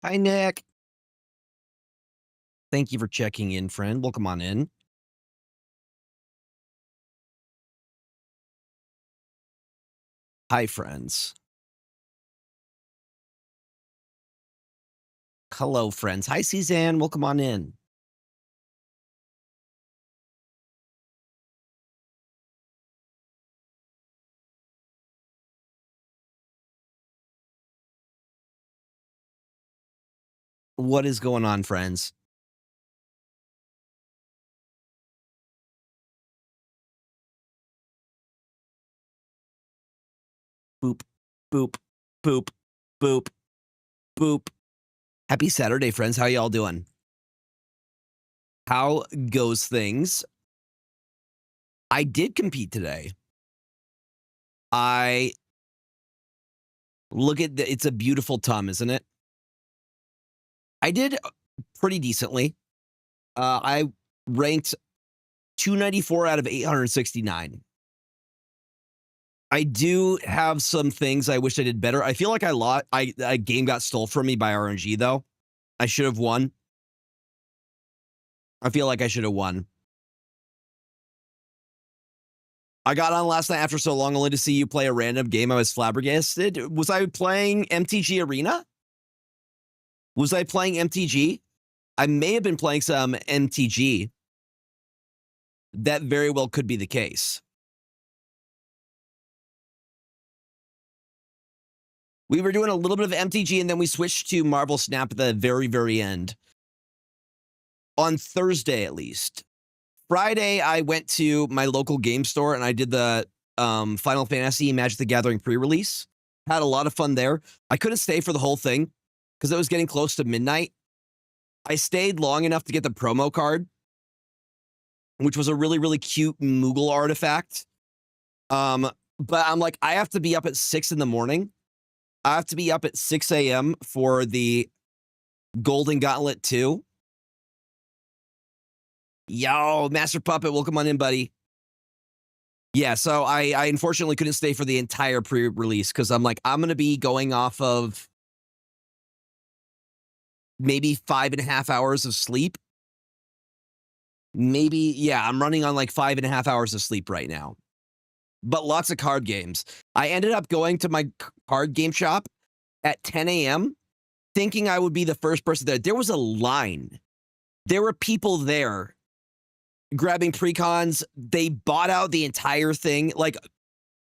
Hi, Nick. Thank you for checking in, friend. Welcome on in. Hi, friends. Hello, friends. Hi, Suzanne. Welcome on in. What is going on, friends? Boop, boop, boop, boop, boop. Happy Saturday, friends. How y'all doing? How goes things? I did compete today. I look at it's a beautiful tum, isn't it? I did pretty decently. I ranked 294 out of 869. I do have some things I wish I did better. I feel like I lost. A game got stole from me by RNG though. I should have won. I feel like I should have won. I got on last night after so long only to see you play a random game. I was flabbergasted. Was I playing MTG Arena? Was I playing MTG? I may have been playing some MTG. That very well could be the case. We were doing a little bit of MTG and then we switched to Marvel Snap at the very, very end. On Thursday, at least. Friday, I went to my local game store and I did the Final Fantasy Magic the Gathering pre-release. Had a lot of fun there. I couldn't stay for the whole thing because it was getting close to midnight. I stayed long enough to get the promo card, which was a really, really cute Moogle artifact. But I'm like, I have to be up at 6 in the morning. I have to be up at 6 a.m. for the Golden Gauntlet 2. Yo, Master Puppet, welcome on in, buddy. Yeah, so I unfortunately couldn't stay for the entire pre-release because I'm like, I'm going to be going off of maybe 5.5 hours of sleep. Maybe, yeah, I'm running on like 5.5 hours of sleep right now. But lots of card games. I ended up going to my card game shop at 10 a.m. thinking I would be the first person there. There was a line. There were people there grabbing precons. They bought out the entire thing. Like,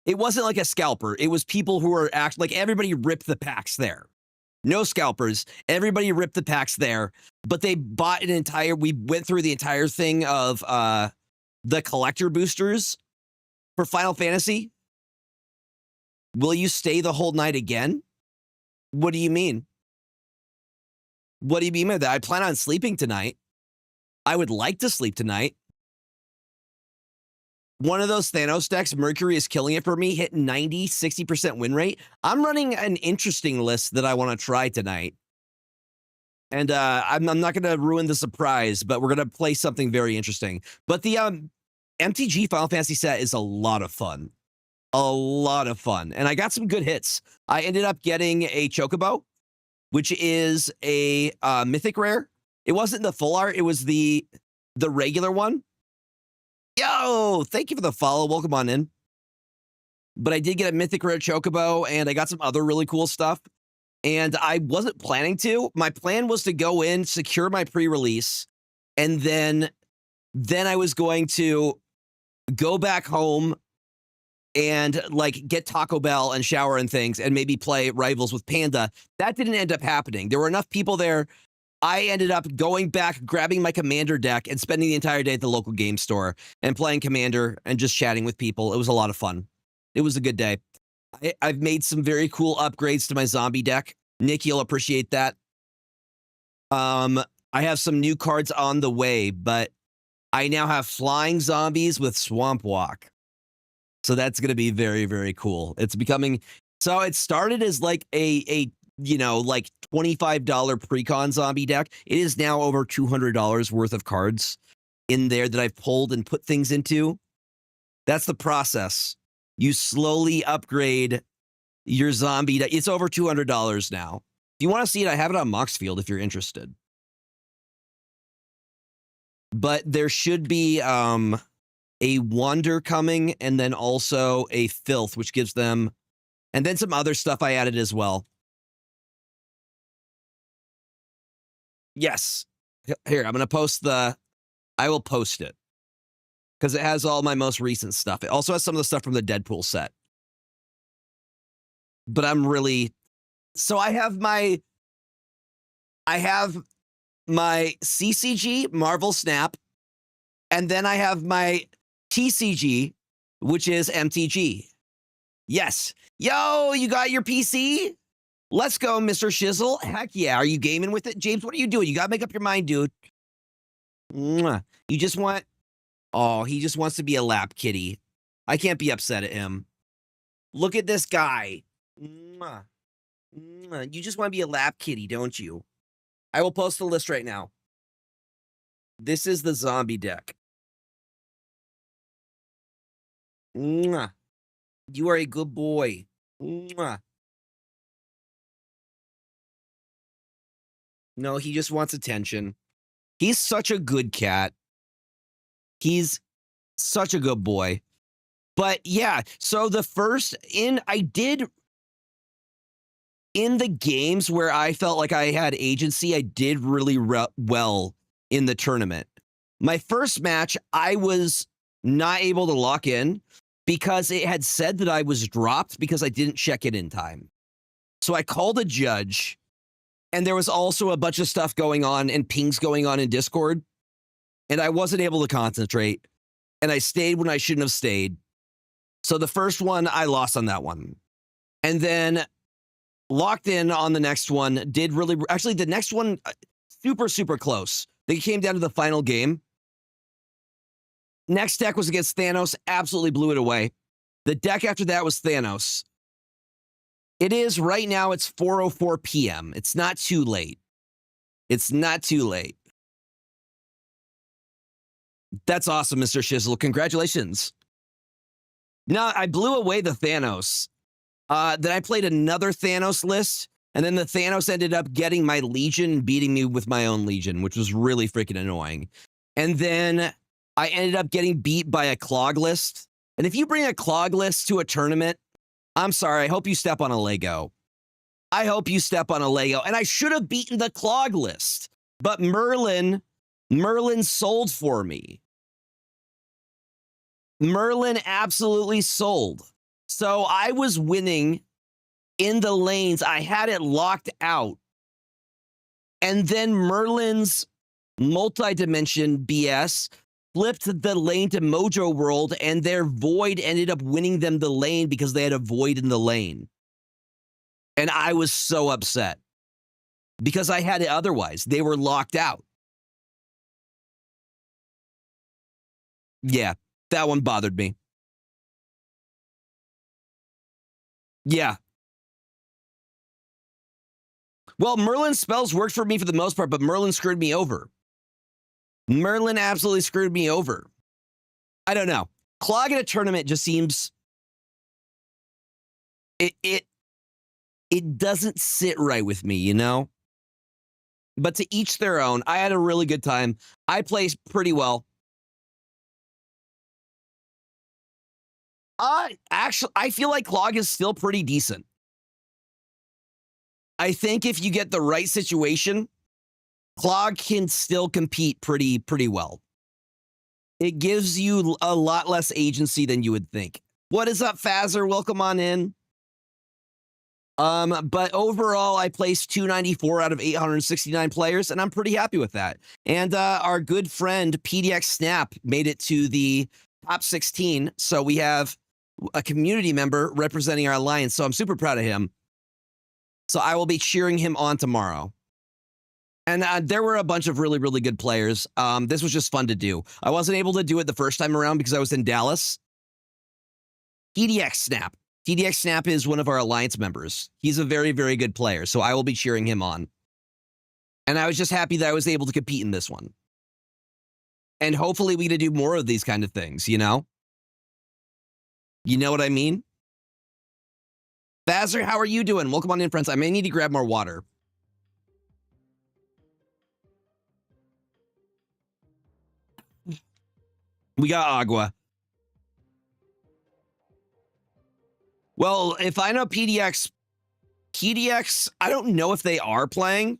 it wasn't like a scalper. It was people who were like everybody ripped the packs there. No scalpers. Everybody ripped the packs there. But they bought an entire, we went through the entire thing of the collector boosters for Final Fantasy. Will you stay the whole night again? What do you mean? What do you mean by that? I plan on sleeping tonight. I would like to sleep tonight. One of those Thanos decks, Mercury is killing it for me, hit 90, 60% win rate. I'm running an interesting list that I want to try tonight. And I'm not going to ruin the surprise, but we're going to play something very interesting. But the MTG Final Fantasy set is a lot of fun. A lot of fun. And I got some good hits. I ended up getting a Chocobo, which is a mythic rare. It wasn't the full art. It was the regular one. Yo, thank you for the follow. Welcome on in. But I did get a mythic rare Chocobo, and I got some other really cool stuff. And I wasn't planning to. My plan was to go in, secure my pre-release, and then I was going to go back home and like get Taco Bell and shower and things and maybe play Rivals with Panda. That didn't end up happening. There were enough people there. I ended up going back, grabbing my Commander deck and spending the entire day at the local game store and playing Commander and just chatting with people. It was a lot of fun. It was a good day. I've made some very cool upgrades to my zombie deck. Nick, you'll appreciate that. I have some new cards on the way, but I now have flying zombies with Swamp Walk. So that's going to be very, very cool. It's becoming, so it started as like a you know, like $25 precon zombie deck. It is now over $200 worth of cards in there that I've pulled and put things into. That's the process. You slowly upgrade your zombie deck. It's over $200 now. If you want to see it, I have it on Moxfield if you're interested. But there should be a Wander coming, and then also a Filth, which gives them, and then some other stuff I added as well. Yes. Here, I'm going to post I will post it. Because it has all my most recent stuff. It also has some of the stuff from the Deadpool set. But I'm really... So I have my CCG, Marvel Snap, and then I have my TCG, which is MTG. Yes. Yo, you got your PC? Let's go, Mr. Shizzle. Heck yeah. Are you gaming with it? James, what are you doing? You got to make up your mind, dude. Mwah. You just want... Oh, he just wants to be a lap kitty. I can't be upset at him. Look at this guy. Mwah. Mwah. You just want to be a lap kitty, don't you? I will post the list right now. This is the zombie deck. Mwah. You are a good boy. Mwah. No, he just wants attention. He's such a good cat. He's such a good boy. But yeah, so the first I did in the games where I felt like I had agency, I did really well in the tournament. My first match, I was not able to lock in because it had said that I was dropped because I didn't check it in time. So I called a judge, and there was also a bunch of stuff going on and pings going on in Discord. And I wasn't able to concentrate, and I stayed when I shouldn't have stayed. So the first one, I lost on that one. And then locked in on the next one, actually the next one, super, super close. They came down to the final game. Next deck was against Thanos, absolutely blew it away. The deck after that was Thanos. It is, right now, it's 4:04 p.m. It's not too late. It's not too late. That's awesome, Mr. Shizzle. Congratulations. Now, I blew away the Thanos. Then I played another Thanos list, and then the Thanos ended up getting my Legion and beating me with my own Legion, which was really freaking annoying. And then I ended up getting beat by a Clog list. And if you bring a Clog list to a tournament, I'm sorry, I hope you step on a Lego. I hope you step on a Lego. And I should have beaten the Clog list, but Merlin sold for me. Merlin absolutely sold. So I was winning in the lanes. I had it locked out. And then Merlin's multi-dimension BS flipped the lane to Mojo World, and their Void ended up winning them the lane because they had a Void in the lane. And I was so upset because I had it otherwise. They were locked out. Yeah, that one bothered me. Yeah. Well, Merlin's spells worked for me for the most part, but Merlin screwed me over. Merlin absolutely screwed me over. I don't know. Clog at a tournament just seems... It doesn't sit right with me, you know? But to each their own. I had a really good time. I played pretty well. Actually, I feel like Clog is still pretty decent. I think if you get the right situation, Clog can still compete pretty well. It gives you a lot less agency than you would think. What is up, Fazzer? Welcome on in. But overall, I placed 294 out of 869 players, and I'm pretty happy with that. And our good friend PDX Snap made it to the top 16. So we have a community member representing our alliance. So I'm super proud of him. So I will be cheering him on tomorrow. And there were a bunch of really, really good players. This was just fun to do. I wasn't able to do it the first time around because I was in Dallas. TDX Snap. TDX Snap is one of our alliance members. He's a very, very good player, so I will be cheering him on. And I was just happy that I was able to compete in this one. And hopefully we get to do more of these kind of things, you know? You know what I mean? Bazzer, how are you doing? Welcome on in, friends. I may need to grab more water. We got Agua. Well, if I know PDX, I don't know if they are playing,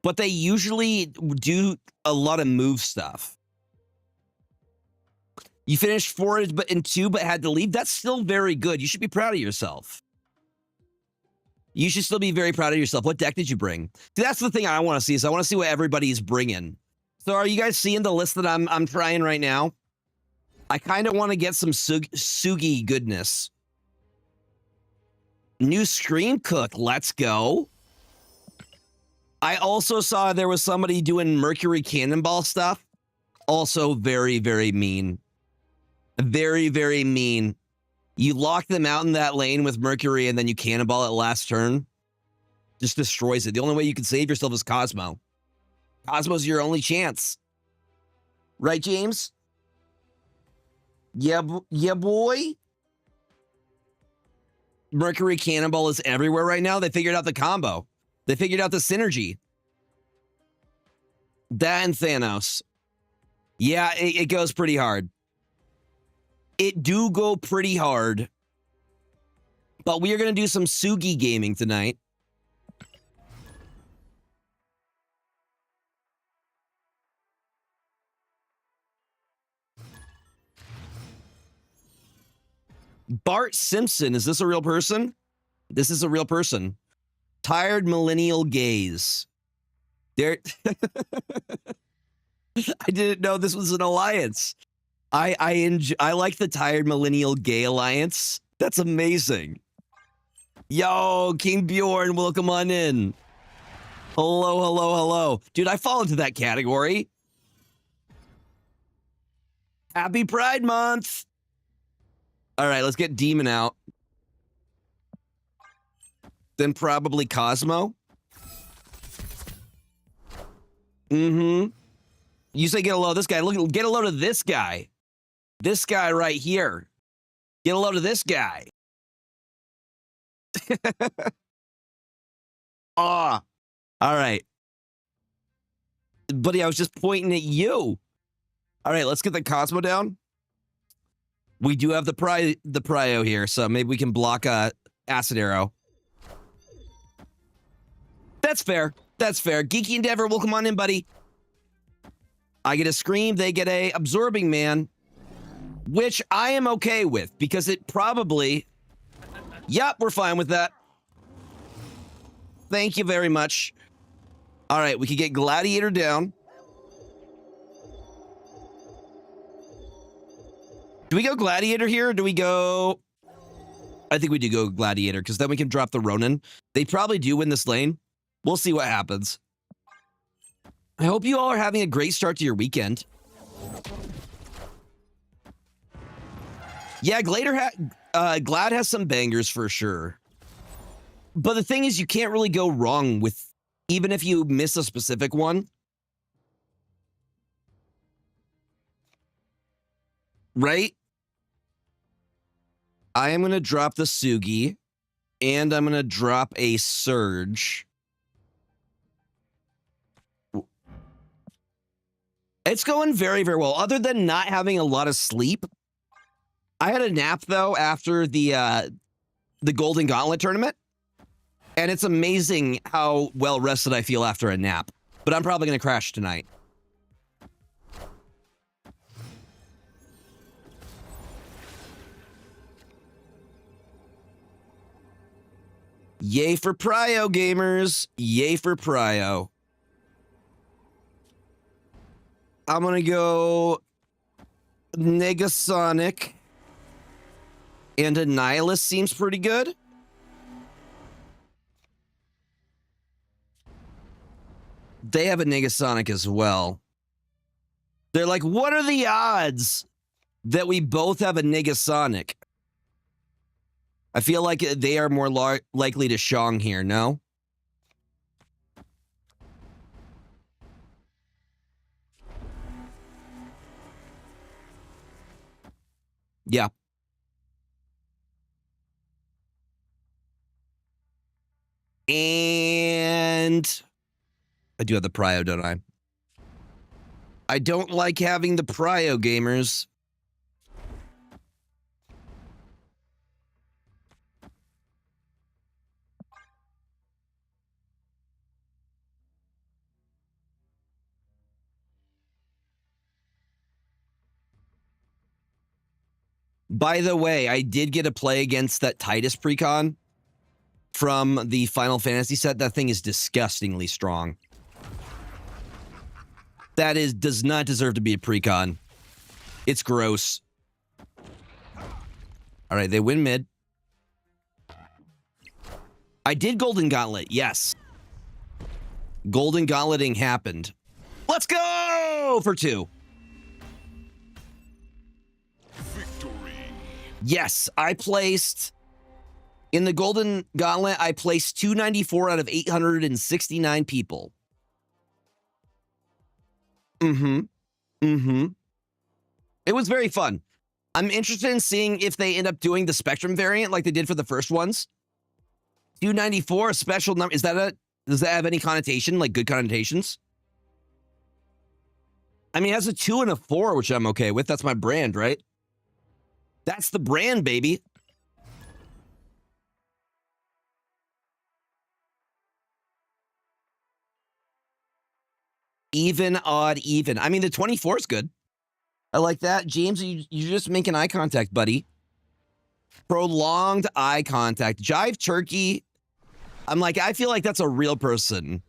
but they usually do a lot of move stuff. You finished 4 and 2, but had to leave. That's still very good. You should be proud of yourself. You should still be very proud of yourself. What deck did you bring? See, that's the thing I want to see. Is I want to see what everybody's bringing. So, are you guys seeing the list that I'm trying right now? I kind of want to get some Sugi goodness. New Scream Cook. Let's go. I also saw there was somebody doing Mercury Cannonball stuff. Also very, very mean. Very, very mean. You lock them out in that lane with Mercury and then you cannonball it last turn. Just destroys it. The only way you can save yourself is Cosmo. Cosmo's your only chance. Right, James? Yeah, boy. Mercury Cannonball is everywhere right now. They figured out the combo. They figured out the synergy. That and Thanos. Yeah, it goes pretty hard. It do go pretty hard. But we are going to do some Sugi gaming tonight. Bart Simpson, is this a real person? This is a real person. Tired millennial gays. There. I didn't know this was an alliance. I like the Tired Millennial Gay Alliance. That's amazing. Yo, King Bjorn, welcome on in. Hello, hello, hello. Dude, I fall into that category. Happy Pride Month. All right, let's get Demon out. Then probably Cosmo. Mm-hmm. You say get a load of this guy. Look, get a load of this guy. This guy right here. Get a load of this guy. Ah. All right. Buddy, I was just pointing at you. All right, let's get the Cosmo down. We do have the Prio here, so maybe we can block Acid Arrow. That's fair. That's fair. Geeky Endeavor, welcome on in, buddy. I get a Scream, they get a Absorbing Man, which I am okay with because it probably... Yep, we're fine with that. Thank you very much. All right, we can get Gladiator down. Do we go Gladiator here, or do we go... I think we do go Gladiator, because then we can drop the Ronin. They probably do win this lane. We'll see what happens. I hope you all are having a great start to your weekend. Yeah, Glad has some bangers for sure. But the thing is, you can't really go wrong with... Even if you miss a specific one. Right? I am going to drop the Sugi. And I'm going to drop a Surge. It's going very, very well. Other than not having a lot of sleep. I had a nap, though, after the Golden Gauntlet tournament. And it's amazing how well rested I feel after a nap. But I'm probably going to crash tonight. Yay for Prio, gamers. Yay for Prio. I'm going to go Negasonic. And Annihilus seems pretty good. They have a Negasonic as well. They're like, what are the odds that we both have a Negasonic? I feel like they are more likely to Shang here, no? Yeah. And I do have the Prio, don't I? I don't like having the Prio, gamers. By the way, I did get a play against that Titus precon from the Final Fantasy set. That thing is disgustingly strong. That does not deserve to be a precon. It's gross. All right, they win mid. I did Golden Gauntlet, yes. Golden Gauntleting happened. Let's go for 2. Victory. Yes, I placed... In the Golden Gauntlet, I placed 294 out of 869 people. It was very fun. I'm interested in seeing if they end up doing the Spectrum variant like they did for the first ones. 294, a special number. Does that have any connotation, like good connotations? I mean, it has a 2 and a 4, which I'm okay with. That's my brand, right? That's the brand, baby. Even, odd, even. I mean, the 24 is good. I like that. James, you're just making eye contact, buddy. Prolonged eye contact. Jive Turkey. I'm like, I feel like that's a real person.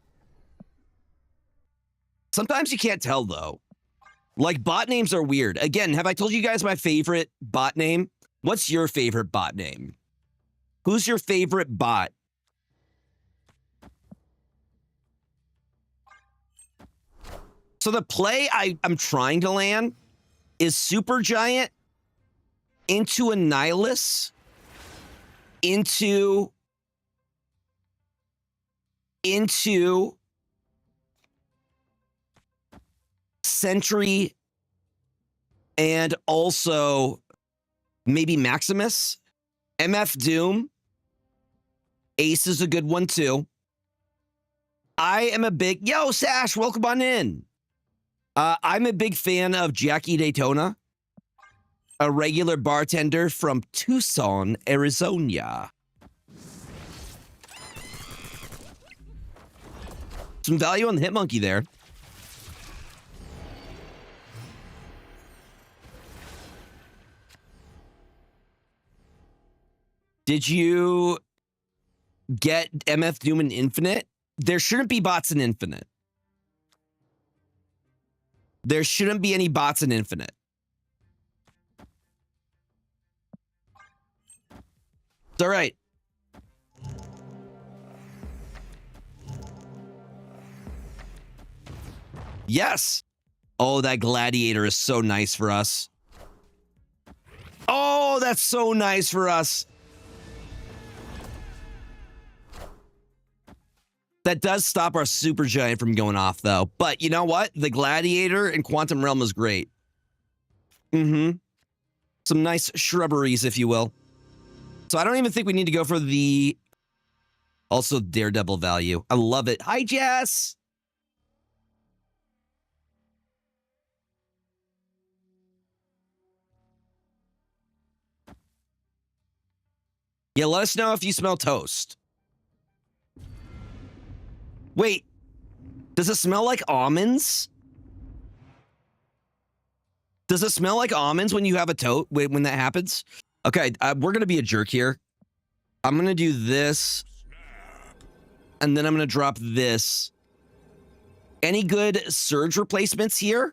Sometimes you can't tell, though. Like, bot names are weird. Again, have I told you guys my favorite bot name? What's your favorite bot name? Who's your favorite bot? So the play I'm trying to land is Supergiant into a Nihilus into Sentry and also maybe Maximus. MF Doom. Ace is a good one too. I am a big... Yo, Sash, welcome on in. I'm a big fan of Jackie Daytona, a regular bartender from Tucson, Arizona. Some value on the Hitmonkey there. Did you get MF Doom in Infinite? There shouldn't be bots in Infinite. There shouldn't be any bots in Infinite. It's all right. Yes. Oh, that Gladiator is so nice for us. Oh, that's so nice for us. That does stop our Supergiant from going off, though. But you know what? The Gladiator in Quantum Realm is great. Some nice shrubberies, if you will. So I don't even think we need to go for the... Also, Daredevil value. I love it. Hi, Jess! Yeah, let us know if you smell toast. Wait, does it smell like almonds? Does it smell like almonds when you have a toast? When that happens? Okay, we're going to be a jerk here. I'm going to do this. And then I'm going to drop this. Any good Surge replacements here?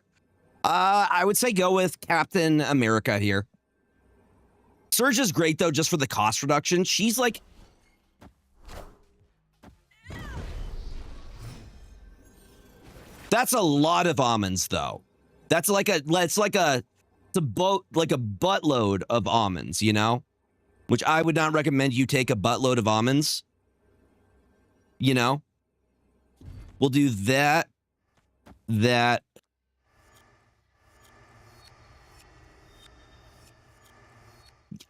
I would say go with Captain America here. Surge is great, though, just for the cost reduction. She's like... That's a lot of almonds, though. That's like a buttload of almonds, you know? Which I would not recommend you take a buttload of almonds. You know? We'll do that. That.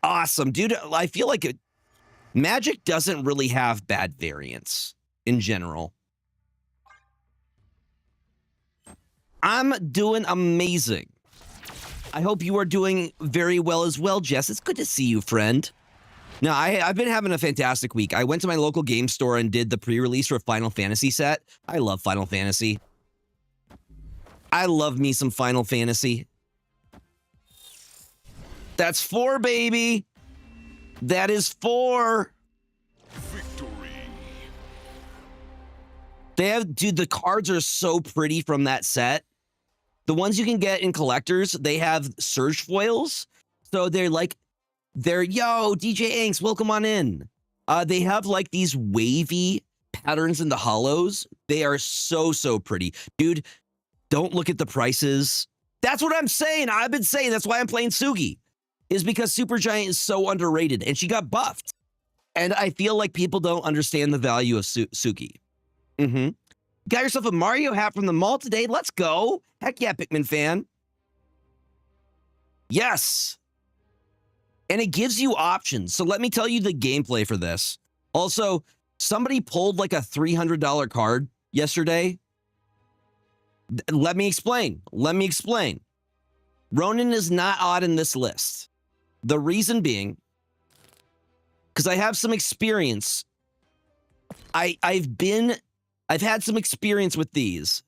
Awesome, dude. I feel like Magic doesn't really have bad variants in general. I'm doing amazing. I hope you are doing very well as well, Jess. It's good to see you, friend. No, I've been having a fantastic week. I went to my local game store and did the pre-release for Final Fantasy set. I love Final Fantasy. I love me some Final Fantasy. That's 4, baby. That is 4. Victory. They have, dude, the cards are so pretty from that set. The ones you can get in collectors, they have surge foils. So they're, yo, DJ Anks, welcome on in. They have like these wavy patterns in the hollows. They are so, so pretty. Dude, don't look at the prices. That's what I'm saying. I've been saying that's why I'm playing Sugi, is because Supergiant is so underrated and she got buffed. And I feel like people don't understand the value of Sugi. Got yourself a Mario hat from the mall today. Let's go. Heck yeah, Pikmin fan. Yes. And it gives you options. So let me tell you the gameplay for this. Also, somebody pulled like a $300 card yesterday. Let me explain. Ronin is not odd in this list. The reason being, because I have some experience. I've had some experience with these.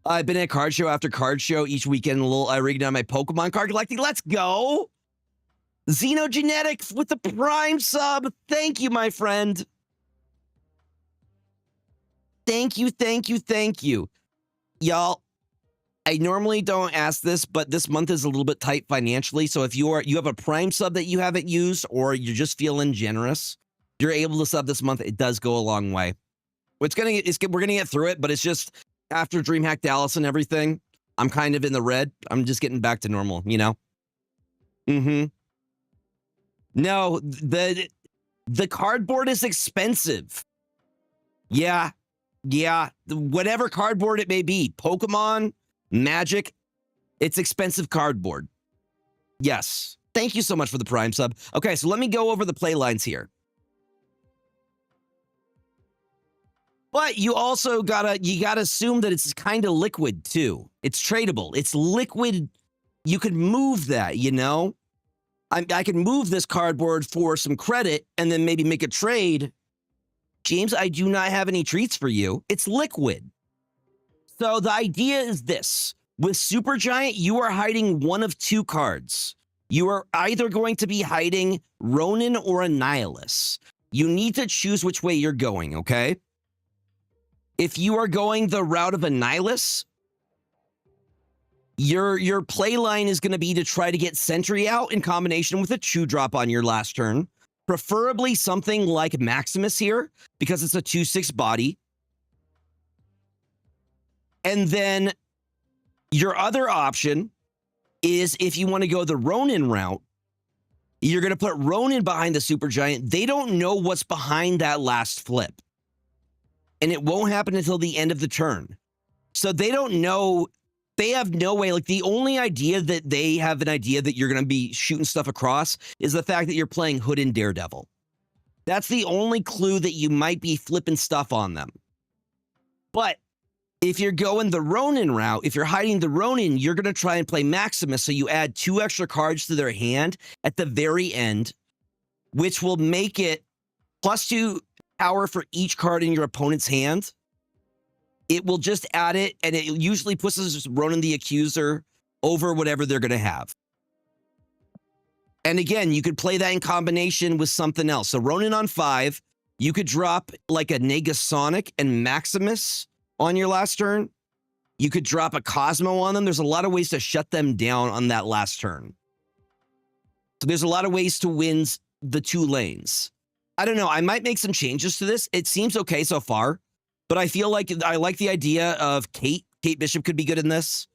I've been at card show after card show each weekend. I rigged on my Pokemon card collecting. Let's go. Xenogenetic with the Prime sub. Thank you, my friend. Thank you. Y'all, I normally don't ask this, but this month is a little bit tight financially. So if you have a Prime sub that you haven't used, or you're just feeling generous, you're able to sub this month. It does go a long way. We're gonna get through it, but it's just after DreamHack Dallas and everything, I'm kind of in the red. I'm just getting back to normal, you know? No, the cardboard is expensive. Yeah. Whatever cardboard it may be, Pokemon, Magic, it's expensive cardboard. Yes. Thank you so much for the Prime sub. Okay, so let me go over the play lines here. But you also gotta assume that it's kind of liquid too. It's tradable. It's liquid. You could move that, you know? I can move this cardboard for some credit and then maybe make a trade. James, I do not have any treats for you. It's liquid. So the idea is this. With Supergiant, you are hiding one of 2 cards. You are either going to be hiding Ronin or a Nihilus. You need to choose which way you're going, okay? If you are going the route of a Nihilus, your play line is going to be to try to get Sentry out in combination with a Chew Drop on your last turn. Preferably something like Maximus here, because it's a 2/6 body. And then your other option is if you want to go the Ronin route, you're going to put Ronin behind the Supergiant. They don't know what's behind that last flip. And it won't happen until the end of the turn. So they don't know. They have no way. Like, the only idea that they have an idea that you're going to be shooting stuff across is the fact that you're playing Hood and Daredevil. That's the only clue that you might be flipping stuff on them. But if you're going the Ronin route, if you're hiding the Ronin, you're going to try and play Maximus. So you add 2 extra cards to their hand at the very end, which will make it +2 power for each card in your opponent's hand. It will just add it, and it usually pushes Ronin the Accuser over whatever they're going to have. And again, you could play that in combination with something else. So Ronin on 5, you could drop like a Negasonic and Maximus on your last turn. You could drop a Cosmo on them. There's a lot of ways to shut them down on that last turn. So there's a lot of ways to win the 2 lanes. I don't know. I might make some changes to this. It seems okay so far. But I feel like I like the idea of Kate. Kate Bishop could be good in this.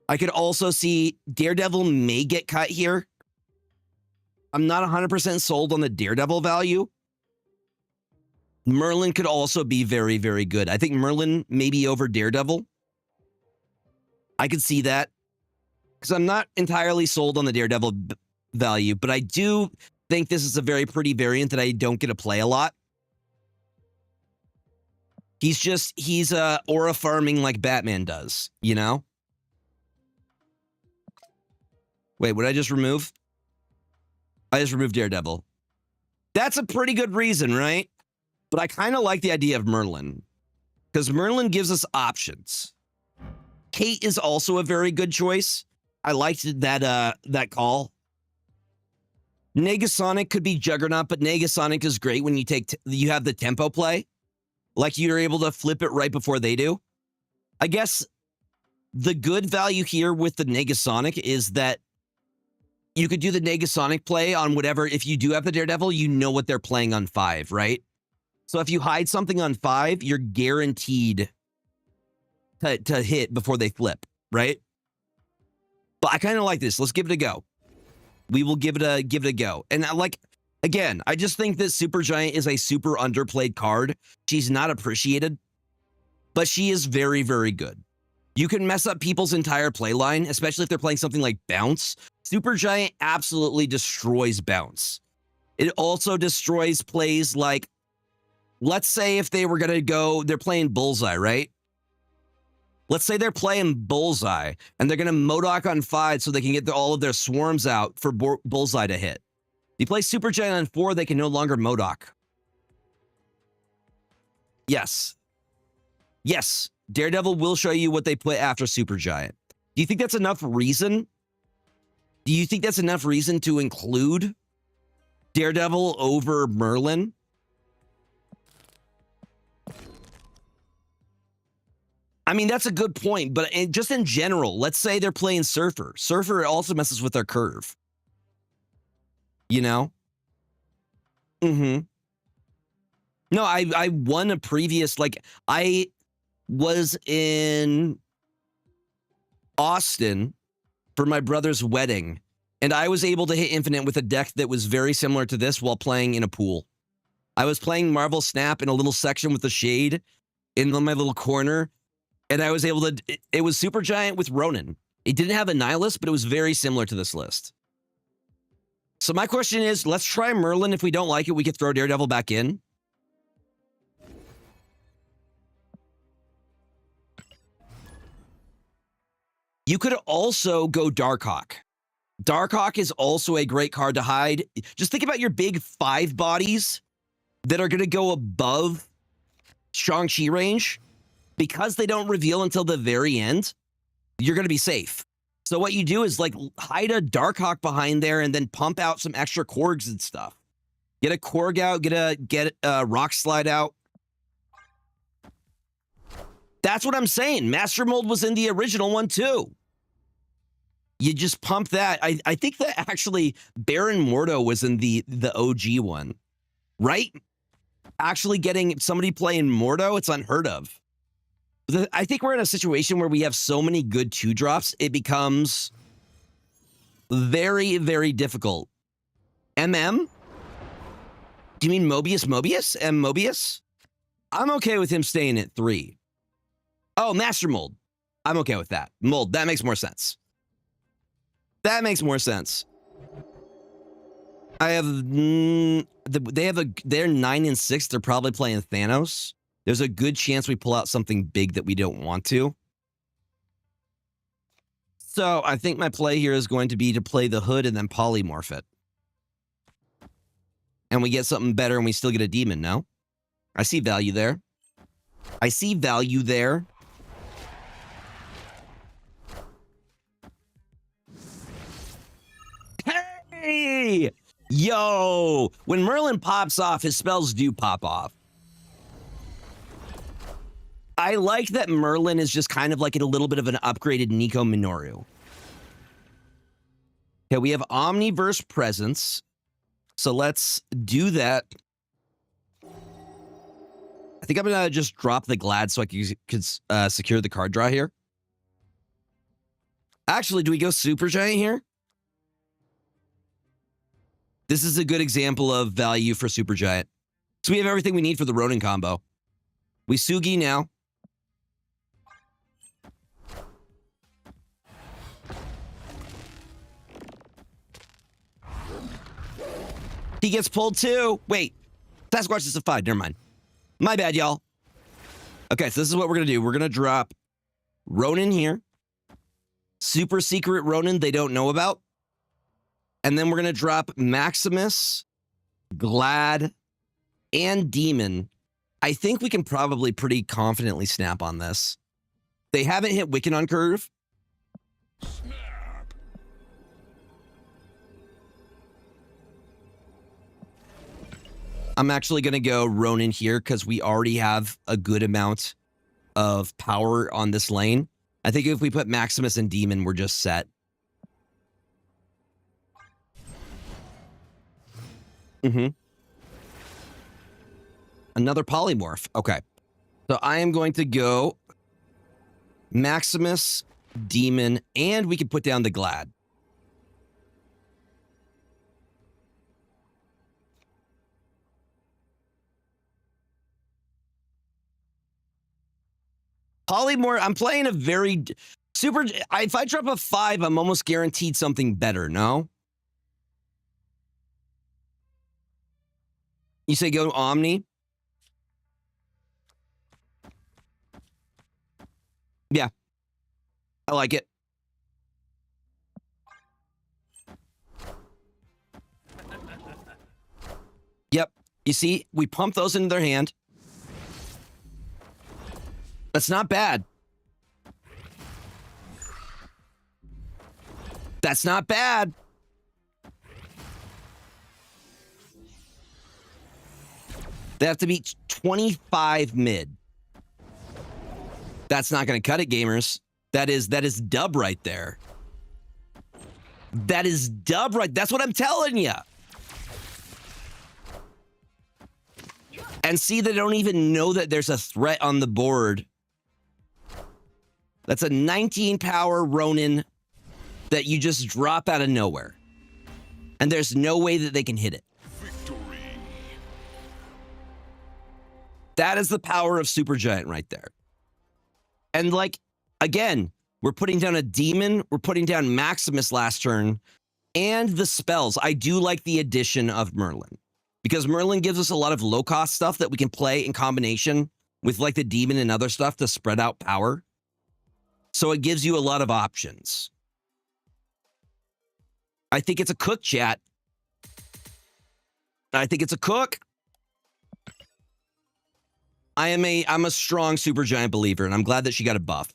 I could also see Daredevil may get cut here. I'm not 100% sold on the Daredevil value. Merlin could also be very, very good. I think Merlin may be over Daredevil. I could see that. Because I'm not entirely sold on the Daredevil value. But I do think this is a very pretty variant that I don't get to play a lot. He's aura farming like Batman does, you know? Wait, what did I just remove? I just removed Daredevil. That's a pretty good reason, right? But I kind of like the idea of Merlin. Because Merlin gives us options. Kate is also a very good choice. I liked that call. Negasonic could be Juggernaut, but Negasonic is great when you have the tempo play. Like you're able to flip it right before they do. I guess the good value here with the Negasonic is that you could do the Negasonic play on whatever. If you do have the Daredevil, you know what they're playing on 5, right? So if you hide something on 5, you're guaranteed to hit before they flip, right? But I kind of like this. Let's give it a go. We will give it a go. And again, I just think that Supergiant is a super underplayed card. She's not appreciated, but she is very, very good. You can mess up people's entire play line, especially if they're playing something like Bounce. Supergiant absolutely destroys Bounce. It also destroys plays like, let's say if they were going to go, they're playing Bullseye, right? Let's say they're playing Bullseye, and they're going to MODOK on 5 so they can get all of their swarms out for Bullseye to hit. You play Supergiant on 4, they can no longer MODOK. Yes. Yes. Daredevil will show you what they put after Supergiant. Do you think that's enough reason? Do you think that's enough reason to include Daredevil over Merlin? I mean, that's a good point, but just in general, let's say they're playing Surfer. Surfer also messes with their curve. You know? Mm-hmm. No, I won a previous, I was in Austin for my brother's wedding, and I was able to hit Infinite with a deck that was very similar to this while playing in a pool. I was playing Marvel Snap in a little section with the shade in my little corner, and I was able to, it was Supergiant with Ronin. It didn't have a Nihilist, but it was very similar to this list. So my question is, let's try Merlin. If we don't like it, we could throw Daredevil back in. You could also go Darkhawk. Darkhawk is also a great card to hide. Just think about your big 5 bodies that are going to go above Shang-Chi range. Because they don't reveal until the very end, you're going to be safe. So what you do is hide a Darkhawk behind there and then pump out some extra Korgs and stuff. Get a Korg out, get a Rock Slide out. That's what I'm saying. Master Mold was in the original one too. You just pump that. I think that actually Baron Mordo was in the OG one, right? Actually getting somebody playing Mordo, it's unheard of. I think we're in a situation where we have so many good 2-drops, it becomes very, very difficult. MM? Do you mean Mobius? Mobius? I'm okay with him staying at 3. Oh, Master Mold. I'm okay with that. Mold, that makes more sense. That makes more sense. I have, they're 9 and 6. They're probably playing Thanos. There's a good chance we pull out something big that we don't want to. So I think my play here is going to be to play the Hood and then polymorph it. And we get something better and we still get a demon, no? I see value there. I see value there. Hey! Yo! When Merlin pops off, his spells do pop off. I like that Merlin is just kind of like a little bit of an upgraded Nico Minoru. Okay, we have Omniverse Presence. So let's do that. I think I'm going to just drop the Glad so I could secure the card draw here. Actually, do we go Supergiant here? This is a good example of value for Supergiant. So we have everything we need for the Ronin combo. We Sugi now. He gets pulled too. Wait, Sasquatch is a 5. Never mind. My bad, y'all. Okay, so this is what we're going to do. We're going to drop Ronin here. Super secret Ronin they don't know about. And then we're going to drop Maximus, Glad, and Demon. I think we can probably pretty confidently snap on this. They haven't hit Wiccan on curve. I'm actually going to go Ronin here because we already have a good amount of power on this lane. I think if we put Maximus and Demon, we're just set. Another polymorph. Okay. So I am going to go Maximus, Demon, and we can put down the Glad. Polymorph, I'm playing a very super. If I drop a 5, I'm almost guaranteed something better, no? You say go Omni? Yeah. I like it. Yep. You see, we pump those into their hand. That's not bad. That's not bad. They have to be 25 mid. That's not going to cut it, gamers. That is dub right there. That is dub right. That's what I'm telling you. And see, they don't even know that there's a threat on the board. That's a 19 power Ronin that you just drop out of nowhere. And there's no way that they can hit it. Victory. That is the power of Supergiant right there. And like, again, we're putting down a Demon. We're putting down Maximus last turn. And the spells. I do like the addition of Merlin. Because Merlin gives us a lot of low-cost stuff that we can play in combination with like the Demon and other stuff to spread out power. So it gives you a lot of options. I think it's a cook, chat. I think it's a cook. I'm a strong Supergiant believer, and I'm glad that she got a buff.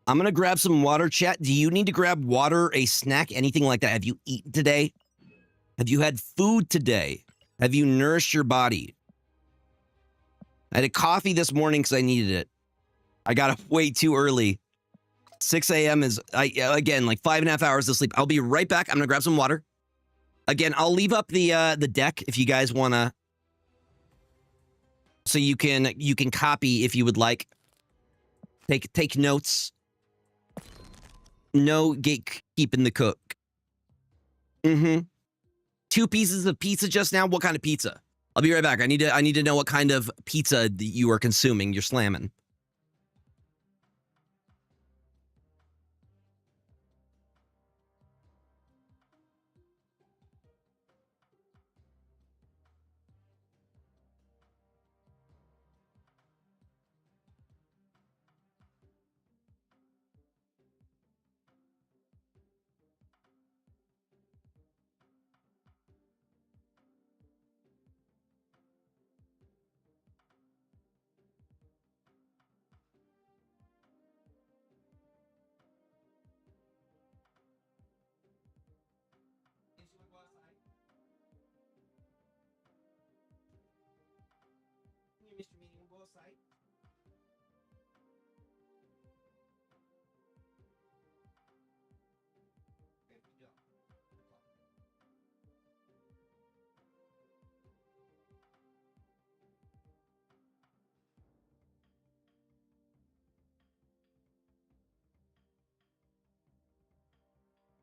I'm gonna grab some water, chat. Do you need to grab water, a snack, anything like that? Have you eaten today? Have you had food today? Have you nourished your body? I had a coffee this morning because I needed it. I got up way too early. 6 a.m. is, again, like 5.5 hours of sleep. I'll be right back. I'm going to grab some water. Again, I'll leave up the deck if you guys want to. So you can copy if you would like. Take notes. No gatekeeping the cook. 2 pieces of pizza just now. What kind of pizza? I'll be right back. I need to know what kind of pizza that you are consuming. You're slamming.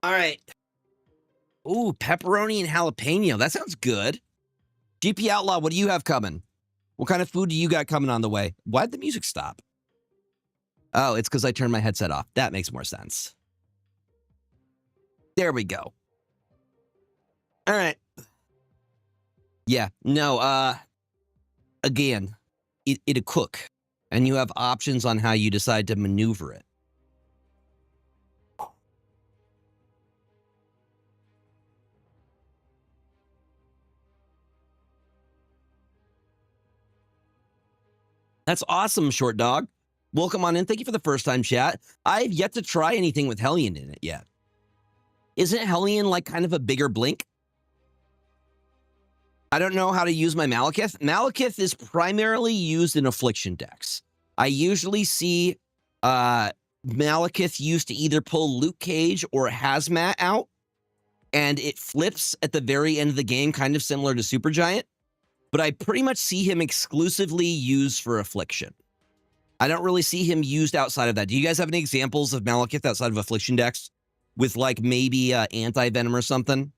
All right. Ooh, pepperoni and jalapeno. That sounds good. GP Outlaw, what do you have coming? What kind of food do you got coming on the way? Why'd the music stop? Oh, it's because I turned my headset off. That makes more sense. There we go. All right. Yeah, no, again, it'll cook. And you have options on how you decide to maneuver it. That's awesome, Short Dog. Welcome on in. Thank you for the first time chat. I've yet to try anything with Hellion in it yet. Isn't Hellion like kind of a bigger Blink? I don't know how to use my Malekith. Malekith is primarily used in Affliction decks. I usually see Malekith used to either pull Luke Cage or Hazmat out, and it flips at the very end of the game, kind of similar to Supergiant. But I pretty much see him exclusively used for Affliction. I don't really see him used outside of that. Do you guys have any examples of Malekith outside of Affliction decks with like maybe Anti-Venom or something?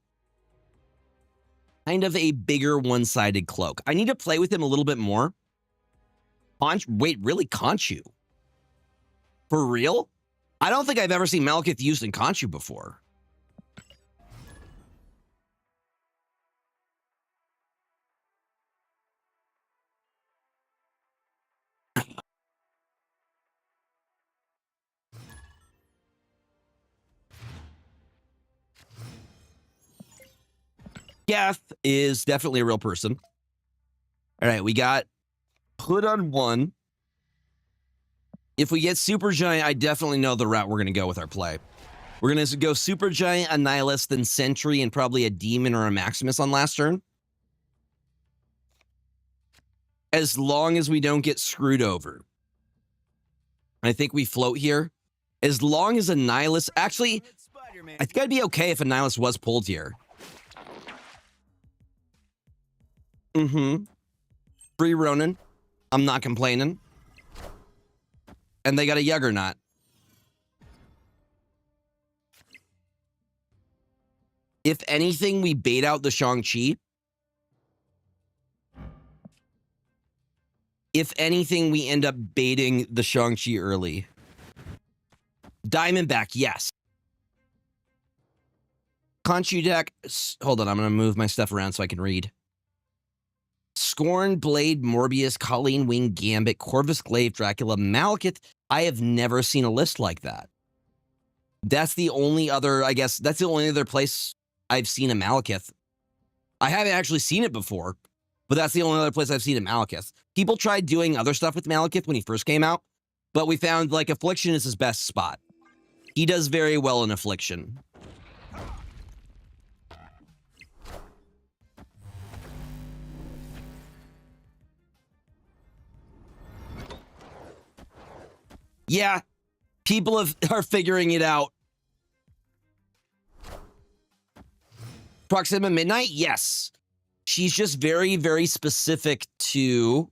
Kind of a bigger one-sided cloak. I need to play with him a little bit more. Wait, really? Khonshu? For real? I don't think I've ever seen Malekith used in Khonshu before. Geth is definitely a real person. All right, we got Hood on 1. If we get Supergiant, I definitely know the route we're going to go with our play. We're going to go Supergiant, a Nihilist, then Sentry, and probably a Demon or a Maximus on last turn. As long as we don't get screwed over. I think we float here. As long as a Nihilist... Actually, I think I'd be okay if a Nihilist was pulled here. Free Ronin. I'm not complaining. And they got a Juggernaut. If anything, we bait out the Shang-Chi. If anything, we end up baiting the Shang-Chi early. Diamondback, yes. Khonshu deck. Hold on, I'm going to move my stuff around so I can read. Scorn, Blade, Morbius, Colleen Wing, Gambit, Corvus Glaive, Dracula, Malekith. I have never seen a list like that. That's the only other, I guess, that's the only other place I've seen a Malekith. I haven't actually seen it before, but that's the only other place I've seen a Malekith. People tried doing other stuff with Malekith when he first came out, but we found, like, Affliction is his best spot. He does very well in Affliction. Yeah, people are figuring it out. Proxima Midnight? Yes. She's just very, very specific to...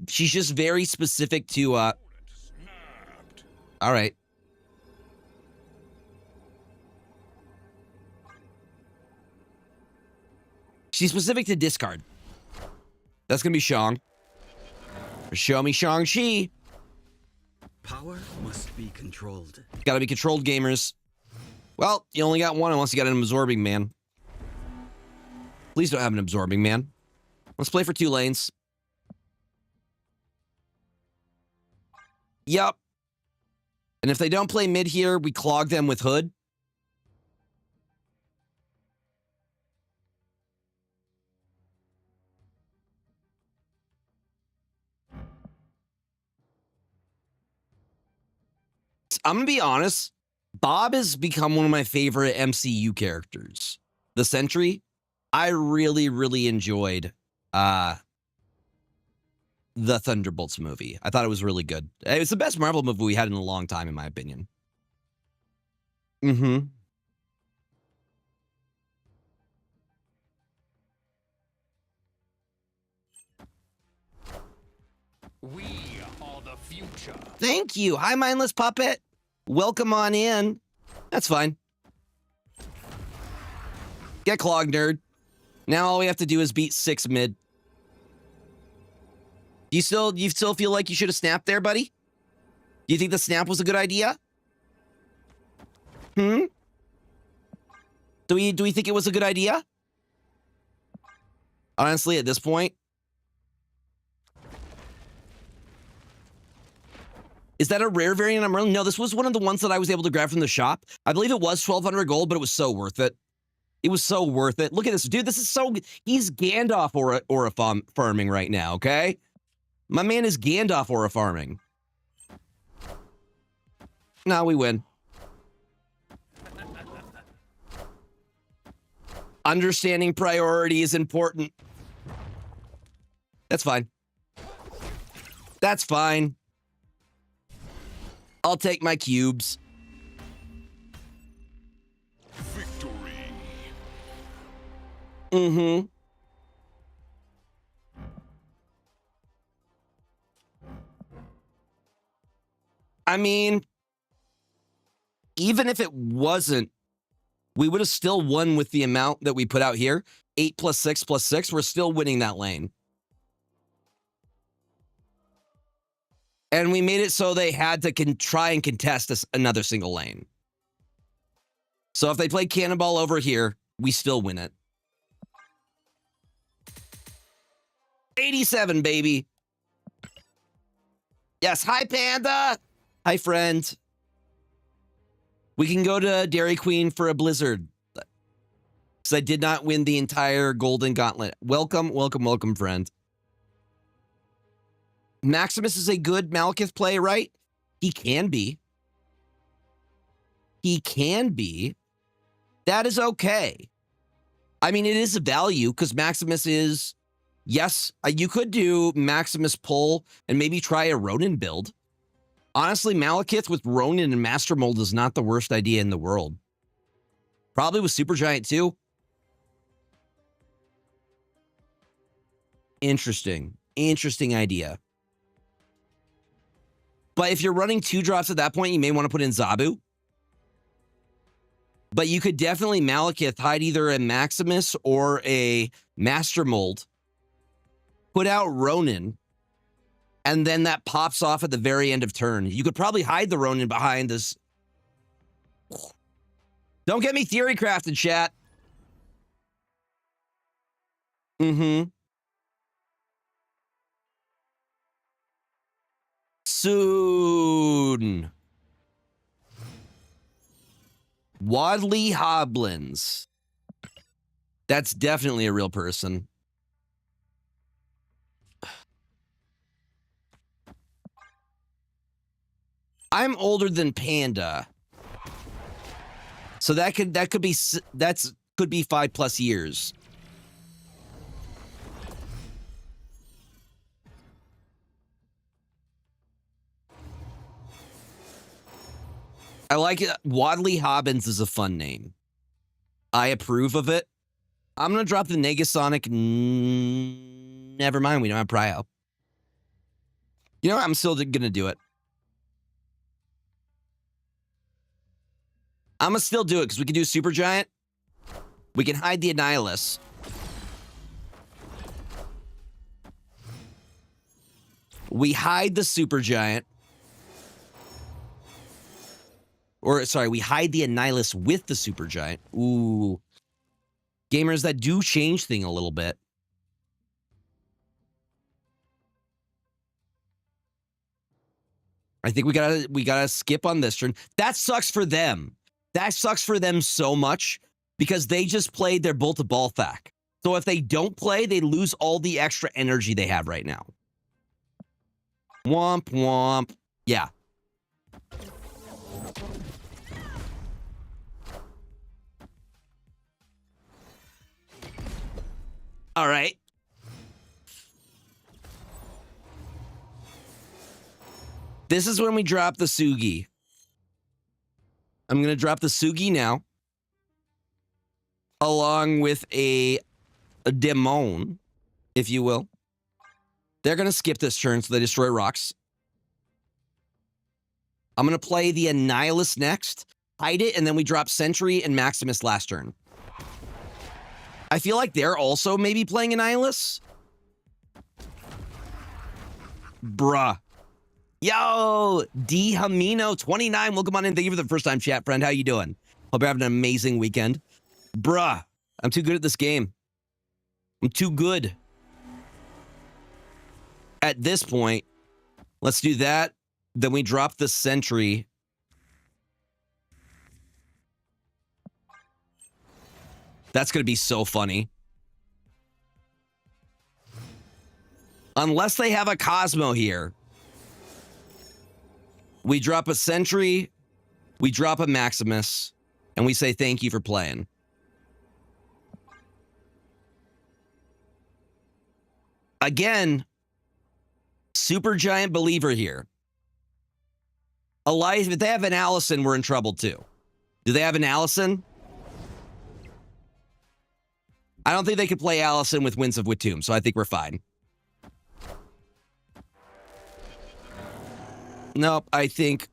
She's just very specific to... All right. She's specific to discard. That's going to be Shang. Show me Shang-Chi. Power must be controlled. Got to be controlled, gamers. Well, you only got one unless you got an Absorbing Man. Please don't have an Absorbing Man. Let's play for 2 lanes. Yup. And if they don't play mid here, we clog them with Hood. I'm going to be honest. Bob has become one of my favorite MCU characters. The Sentry. I really, really enjoyed the Thunderbolts movie. I thought it was really good. It was the best Marvel movie we had in a long time, in my opinion. We are the future. Thank you. Hi, Mindless Puppet. Welcome on in. That's fine. Get clogged, nerd. Now all we have to do is beat 6 mid. You still feel like you should have snapped there, buddy? Do you think the snap was a good idea? Do we think it was a good idea? Honestly, at this point. Is that a rare variant I'm running? No, this was one of the ones that I was able to grab from the shop. I believe it was 1,200 gold, but it was so worth it. It was so worth it. Look at this, dude. This is so... He's Gandalf aura farming right now, okay? My man is Gandalf aura farming. No, we win. Understanding priority is important. That's fine. That's fine. I'll take my cubes. Victory. Mm-hmm. I mean, even if it wasn't, we would have still won with the amount that we put out here. 8 plus 6 plus 6. We're still winning that lane. And we made it so they had to try and contest another single lane. So if they played Cannonball over here, we still win it. 87, baby. Yes, hi, Panda. Hi, friend. We can go to Dairy Queen for a Blizzard. Because I did not win the entire Golden Gauntlet. Welcome, welcome, welcome, friend. Maximus is a good Malekith play, right? He can be. He can be. That is okay. I mean, it is a value because Maximus is... Yes, you could do Maximus pull and maybe try a Ronin build. Honestly, Malekith with Ronin and Master Mold is not the worst idea in the world. Probably with Supergiant too. Interesting. Interesting idea. But if you're running 2 drops at that point, you may want to put in Zabu. But you could definitely Malekith hide either a Maximus or a Master Mold. Put out Ronin. And then that pops off at the very end of turn. You could probably hide the Ronin behind this. Don't get me theory crafted, chat. Mm-hmm. Soon. Wadley Hoblins. That's definitely a real person. I'm older than Panda. So that could be 5+ years. I like it. Wadley Hobbins is a fun name. I approve of it. I'm going to drop the Negasonic. Never mind. We don't have Prio. You know what? I'm still going to do it. I'm going to still do it because we can do Supergiant. We can hide the Annihilus. We hide the Supergiant. Or, sorry, we hide the Annihilus with the Supergiant. Ooh. Gamers, that do change thing a little bit. I think we gotta skip on this turn. That sucks for them. That sucks for them so much because they just played their Bolt of Balthak. So if they don't play, they lose all the extra energy they have right now. Womp womp. Yeah. All right. This is when we drop the Sugi. I'm going to drop the Sugi now. Along with a Demon, if you will. They're going to skip this turn so they destroy rocks. I'm going to play the Annihilus next. Hide it, and then we drop Sentry and Maximus last turn. I feel like they're also maybe playing Annihilus. Bruh. Yo, D Hamino 29. Welcome on in. Thank you for the first time chat, friend. How you doing? Hope you're having an amazing weekend. Bruh, I'm too good at this game. I'm too good. At this point, let's do that. Then we drop the Sentry. That's going to be so funny. Unless they have a Cosmo here. We drop a Sentry We drop a Maximus, and we say thank you for playing. Again, super giant believer here. Elias, if they have an Allison, we're in trouble too. Do they have an Allison? I don't think they could play Allison with Winds of Witoomb, so I think we're fine. Nope, I think...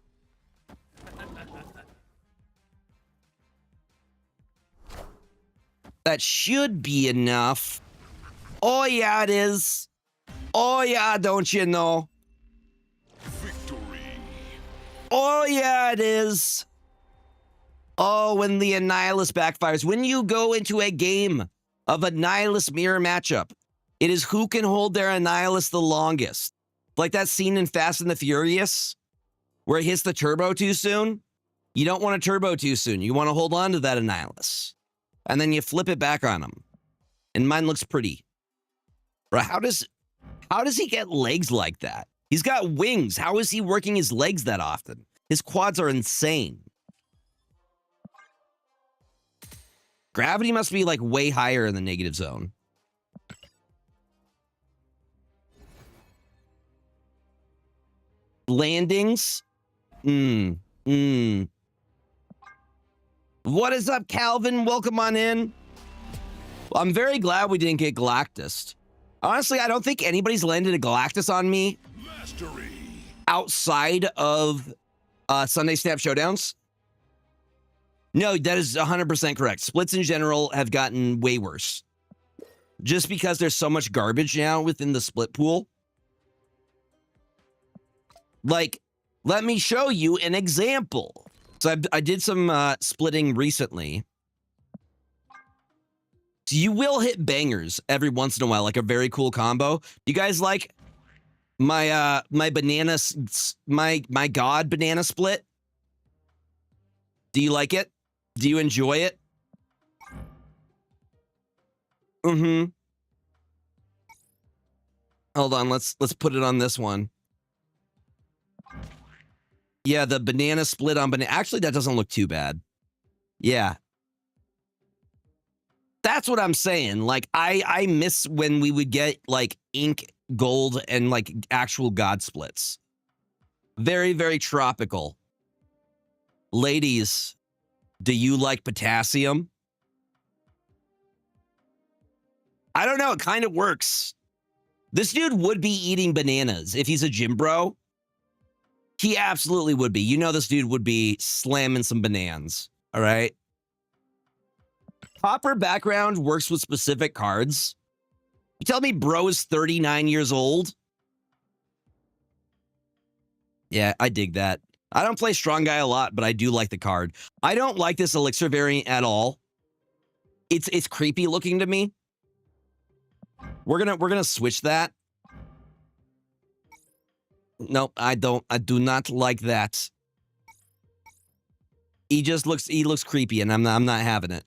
that should be enough. Oh, yeah, it is. Oh, yeah, don't you know? Victory. Oh, yeah, it is. Oh, when the Annihilus backfires. When you go into a game of Annihilus mirror matchup, it is who can hold their Annihilus the longest. Like that scene in Fast and the Furious, where it hits the turbo too soon. You don't want a turbo too soon. You want to hold on to that Annihilus. And then you flip it back on him. And mine looks pretty. Bro, how does he get legs like that? He's got wings. How is he working his legs that often? His quads are insane. Gravity must be like way higher in the negative zone. Landings. What is up, Calvin? Welcome on in. Well, I'm very glad we didn't get Galactus. Honestly, I don't think anybody's landed a Galactus on me Mastery. outside of Sunday Snap Showdowns. No, that is 100% correct. Splits in general have gotten way worse. Just because there's so much garbage now within the split pool. Like, let me show you an example. So I did some splitting recently. So you will hit bangers every once in a while, like a very cool combo. You guys like my my banana, my god banana split? Do you like it? Do you enjoy it? Hold on, let's put it on this one. Yeah, the banana split on banana. Actually, that doesn't look too bad. Yeah. That's what I'm saying. Like, I miss when we would get, like, ink, gold, and, like, actual god splits. Very, very tropical. Ladies, do you like potassium? I don't know. It kind of works. This dude would be eating bananas if he's a gym bro. He absolutely would be. You know this dude would be slamming some bananas. All right? Copper background works with specific cards. You tell me bro is 39 years old? Yeah, I dig that. I don't play Strong Guy a lot, but I do like the card. I don't like this Elixir variant at all. It's creepy looking to me. We're gonna switch that. Nope, I don't. I do not like that. He looks creepy, and I'm not having it.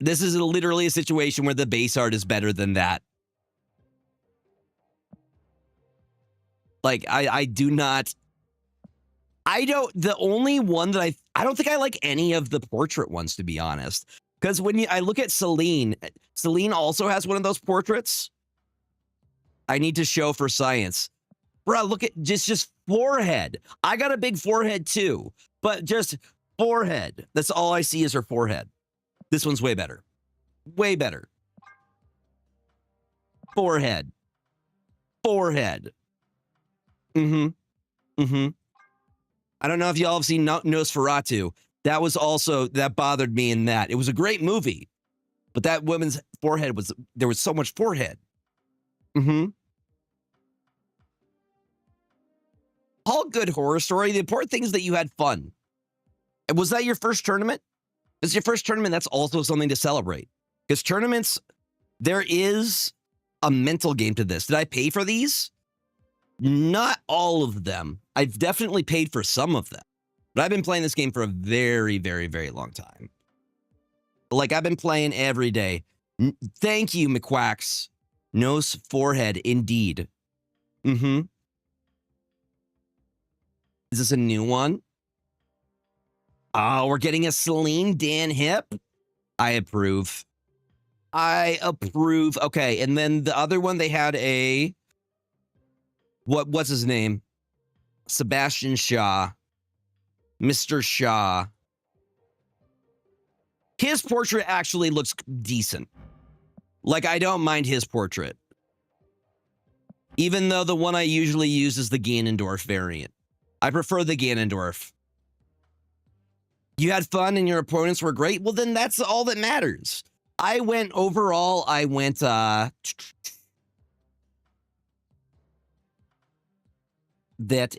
This is literally a situation where the base art is better than that. Like, I do not. The only one that I don't think I like any of the portrait ones, to be honest. Because when I look at Celine also has one of those portraits. I need to show for science. Bro, look at just forehead. I got a big forehead too, but just forehead. That's all I see is her forehead. This one's way better. Way better. Forehead. Forehead. I don't know if y'all have seen Nosferatu. That bothered me in that. It was a great movie, but that woman's forehead there was so much forehead. All good Horror Story. The important thing is that you had fun. And was that your first tournament? If it's your first tournament, that's also something to celebrate. Because tournaments, there is a mental game to this. Did I pay for these? Not all of them. I've definitely paid for some of them. But I've been playing this game for a very, very, very long time. Like, I've been playing every day. Thank you, McQuacks. Nose forehead, indeed. Is this a new one? Oh, we're getting a Celine Dan hip. I approve. I approve. Okay, and then the other one, they had a... What's his name? Sebastian Shaw. Mr. Shaw. His portrait actually looks decent. Like, I don't mind his portrait. Even though the one I usually use is the Ganondorf variant. I prefer the Ganondorf. You had fun and your opponents were great? Well, then that's all that matters. I went that...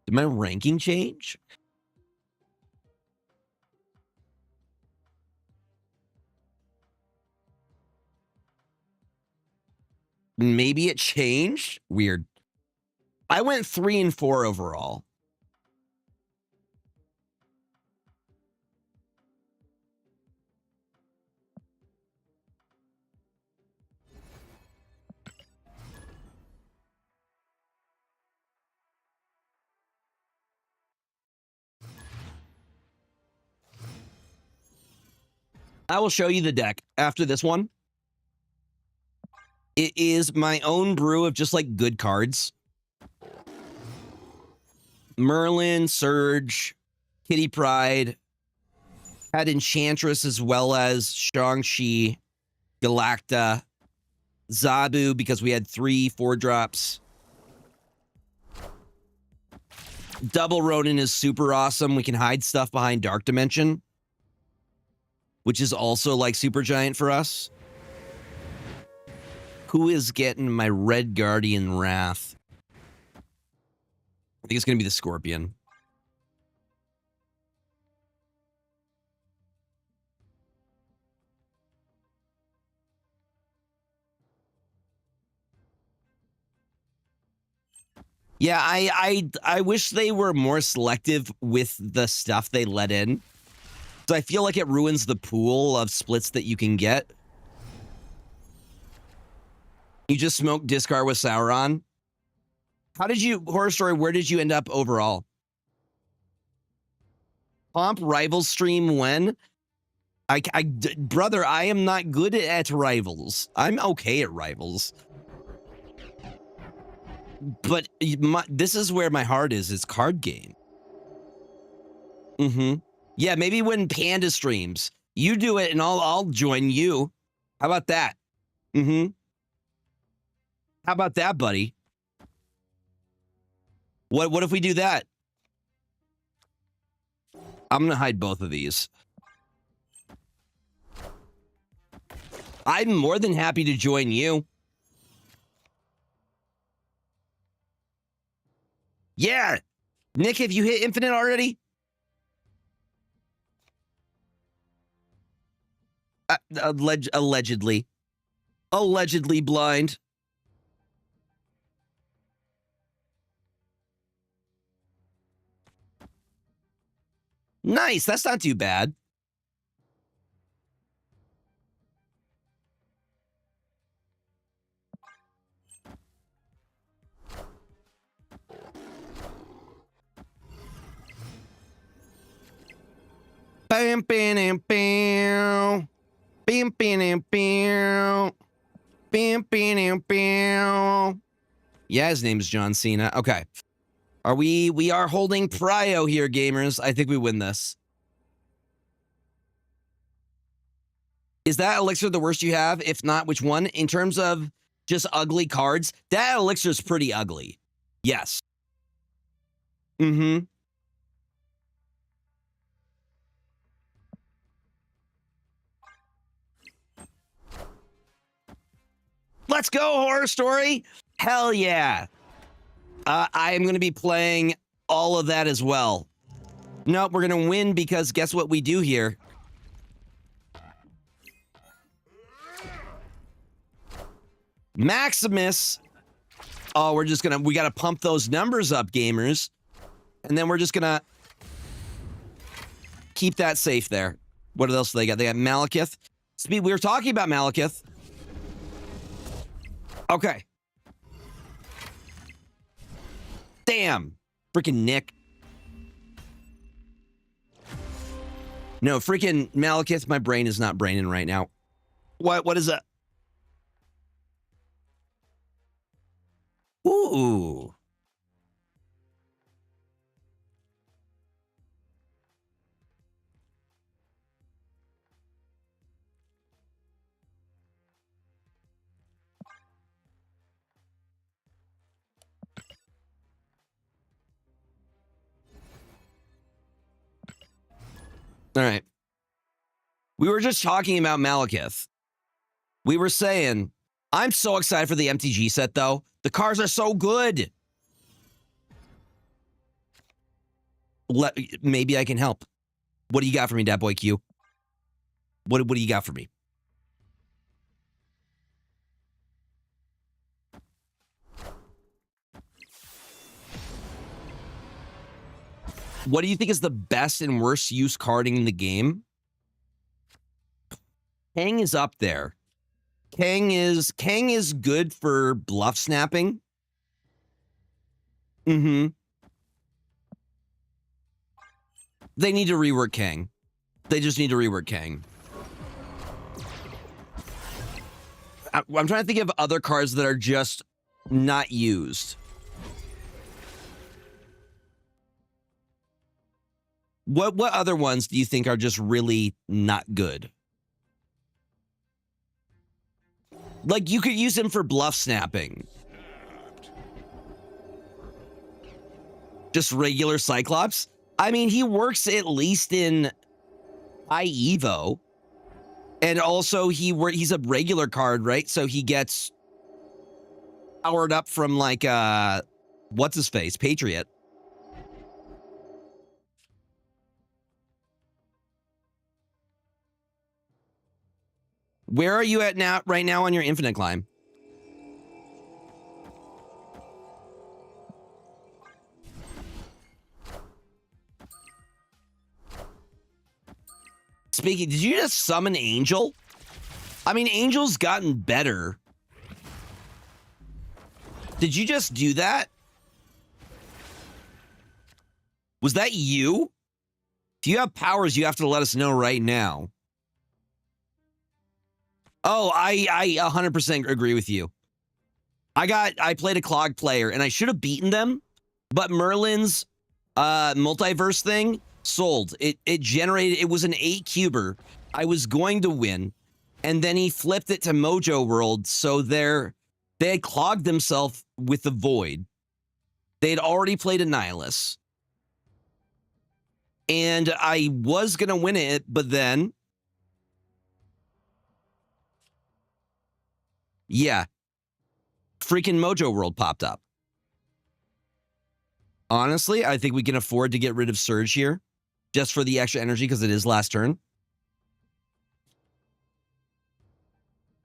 Did my ranking change? Maybe it changed? Weird. I went 3 and 4 overall. I will show you the deck after this one. It is my own brew of just like good cards. Merlin, Surge, Kitty Pryde, had Enchantress as well as Shang-Chi, Galacta, Zabu because we had 3 4-drops. Double Ronin is super awesome. We can hide stuff behind Dark Dimension, which is also like super giant for us. Who is getting my Red Guardian Wrath? I think it's going to be the Scorpion. Yeah, I wish they were more selective with the stuff they let in. So I feel like it ruins the pool of splits that you can get. You just smoked Discard with Sauron. How did you, Horror Story, where did you end up overall? Pomp Rivals stream when? Brother, I am not good at Rivals. I'm okay at Rivals. But this is where my heart is. It's card game. Mm-hmm. Yeah, maybe when Panda streams, you do it and I'll join you. How about that? Mm-hmm. How about that, buddy? What if we do that? I'm gonna hide both of these. I'm more than happy to join you. Yeah! Nick, have you hit Infinite already? Allegedly. Allegedly blind. Nice, that's not too bad. Bam, bam, bam, bam, bam, bam, bam, bam, bam. Yeah, his name's John Cena. Okay. We are holding Prio here, gamers. I think we win this. Is that elixir the worst you have? If not, which one? In terms of just ugly cards, that elixir is pretty ugly. Yes. Mm-hmm. Let's go, Horror Story. Hell yeah. I am going to be playing all of that as well. Nope, we're going to win because guess what we do here? Maximus. Oh, we got to pump those numbers up, gamers. And then we're just going to keep that safe there. What else do they got? They got Malekith. We were talking about Malekith. Okay. Damn. Freaking Nick. No, freaking Malekith, my brain is not braining right now. What is that? Ooh. All right. We were just talking about Malekith. We were saying, I'm so excited for the MTG set, though. The cars are so good. Maybe I can help. What do you got for me, Dat Boy Q? What do you got for me? What do you think is the best and worst use carding in the game? Kang is up there. Kang is good for bluff snapping. Mm-hmm. They need to rework Kang. They just need to rework Kang. I'm trying to think of other cards that are just not used. What other ones do you think are just really not good? Like, you could use him for bluff snapping. Just regular Cyclops? I mean, he works at least in High Evo. And also, he's a regular card, right? So he gets powered up from, like, what's-his-face? Patriot. Where are you at now, right now on your infinite climb? Speaking, did you just summon Angel? I mean, Angel's gotten better. Did you just do that? Was that you? If you have powers, you have to let us know right now. Oh, I 100% agree with you. I played a Clog player, and I should have beaten them, but Merlin's multiverse thing sold. It generated, it was an 8-cuber. I was going to win, and then he flipped it to Mojo World, so they had clogged themselves with the Void. They had already played a Nihilus. And I was going to win it, but then... yeah. Freaking Mojo World popped up. Honestly, I think we can afford to get rid of Surge here. Just for the extra energy, because it is last turn.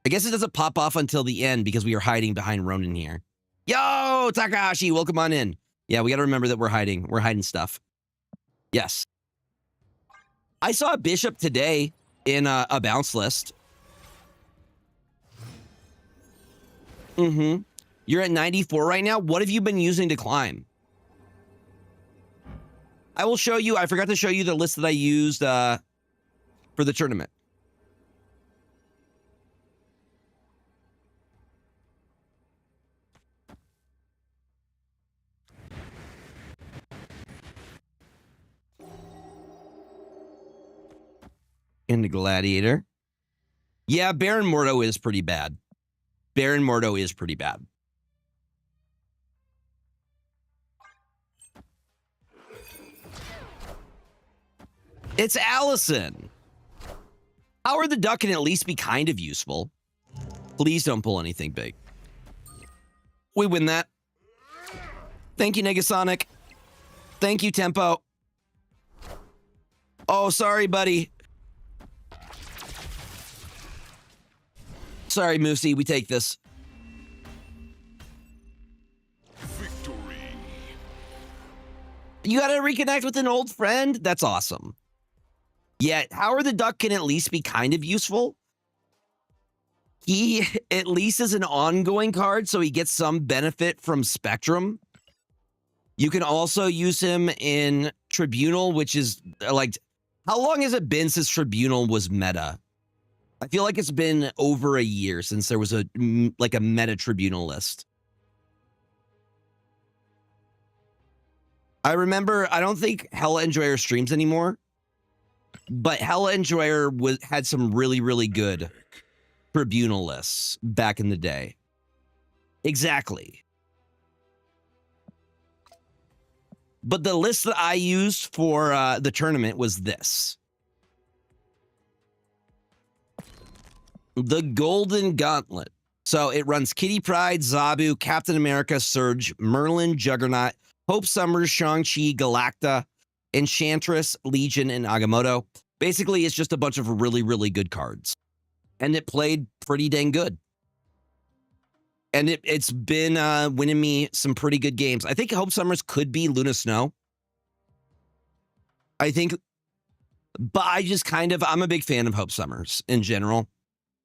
I guess it doesn't pop off until the end, because we are hiding behind Ronin here. Yo, Takahashi, welcome on in. Yeah, we got to remember that we're hiding. We're hiding stuff. Yes. I saw a Bishop today in a bounce list. Mm-hmm. You're at 94 right now. What have you been using to climb? I will show you. I forgot to show you the list that I used for the tournament. Into Gladiator. Yeah, Baron Mordo is pretty bad. Baron Mordo is pretty bad. It's Allison. Howard the Duck can at least be kind of useful. Please don't pull anything big. We win that. Thank you, Negasonic. Thank you, Tempo. Oh, sorry, buddy. Sorry, Moosey, we take this. Victory. You gotta reconnect with an old friend? That's awesome. Yeah, Howard the Duck can at least be kind of useful. He at least is an ongoing card, so he gets some benefit from Spectrum. You can also use him in Tribunal, which is like, how long has it been since Tribunal was meta? I feel like it's been over a year since there was a meta Tribunal list. I remember, I don't think Hella Enjoyer streams anymore, but Hella Enjoyer had some really, really good Tribunal lists back in the day. Exactly. But the list that I used for the tournament was this. The Golden Gauntlet. So it runs Kitty Pryde, Zabu, Captain America, Surge, Merlin, Juggernaut, Hope Summers, Shang-Chi, Galacta, Enchantress, Legion, and Agamotto. Basically, it's just a bunch of really, really good cards. And it played pretty dang good. And it's been winning me some pretty good games. I think Hope Summers could be Luna Snow. I think, but I'm a big fan of Hope Summers in general.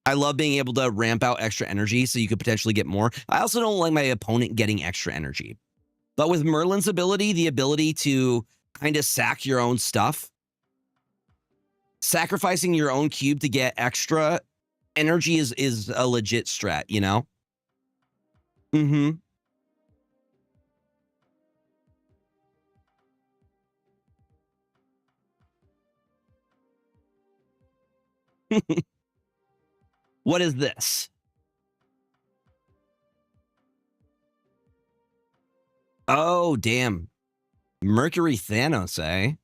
I love being able to ramp out extra energy so you could potentially get more. I also don't like my opponent getting extra energy. But with Merlin's ability, the ability to kind of sack your own stuff, sacrificing your own cube to get extra energy is a legit strat, you know? Mm-hmm. What is this? Oh, damn. Mercury Thanos, eh?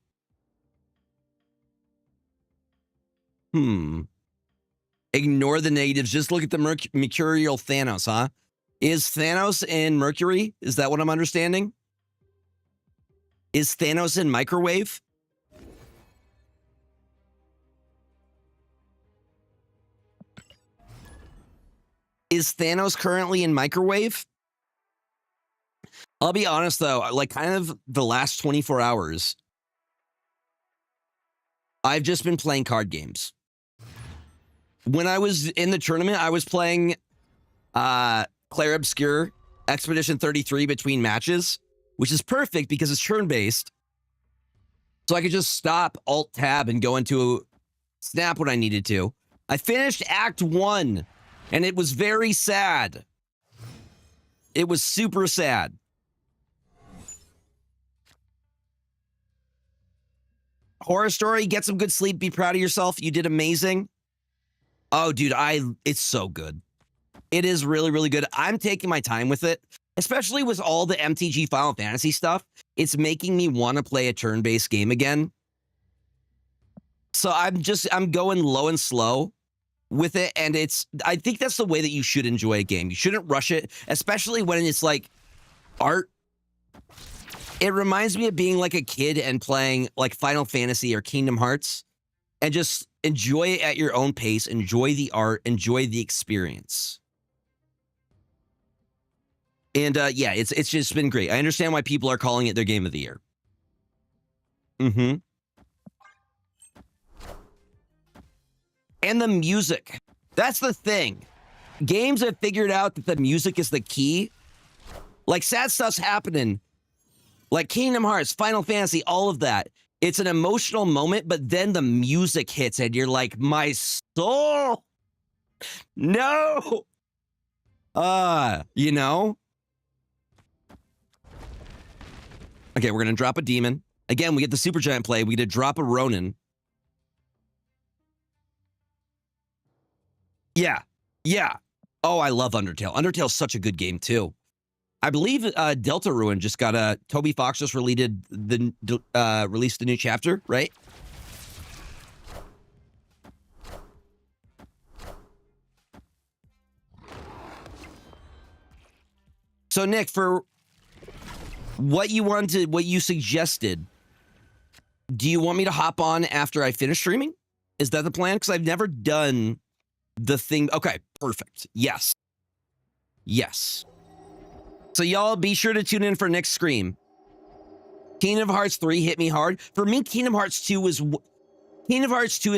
Ignore the negatives. Just look at the Mercurial Thanos, huh? Is Thanos in Mercury? Is that what I'm understanding? Is Thanos in Microwave? Is Thanos currently in Microwave? I'll be honest, though, like kind of the last 24 hours, I've just been playing card games. When I was in the tournament, I was playing Clair Obscur Expedition 33 between matches, which is perfect because it's turn-based. So I could just stop, Alt-Tab, and go into Snap when I needed to. I finished Act 1, and it was very sad. It was super sad. Horror Story, get some good sleep, be proud of yourself. You did amazing. Oh, dude, it's so good. It is really, really good. I'm taking my time with it, especially with all the MTG Final Fantasy stuff. It's making me want to play a turn-based game again. So I'm going low and slow with it, and I think that's the way that you should enjoy a game. You shouldn't rush it, especially when it's like art. It reminds me of being like a kid and playing like Final Fantasy or Kingdom Hearts, and just enjoy it at your own pace, enjoy the art, enjoy the experience. And yeah, it's just been great. I understand why people are calling it their game of the year. And the music. That's the thing. Games have figured out that the music is the key. Like, sad stuff's happening. Like Kingdom Hearts, Final Fantasy, all of that. It's an emotional moment, but then the music hits and you're like, my soul. No. You know? Okay, we're going to drop a demon. Again, we get the Supergiant play. We get to drop a Ronin. Yeah. Yeah. Oh, I love Undertale. Undertale's such a good game, too. I believe Deltarune just got Toby Fox just released the new chapter, right? So Nick, for what you suggested, do you want me to hop on after I finish streaming? Is that the plan? Because I've never done the thing. Okay, perfect. Yes. Yes. So y'all be sure to tune in for next stream. Kingdom Hearts 3 hit me hard. For me, Kingdom Hearts 2 is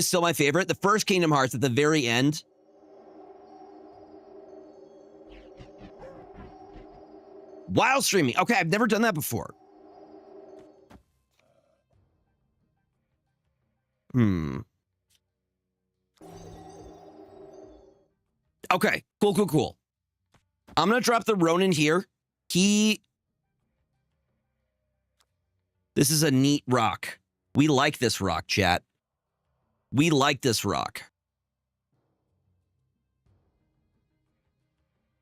still my favorite. The first Kingdom Hearts at the very end. While streaming. Okay, I've never done that before. Okay, cool. I'm gonna drop the Ronin here. This is a neat rock. We like this rock, chat. We like this rock.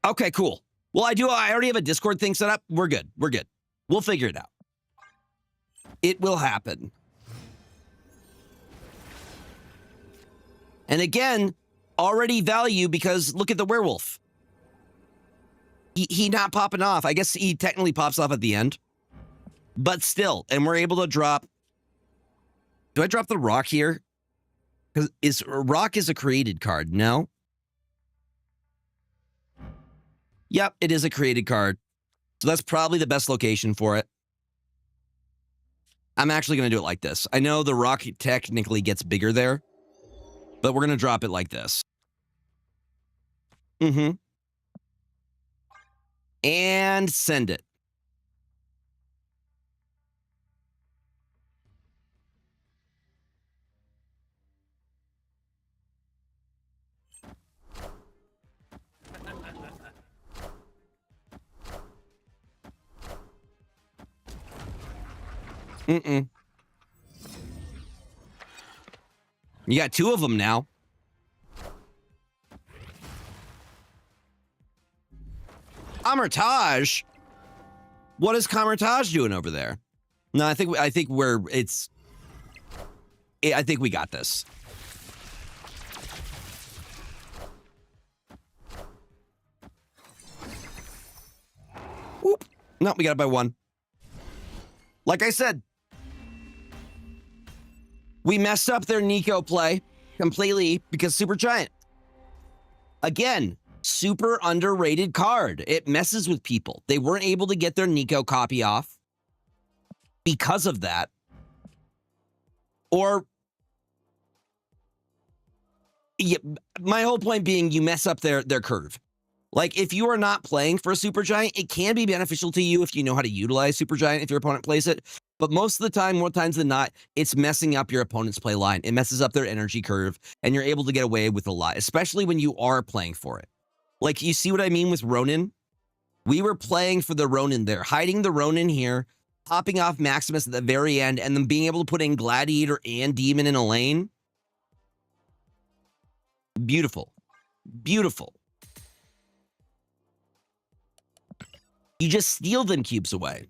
Okay, cool. Well, I already have a Discord thing set up. We're good. We'll figure it out. It will happen. And again, already value because look at the werewolf. He not popping off. I guess he technically pops off at the end. But still, and we're able to drop. Do I drop the rock here? Because rock is a created card, no? Yep, it is a created card. So that's probably the best location for it. I'm actually going to do it like this. I know the rock technically gets bigger there, but we're going to drop it like this. And send it. You got two of them now. Kamertage? What is Kamertage doing over there? No, I think I think we got this. Whoop. No, we got it by one. Like I said, we messed up their Nico play completely because Supergiant. Again, super underrated card. It messes with people. They weren't able to get their Nico copy off because of that. Or, yeah, my whole point being you mess up their curve. Like, if you are not playing for a Supergiant, it can be beneficial to you if you know how to utilize Supergiant if your opponent plays it. But most of the time, more times than not, it's messing up your opponent's play line. It messes up their energy curve, and you're able to get away with a lot, especially when you are playing for it. Like, you see what I mean with Ronin? We were playing for the Ronin there, hiding the Ronin here, popping off Maximus at the very end, and then being able to put in Gladiator and Demon in a lane. Beautiful. Beautiful. You just steal them cubes away.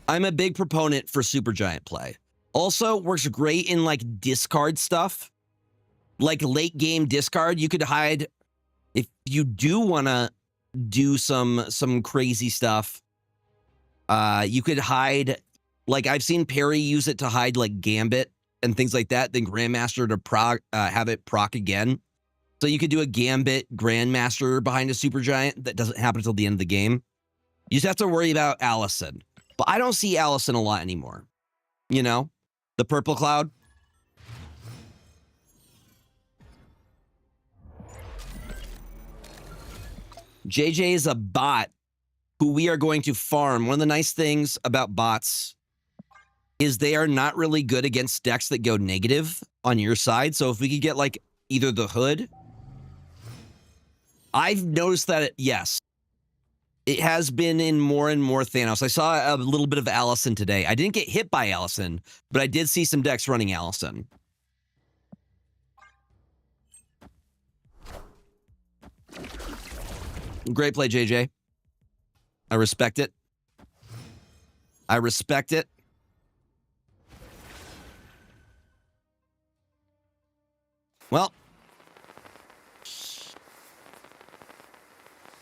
I'm a big proponent for Supergiant play. Also, works great in, like, discard stuff. Like, late game discard, you could hide... If you do want to do some crazy stuff, you could hide... Like, I've seen Perry use it to hide, like, Gambit and things like that, then Grandmaster to have it proc again. So you could do a Gambit Grandmaster behind a Supergiant that doesn't happen until the end of the game. You just have to worry about Allison. But I don't see Allison a lot anymore. You know? The purple cloud. JJ is a bot who we are going to farm. One of the nice things about bots is they are not really good against decks that go negative on your side. So if we could get, like, either the Hood. I've noticed that, yes. It has been in more and more Thanos. I saw a little bit of Allison today. I didn't get hit by Allison, but I did see some decks running Allison. Great play, JJ. I respect it. I respect it. Well,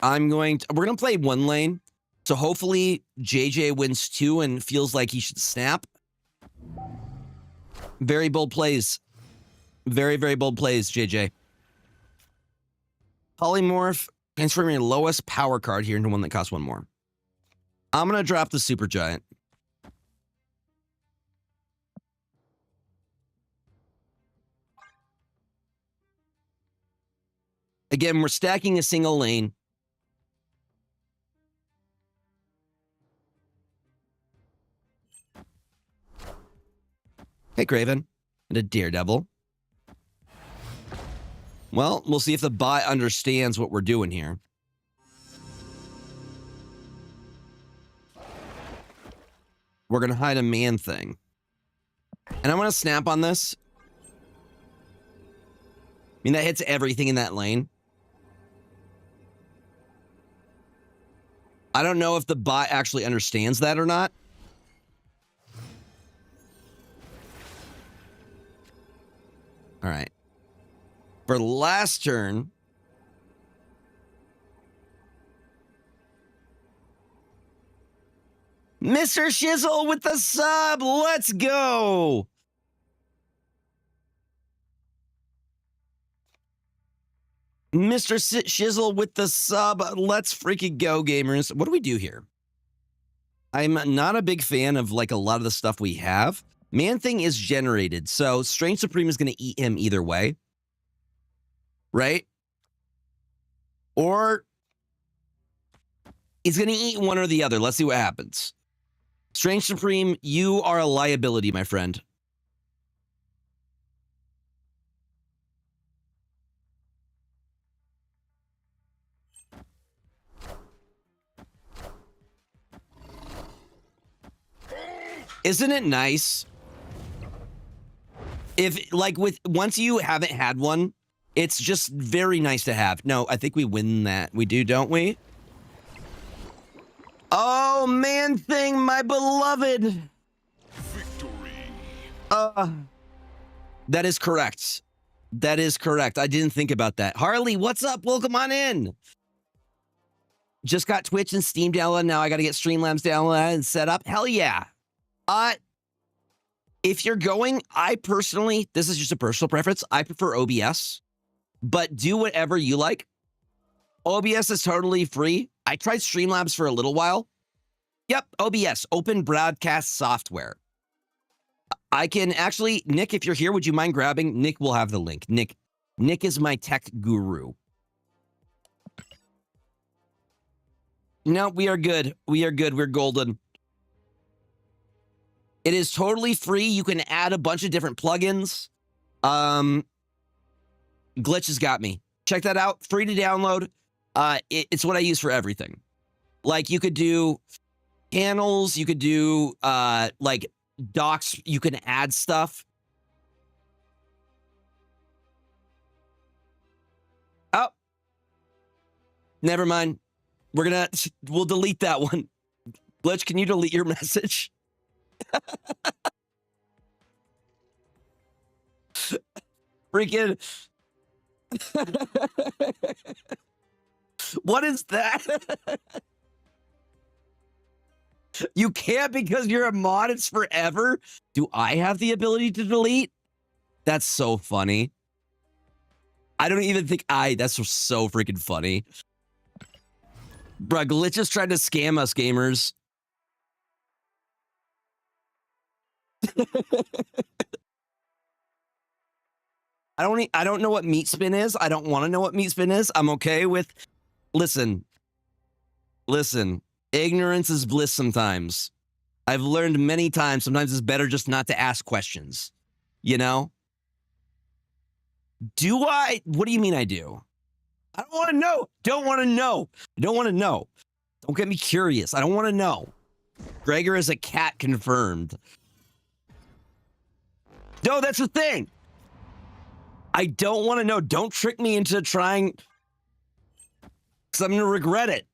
we're going to play one lane. So hopefully JJ wins two and feels like he should snap. Very bold plays. Very, very bold plays, JJ. Polymorph, transforming your lowest power card here into one that costs one more. I'm going to drop the Supergiant. Again, we're stacking a single lane. Hey, Craven. And a Daredevil. Well, we'll see if the bot understands what we're doing here. We're going to hide a man thing. And I want to snap on this. I mean, that hits everything in that lane. I don't know if the bot actually understands that or not. All right. For last turn, Mr. Shizzle with the sub. Let's go. Mr. Shizzle with the sub. Let's freaking go, gamers. What do we do here? I'm not a big fan of like a lot of the stuff we have. Man Thing is generated, so Strange Supreme is going to eat him either way. Right? Or he's going to eat one or the other. Let's see what happens. Strange Supreme, you are a liability, my friend. Isn't it nice? If, like, once you haven't had one, it's just very nice to have. No, I think we win that. We do, don't we? Oh, Man Thing, my beloved. Victory. That is correct. That is correct. I didn't think about that. Harley, what's up? Welcome on in. Just got Twitch and Steam downloaded. Now I got to get Streamlabs downloaded and set up. Hell yeah. If you're going, I personally, this is just a personal preference. I prefer OBS, but do whatever you like. OBS is totally free. I tried Streamlabs for a little while. Yep, OBS, Open Broadcast Software. I can actually, Nick, if you're here, would you mind grabbing? Nick will have the link. Nick is my tech guru. No, we are good. We are good. We're golden. It is totally free. You can add a bunch of different plugins. Glitch has got me. Check that out. Free to download. It's what I use for everything. Like you could do panels. You could do like docs. You can add stuff. Oh, never mind. We'll delete that one. Glitch, can you delete your message? Freaking what is that? You can't because you're a mod. It's forever. Do I have the ability to delete? That's so funny. I don't even think that's so freaking funny. Bruh, Glitch is trying to scam us, gamers. I don't know what meat spin is. I don't want to know what meat spin is. I'm okay with listen. Ignorance is bliss sometimes. I've learned many times sometimes it's better just not to ask questions. You know? Do I? What do you mean I do? I don't want to know. Don't want to know. I don't want to know. Don't get me curious. I don't want to know. Gregor is a cat confirmed. No, that's the thing. I don't want to know. Don't trick me into trying, because I'm going to regret it.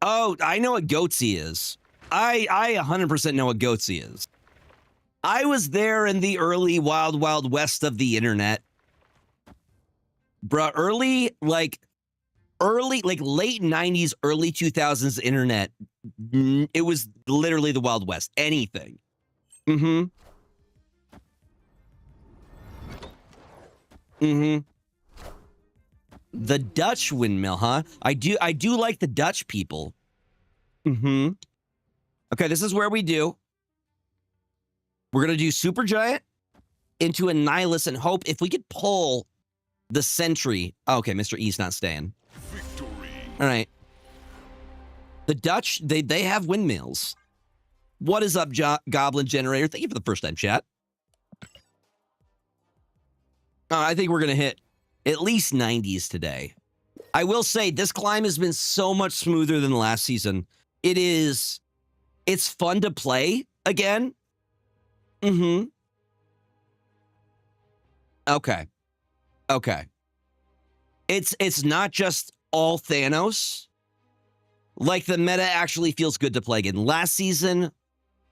Oh, I know what Goatsy is. I 100% know what Goatsy is. I was there in the early wild, wild west of the internet. Bruh, late 90s, early 2000s internet. It was literally the Wild West. Anything. The Dutch windmill, huh? I do like the Dutch people. Okay, this is where we do. We're gonna do Super Giant into a Nihilus and hope if we could pull the Sentry. Okay, Mr. E's not staying. Victory. All right. The Dutch, they have windmills. What is up, Goblin Generator? Thank you for the first time, chat. I think we're going to hit at least 90s today. I will say this climb has been so much smoother than last season. It's fun to play again. Mm-hmm. Okay. It's not just all Thanos. Like, the meta actually feels good to play again. Last season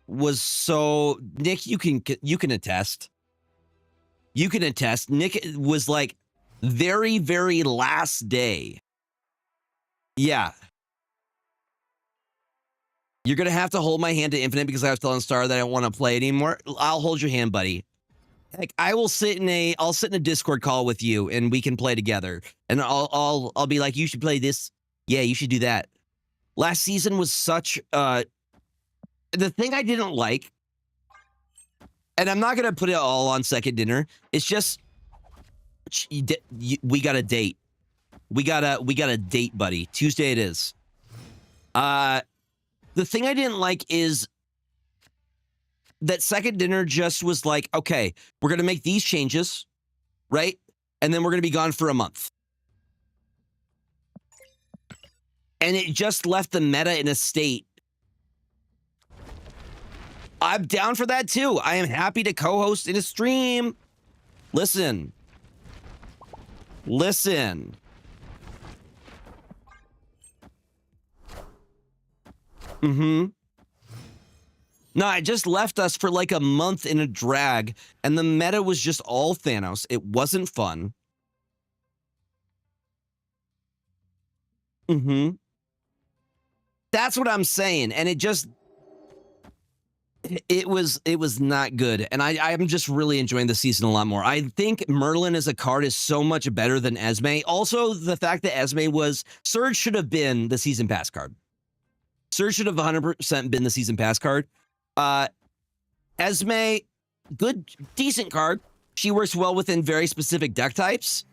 was so... Nick, you can attest. You can attest. Nick was like very, very last day. Yeah. You're going to have to hold my hand to Infinite because I was telling Star that I don't want to play anymore. I'll hold your hand, buddy. Like, I'll sit in a Discord call with you and we can play together. And I'll be like, you should play this. Yeah, you should do that. Last season was such the thing I didn't like, and I'm not going to put it all on Second Dinner. It's just we got a date. We got a date, buddy. Tuesday it is. The thing I didn't like is that Second Dinner just was like, okay, we're going to make these changes, right? And then we're going to be gone for a month. And it just left the meta in a state. I'm down for that too. I am happy to co-host in a stream. Listen. Mm-hmm. No, it just left us for like a month in a drag, and the meta was just all Thanos. It wasn't fun. Mm-hmm. That's what I'm saying, and it was not good, and I'm just really enjoying the season a lot more. I think Merlin as a card is so much better than Esme. Also, the fact that Esme Surge should have been the season pass card. Surge should have 100% been the season pass card. Esme, good, decent card. She works well within very specific deck types.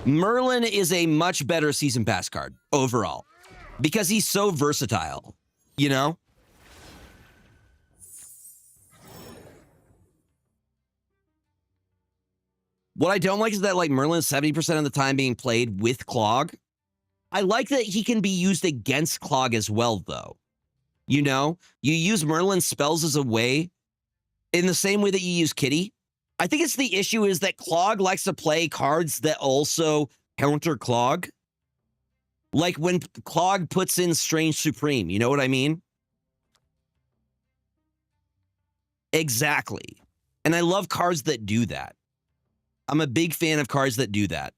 Merlin is a much better season pass card overall because he's so versatile, you know? What I don't like is that, like, Merlin's 70% of the time being played with Clog. I like that he can be used against Clog as well, though. You know? You use Merlin's spells as a way, in the same way that you use Kitty. I think it's the issue is that Clog likes to play cards that also counter Clog. Like when Clog puts in Strange Supreme, you know what I mean? Exactly. And I love cards that do that. I'm a big fan of cards that do that.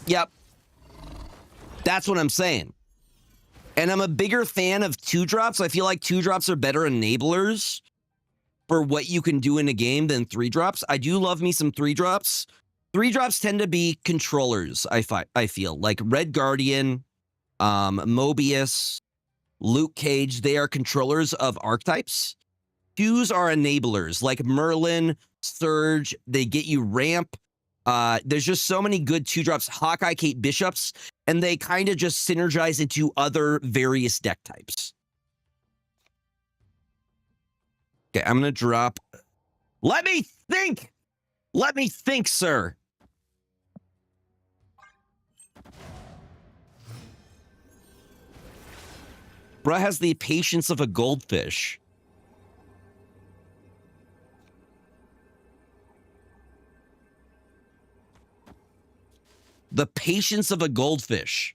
Yep. That's what I'm saying. And I'm a bigger fan of 2-drops. I feel like 2-drops are better enablers for what you can do in a game than 3-drops. I do love me some 3-drops. 3-drops tend to be controllers, I feel. Like Red Guardian, Mobius, Luke Cage, they are controllers of archetypes. 2s are enablers, like Merlin, Surge, they get you ramp. There's just so many good 2-drops. Hawkeye, Kate Bishops, and they kind of just synergize into other various deck types. Okay, I'm going to drop... Let me think! Let me think, sir! Bruh has the patience of a goldfish. The patience of a goldfish.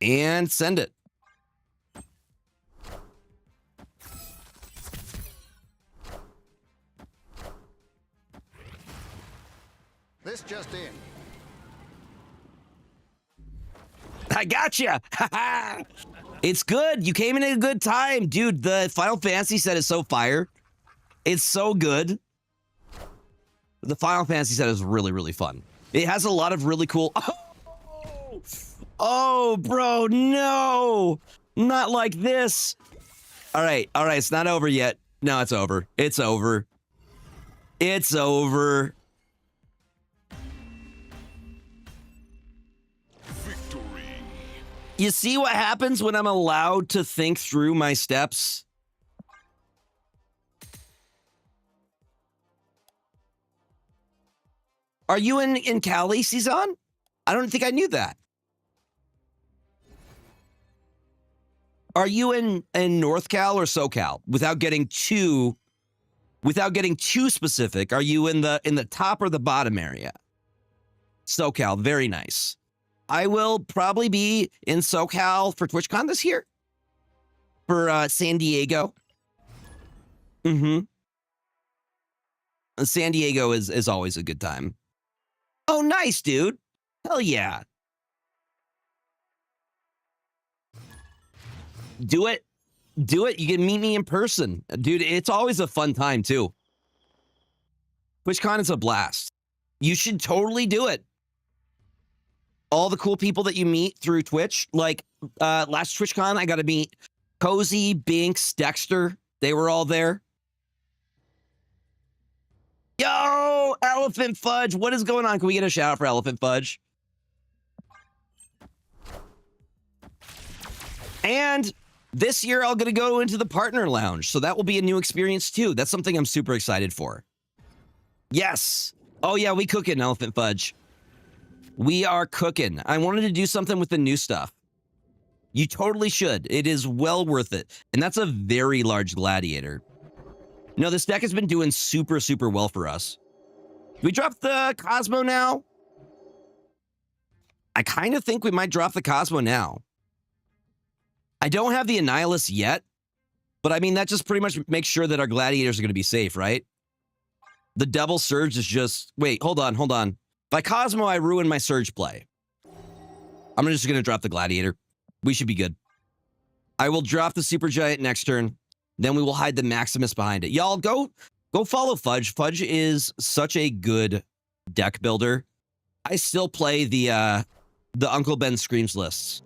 And send it. This just in. I gotcha. It's good. You came in at a good time. Dude, the Final Fantasy set is so fire. It's so good. The Final Fantasy set is really, really fun. It has a lot of really cool... Oh, bro, no. Not like this. All right. It's not over yet. No, it's over. It's over. It's over. Victory. You see what happens when I'm allowed to think through my steps? Are you in Cali, Cezanne? I don't think I knew that. Are you in North Cal or SoCal? Without getting too specific, are you in the top or the bottom area? SoCal, very nice. I will probably be in SoCal for TwitchCon this year. For San Diego. San Diego is always a good time. Oh, nice, dude. Hell yeah. Do it. Do it. You can meet me in person. Dude, it's always a fun time, too. TwitchCon is a blast. You should totally do it. All the cool people that you meet through Twitch. Like, last TwitchCon, I got to meet Cozy, Binks, Dexter. They were all there. Yo, Elephant Fudge. What is going on? Can we get a shout out for Elephant Fudge? And this year, I'm going to go into the partner lounge. So that will be a new experience, too. That's something I'm super excited for. Yes. Oh, yeah, we cooking, Elephant Fudge. We are cooking. I wanted to do something with the new stuff. You totally should. It is well worth it. And that's a very large gladiator. No, this deck has been doing super, super well for us. Do we drop the Cosmo now? I kind of think we might drop the Cosmo now. I don't have the Annihilus yet, but I mean, that just pretty much makes sure that our gladiators are going to be safe, right? The double surge is just... Wait, hold on. By Cosmo, I ruined my surge play. I'm just going to drop the gladiator. We should be good. I will drop the Supergiant next turn. Then we will hide the Maximus behind it. Y'all, go follow Fudge. Fudge is such a good deck builder. I still play the Uncle Ben Screams lists.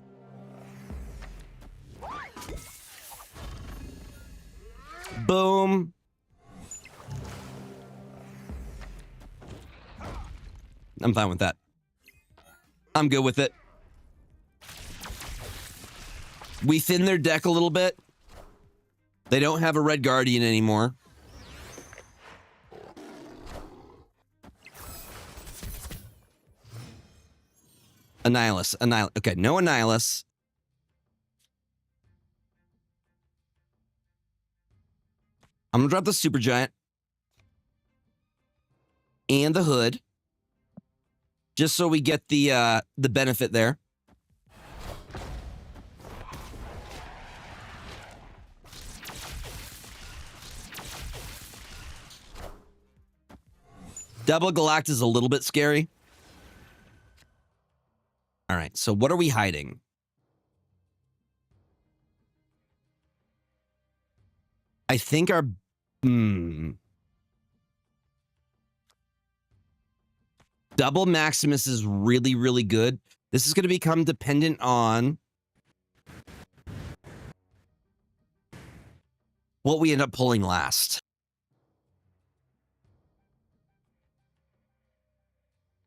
Boom. I'm fine with that. I'm good with it. We thin their deck a little bit. They don't have a Red Guardian anymore. Annihilus. Okay, no Annihilus. I'm gonna drop the Supergiant. And the Hood. Just so we get the benefit there. Double Galactus is a little bit scary. All right, so what are we hiding? I think our... Double Maximus is really, really good. This is going to become dependent on what we end up pulling last.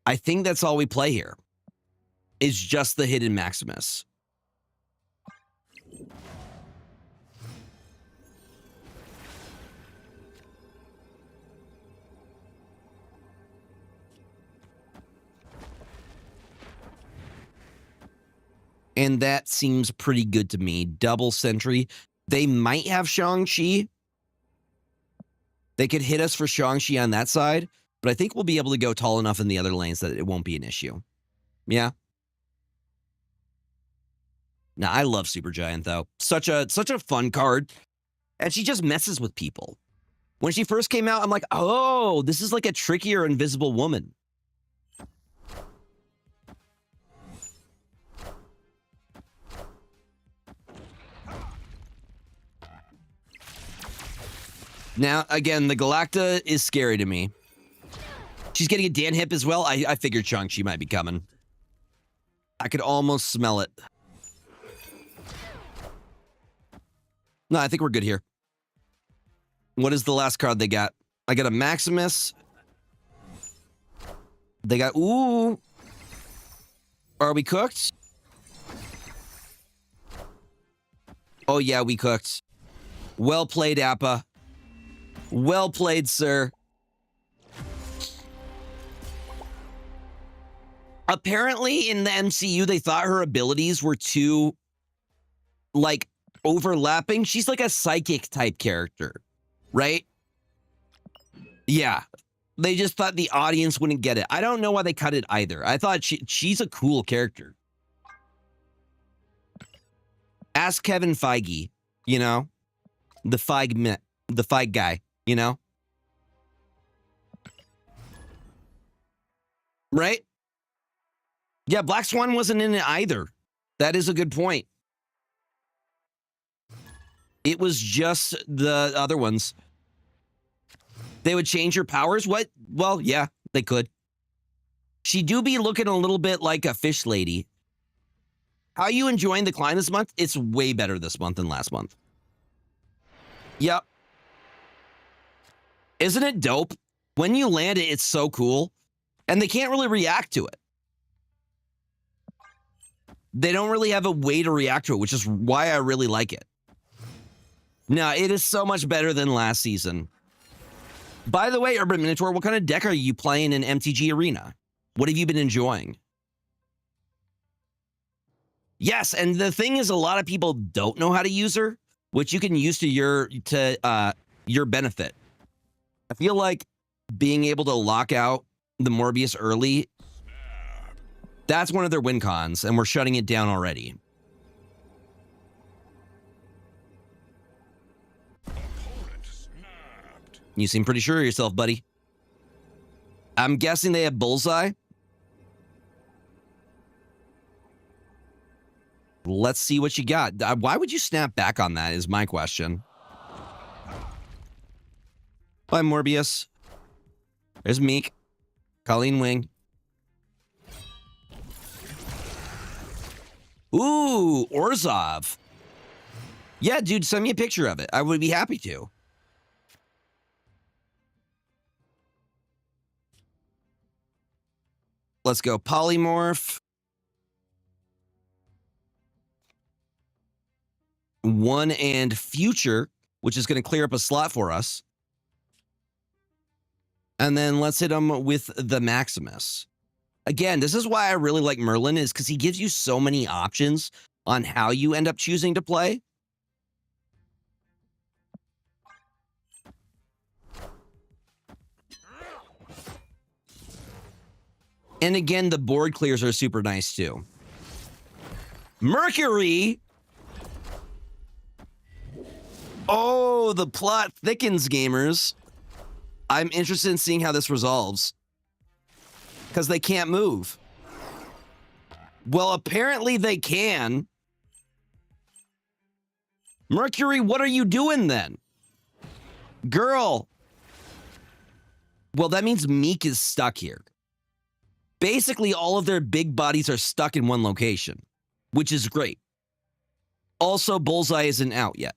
I think that's all we play here. Is just the hidden Maximus. And that seems pretty good to me. Double Sentry. They might have Shang-Chi. They could hit us for Shang-Chi on that side. But I think we'll be able to go tall enough in the other lanes that it won't be an issue. Yeah. Now, I love Supergiant, though. Such a fun card. And she just messes with people. When she first came out, I'm like, oh, this is like a trickier Invisible Woman. Now, again, the Galacta is scary to me. She's getting a Dan Hip as well. I figured Shang-Chi might be coming. I could almost smell it. No, I think we're good here. What is the last card they got? I got a Maximus. They got... Ooh. Are we cooked? Oh, yeah, we cooked. Well played, Appa. Well played, sir. Apparently, in the MCU, they thought her abilities were too, like, overlapping. She's like a psychic type character, right? Yeah. They just thought the audience wouldn't get it. I don't know why they cut it either. I thought she's a cool character. Ask Kevin Feige, you know? The Feige guy, you know? Right? Yeah, Black Swan wasn't in it either. That is a good point. It was just the other ones. They would change her powers? What? Well, yeah, they could. She do be looking a little bit like a fish lady. How are you enjoying the climb this month? It's way better this month than last month. Yep. Isn't it dope? When you land it, it's so cool. And they can't really react to it. They don't really have a way to react to it, which is why I really like it. No, it is so much better than last season. By the way, Urban Minotaur, what kind of deck are you playing in MTG Arena? What have you been enjoying? Yes, and the thing is, a lot of people don't know how to use her, which you can use to your benefit. I feel like being able to lock out the Morbius early, that's one of their win cons, and we're shutting it down already. You seem pretty sure of yourself, buddy. I'm guessing they have Bullseye. Let's see what you got. Why would you snap back on that is my question. Bye, Morbius. There's Meek. Colleen Wing. Ooh, Orzhov. Yeah, dude, send me a picture of it. I would be happy to. Let's go Polymorph. One and Future, which is going to clear up a slot for us. And then let's hit him with the Maximus. Again, this is why I really like Merlin, is because he gives you so many options on how you end up choosing to play. And again, the board clears are super nice too. Mercury. Oh, the plot thickens, gamers. I'm interested in seeing how this resolves. Because they can't move. Well, apparently they can. Mercury, what are you doing then? Girl. Well, that means Meek is stuck here. Basically, all of their big bodies are stuck in one location, which is great. Also, Bullseye isn't out yet.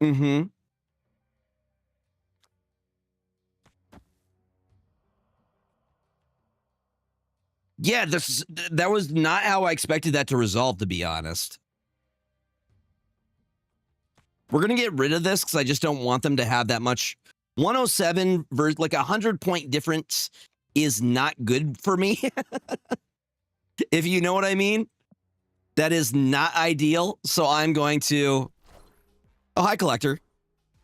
Mm-hmm. Yeah, that was not how I expected that to resolve, to be honest. We're going to get rid of this because I just don't want them to have that much. 107 versus like 100-point difference is not good for me. If you know what I mean. That is not ideal. So I'm going to... Oh, hi, Collector.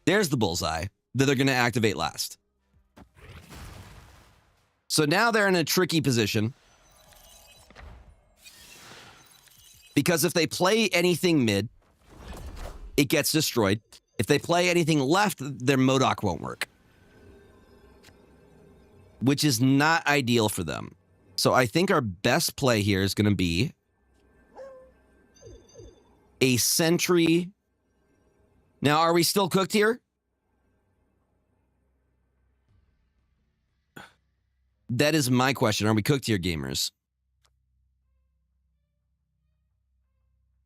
There's the Bullseye that they're going to activate last. So now they're in a tricky position. Because if they play anything mid, it gets destroyed. If they play anything left, their MODOK won't work. Which is not ideal for them. So I think our best play here is going to be a Sentry. Now, are we still cooked here? That is my question. Are we cooked here, gamers?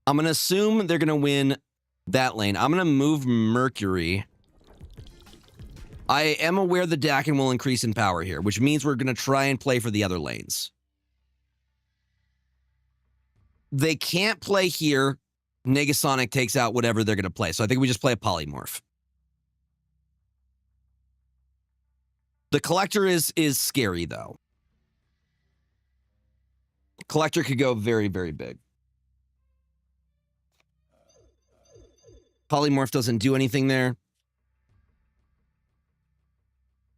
I'm going to assume they're going to win that lane. I'm going to move Mercury. I am aware the Dakin will increase in power here, which means we're going to try and play for the other lanes. They can't play here. Negasonic takes out whatever they're going to play. So I think we just play a Polymorph. The Collector is scary, though. Collector could go very, very big. Polymorph doesn't do anything there.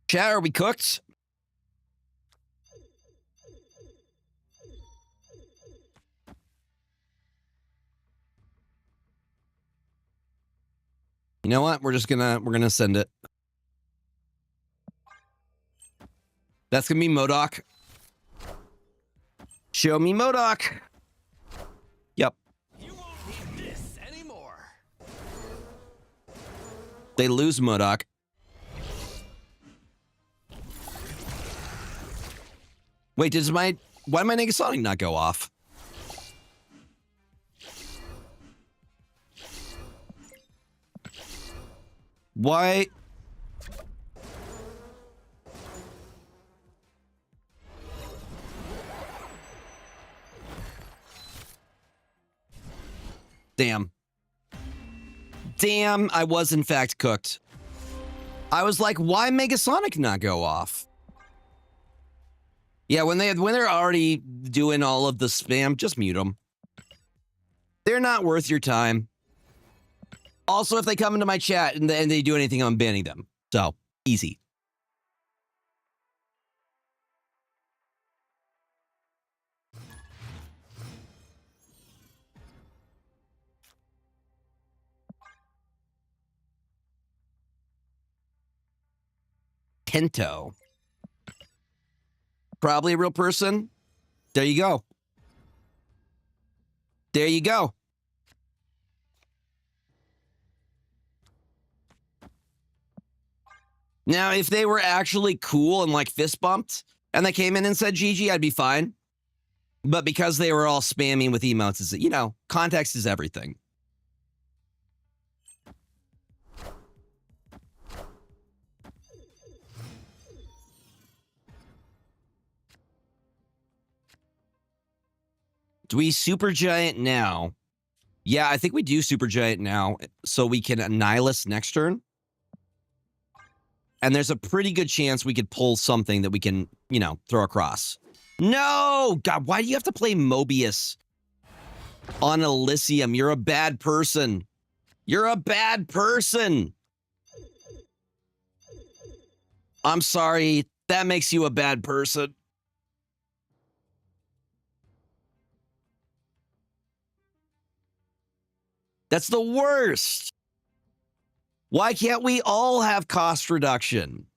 Chat, are we cooked? You know what? We're gonna send it. That's gonna be MODOK. Show me MODOK. Yep. You won't need this anymore. They lose MODOK. Wait, why did my Negasonic not go off? Why? Damn. Damn, I was in fact cooked. I was like, why Megasonic not go off? Yeah, when they're already doing all of the spam, just mute them. They're not worth your time. Also, if they come into my chat and they do anything, I'm banning them. So, easy. Kento. Probably a real person. There you go. There you go. Now, if they were actually cool and like fist bumped and they came in and said GG, I'd be fine. But because they were all spamming with emotes, you know, context is everything. Do we super giant now? Yeah, I think we do super giant now so we can Nihilus next turn. And there's a pretty good chance we could pull something that we can, you know, throw across. No! God, why do you have to play Mobius on Elysium? You're a bad person. You're a bad person. I'm sorry. That makes you a bad person. That's the worst. Why can't we all have cost reduction?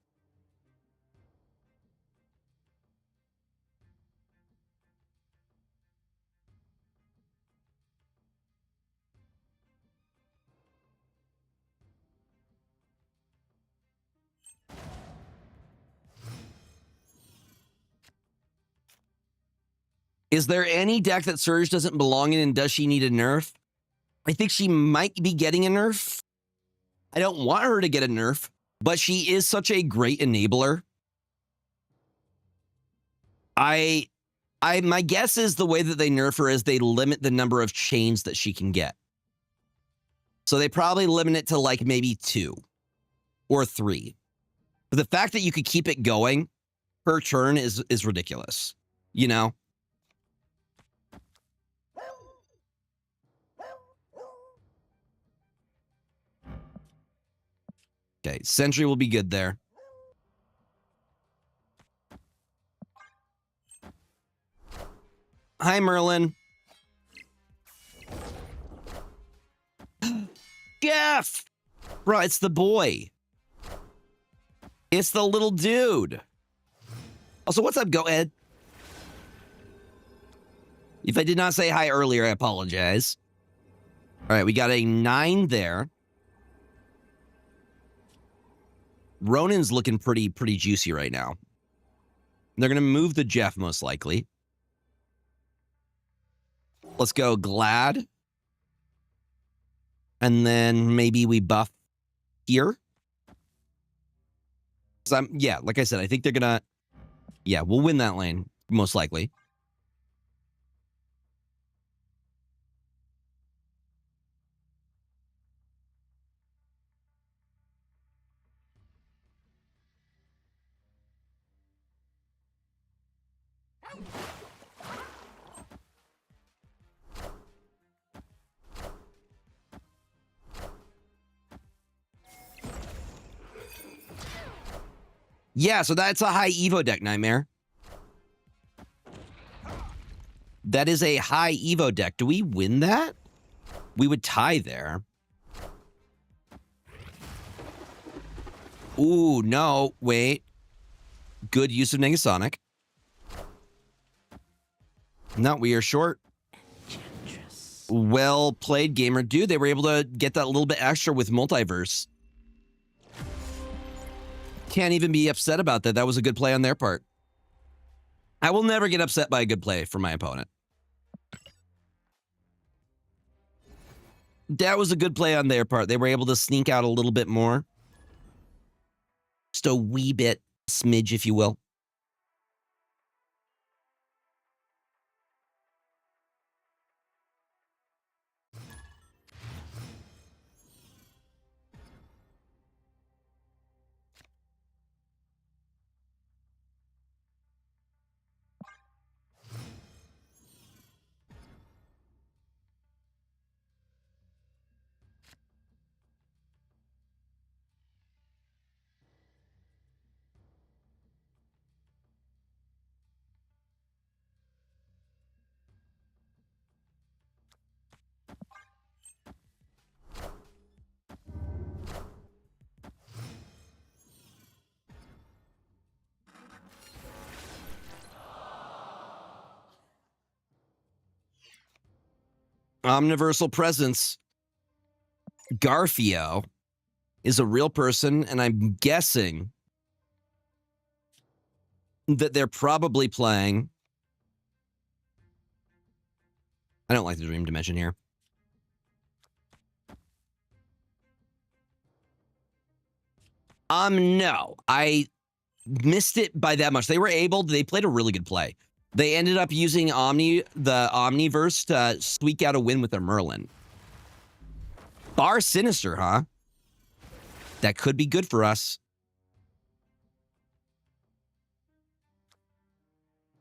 Is there any deck that Surge doesn't belong in, and does she need a nerf? I think she might be getting a nerf. I don't want her to get a nerf, but she is such a great enabler. My guess is the way that they nerf her is they limit the number of chains that she can get. So they probably limit it to like maybe 2 or 3. But the fact that you could keep it going per turn is ridiculous, you know? Okay, Sentry will be good there. Hi, Merlin. Jeff! Bro, it's the boy. It's the little dude. Also, what's up, Go Ed? If I did not say hi earlier, I apologize. All right, we got a 9 there. Ronin's looking pretty juicy right now. They're going to move the Jeff, most likely. Let's go Glad. And then maybe we buff here. Yeah, like I said, I think they're going to... Yeah, we'll win that lane, most likely. Yeah, so that's a high Evo deck, Nightmare. That is a high Evo deck. Do we win that? We would tie there. Ooh, no, wait. Good use of Negasonic. No, we are short. Well played, gamer. Dude, they were able to get that little bit extra with Multiverse. Can't even be upset about that. That was a good play on their part. I will never get upset by a good play from my opponent. That was a good play on their part. They were able to sneak out a little bit more. Just a wee bit, smidge, if you will. Omniversal Presence. Garfio is a real person, and I'm guessing that they're probably playing... I don't like the Dream Dimension here. No. I missed it by that much. They played a really good play. They ended up using the Omniverse to squeak out a win with their Merlin. Bar Sinister, huh? That could be good for us.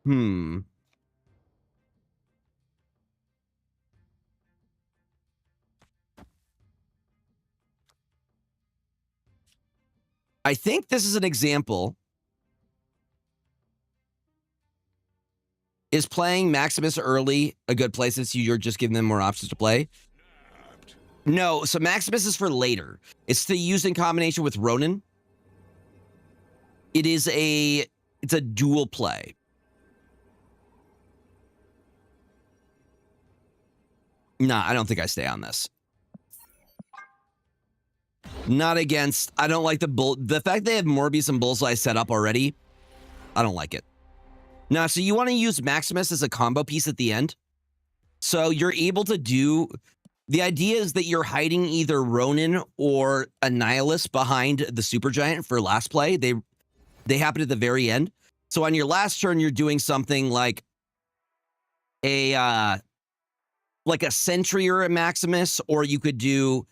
I think this is an example. Is playing Maximus early a good play since you're just giving them more options to play? No, so Maximus is for later. It's to use in combination with Ronin. It's a dual play. Nah, I don't think I stay on this. Not against... I don't like the fact they have Morbius and Bullseye set up already. I don't like it. Now, so you want to use Maximus as a combo piece at the end. So you're able to do... The idea is that you're hiding either Ronin or Annihilus behind the Supergiant for last play. They happen at the very end. So on your last turn, you're doing something like a Sentry or a Maximus, or you could do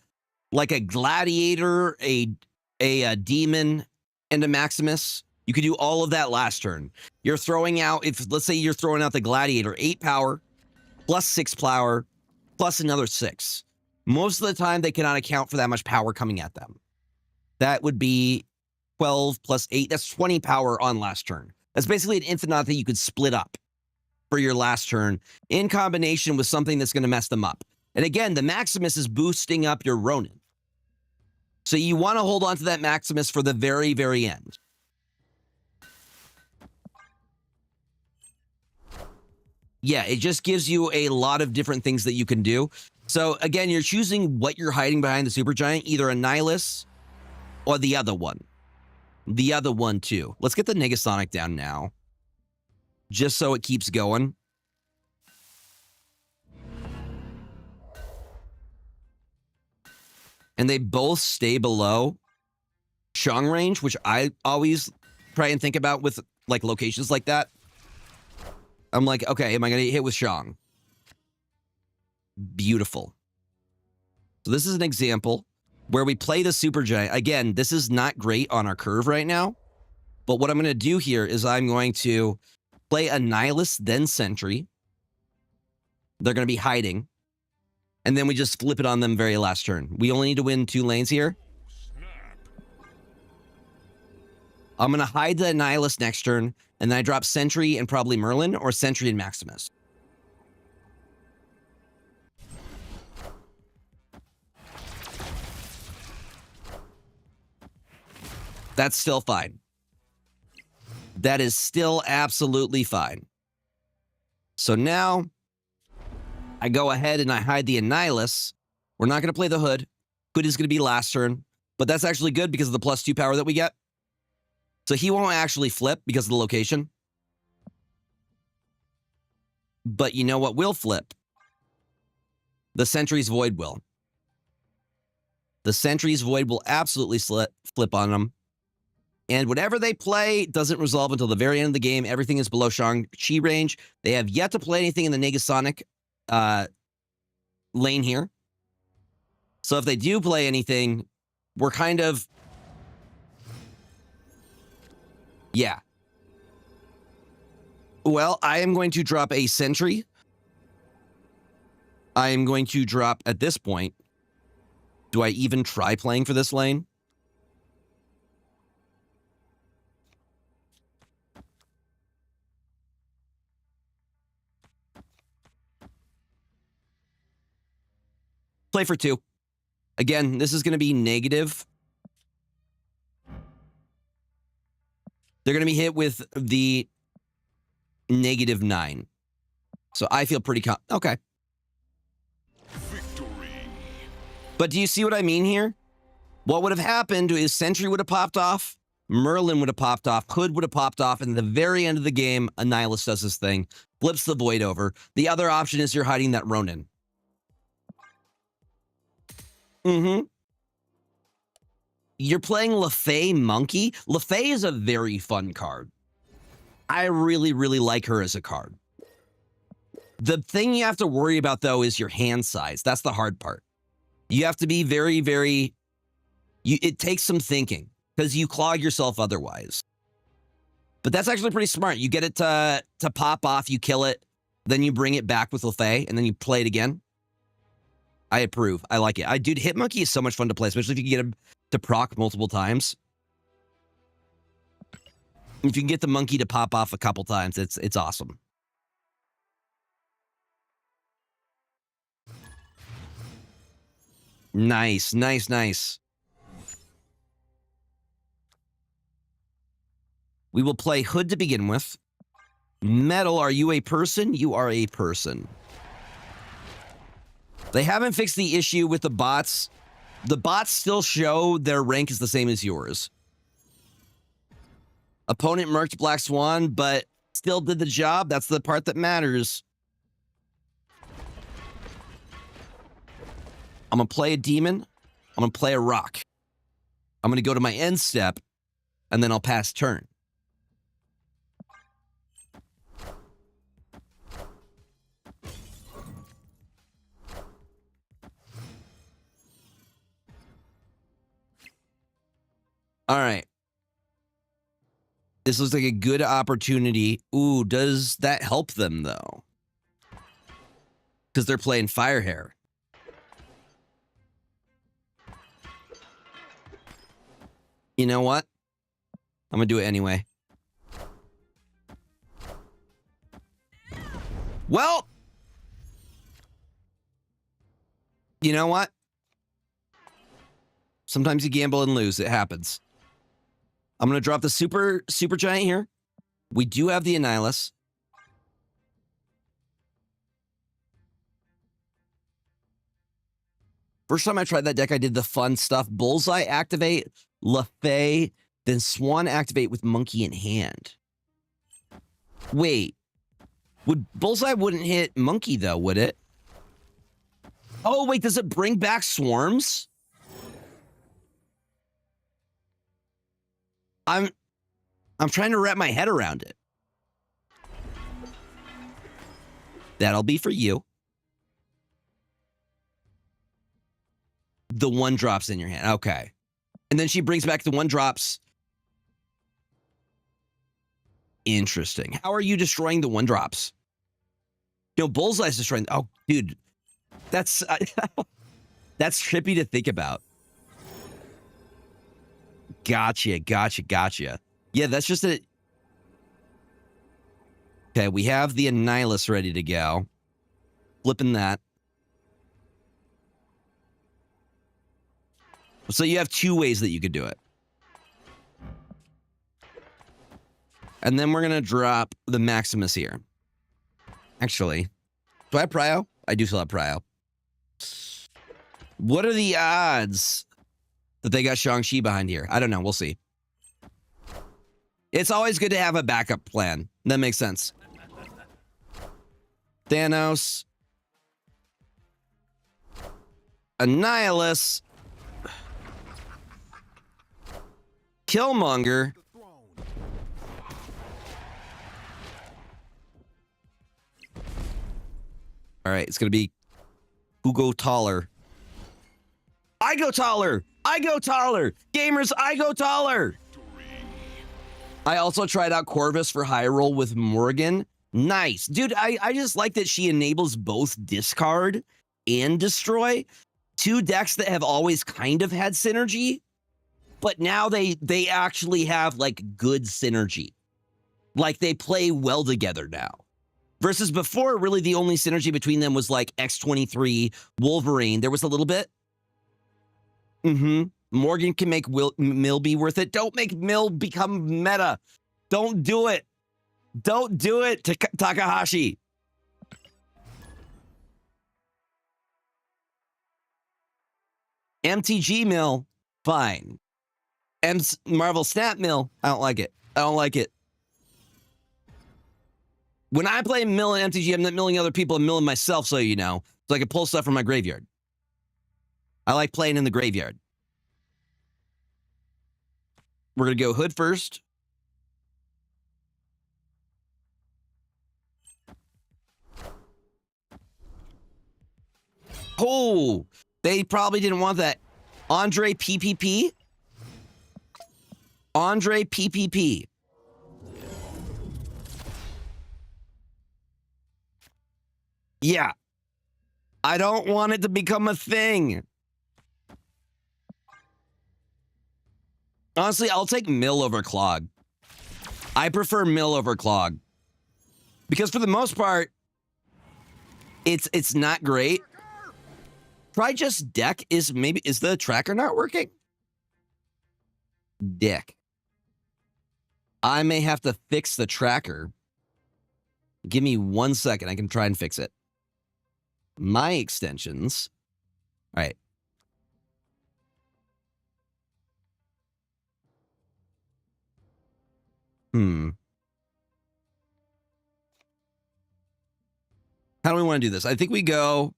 like a Gladiator, a Demon, and a Maximus. You could do all of that last turn. You're throwing out, let's say you're throwing out the Gladiator, 8 power, plus 6 power, plus another 6. Most of the time, they cannot account for that much power coming at them. That would be 12 plus 8. That's 20 power on last turn. That's basically an infinite that you could split up for your last turn in combination with something that's going to mess them up. And again, the Maximus is boosting up your Ronin. So you want to hold on to that Maximus for the very, very end. Yeah, it just gives you a lot of different things that you can do. So again, you're choosing what you're hiding behind the Supergiant, either Annihilus or the other one. The other one too. Let's get the Negasonic down now. just so it keeps going. And they both stay below Shang range, which I always try and think about with like locations like that. I'm like, okay, am I going to get hit with Shang? Beautiful. So this is an example where we play the Supergiant. Again, this is not great on our curve right now. But what I'm going to do here is I'm going to play a Nihilus, then Sentry. They're going to be hiding. And then we just flip it on them very last turn. We only need to win 2 lanes here. I'm going to hide the Nihilus next turn, and then I drop Sentry and probably Merlin, or Sentry and Maximus. That's still fine. That is still absolutely fine. So now, I go ahead and I hide the Nihilus. We're not going to play the Hood. Hood is going to be last turn, but that's actually good because of the +2 power that we get. So he won't actually flip because of the location. But you know what will flip? The Sentry's Void will. The Sentry's Void will absolutely flip on them. And whatever they play doesn't resolve until the very end of the game. Everything is below Shang-Chi range. They have yet to play anything in the Negasonic lane here. So if they do play anything, we're kind of... Yeah. Well, I am going to drop a Sentry. I am going to drop, at this point, do I even try playing for this lane? Play for 2. Again, this is going to be negative. They're going to be hit with the -9. So I feel pretty okay. Victory. But do you see what I mean here? What would have happened is Sentry would have popped off, Merlin would have popped off, Hood would have popped off, and at the very end of the game, a Nihilus does this thing, flips the Void over. The other option is you're hiding that Ronin. You're playing LeFay Monkey. LeFay is a very fun card. I really, really like her as a card. The thing you have to worry about, though, is your hand size. That's the hard part. You have to be very, very... it takes some thinking, because you clog yourself otherwise. But that's actually pretty smart. You get it to pop off, you kill it, then you bring it back with LeFay, and then you play it again. I approve. I like it. Dude, Hitmonkey is so much fun to play, especially if you can get him to proc multiple times. If you can get the monkey to pop off a couple times, it's awesome. Nice, nice, nice. We will play Hood to begin with. Metal, are you a person? You are a person. They haven't fixed the issue with the bots. The bots still show their rank is the same as yours. Opponent merked Black Swan, but still did the job. That's the part that matters. I'm going to play a demon. I'm going to play a rock. I'm going to go to my end step, and then I'll pass turn. All right. This looks like a good opportunity. Ooh, does that help them, though? Because they're playing Firehair. You know what? I'm going to do it anyway. Well, you know what? Sometimes you gamble and lose. It happens. I'm going to drop the Supergiant here. We do have the Nihilus. First time I tried that deck, I did the fun stuff. Bullseye activate, LeFay, then Swan activate with Monkey in hand. Wait. Bullseye wouldn't hit Monkey though, would it? Oh wait, does it bring back swarms? I'm trying to wrap my head around it. That'll be for you. The 1-drops in your hand. Okay. And then she brings back the 1-drops. Interesting. How are you destroying the 1-drops? No, Bullseye's destroying. Oh, dude. That's that's trippy to think about. Gotcha. Yeah, that's just it. Okay, we have the Annihilus ready to go. Flipping that. So you have 2 ways that you could do it. And then we're going to drop the Maximus here. Actually, do I have Prio? I do still have Prio. What are the odds that they got Shang-Chi behind here? I don't know. We'll see. It's always good to have a backup plan. That makes sense. Thanos. Annihilus. Killmonger. All right, it's going to be who go taller. I go taller. I go taller. Gamers, I go taller. I also tried out Corvus for high roll with Morgan. Nice. Dude, I just like that she enables both discard and destroy. 2 decks that have always kind of had synergy, but now they actually have like good synergy. Like they play well together now. Versus before, really the only synergy between them was like X-23, Wolverine. There was a little bit. Morgan can make Mill be worth it. Don't make Mill become meta. Don't do it. Don't do it, Takahashi. MTG Mill, fine. Marvel Snap Mill, I don't like it. I don't like it. When I play Mill and MTG, I'm not milling other people, I'm milling myself, so you know. So I can pull stuff from my graveyard. I like playing in the graveyard. We're going to go Hood first. Oh, they probably didn't want that. Andre PPP. Andre PPP. Yeah. I don't want it to become a thing. Honestly, I'll take Mill over Clog. I prefer Mill over Clog. Because for the most part, it's not great. Try just deck is the tracker not working? Deck. I may have to fix the tracker. Give me 1 second. I can try and fix it. My extensions. All right. How do we want to do this? I think we go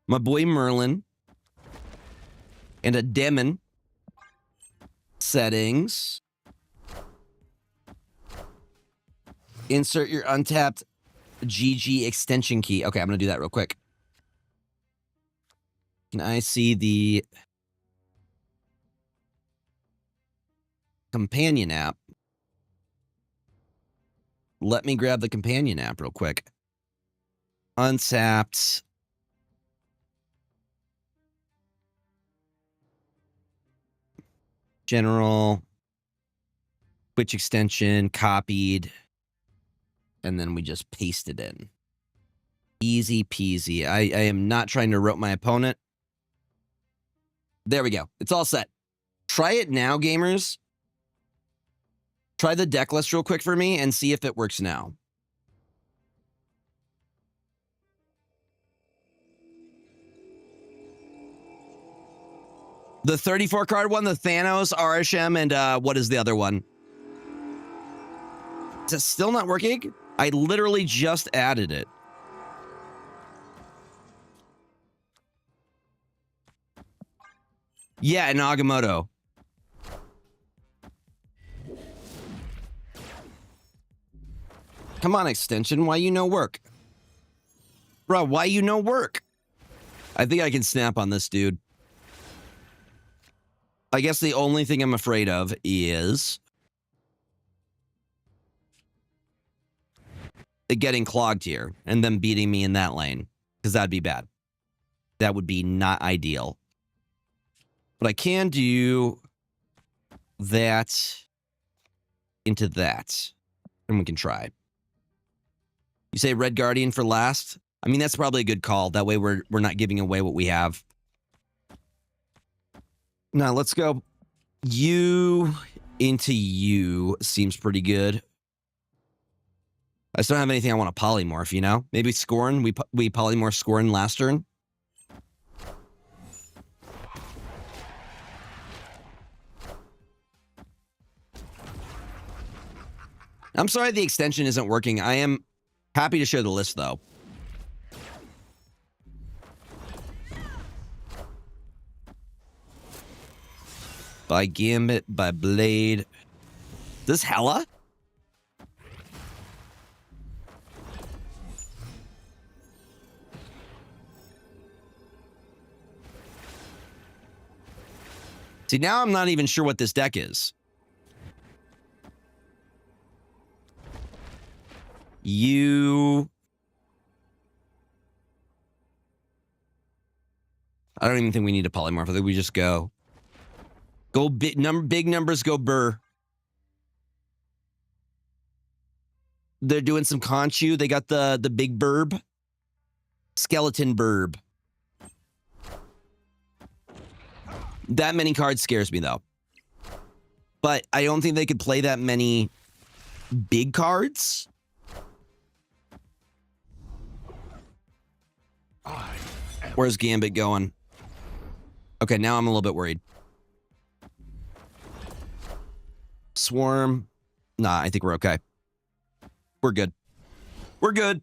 my boy Merlin and a Demon. Settings. Insert your untapped GG extension key. Okay, I'm going to do that real quick. Can I see the companion app? Let me grab the companion app real quick. Untapped. General. Twitch extension. Copied. And then we just paste it in. Easy peasy. I am not trying to rope my opponent. There we go. It's all set. Try it now, gamers. Try the deck list real quick for me and see if it works now. The 34 card one, the Thanos, RSM, and what is the other one? Is it still not working? I literally just added it. Yeah, an Agamotto. Come on, extension. Why you no work? Bro, why you no work? I think I can snap on this dude. I guess the only thing I'm afraid of is it getting clogged here and them beating me in that lane, because that'd be bad. That would be not ideal. But I can do that into that, and we can try. You say Red Guardian for last? I mean, that's probably a good call. That way we're not giving away what we have. Now, let's go. You into you seems pretty good. I just don't have anything I want to polymorph, you know? Maybe Scorn. We polymorph Scorn last turn. I'm sorry the extension isn't working. I am happy to show the list, though. By Gambit, by Blade. This Hela? See, now I'm not even sure what this deck is. I don't even think we need a polymorph. I think we just go. Go big numbers, go burr. They're doing some Conchu. They got the big burb. Skeleton burb. That many cards scares me, though. But I don't think they could play that many big cards. Where's Gambit going? Okay, now I'm a little bit worried. Swarm. Nah, I think we're okay. We're good. We're good.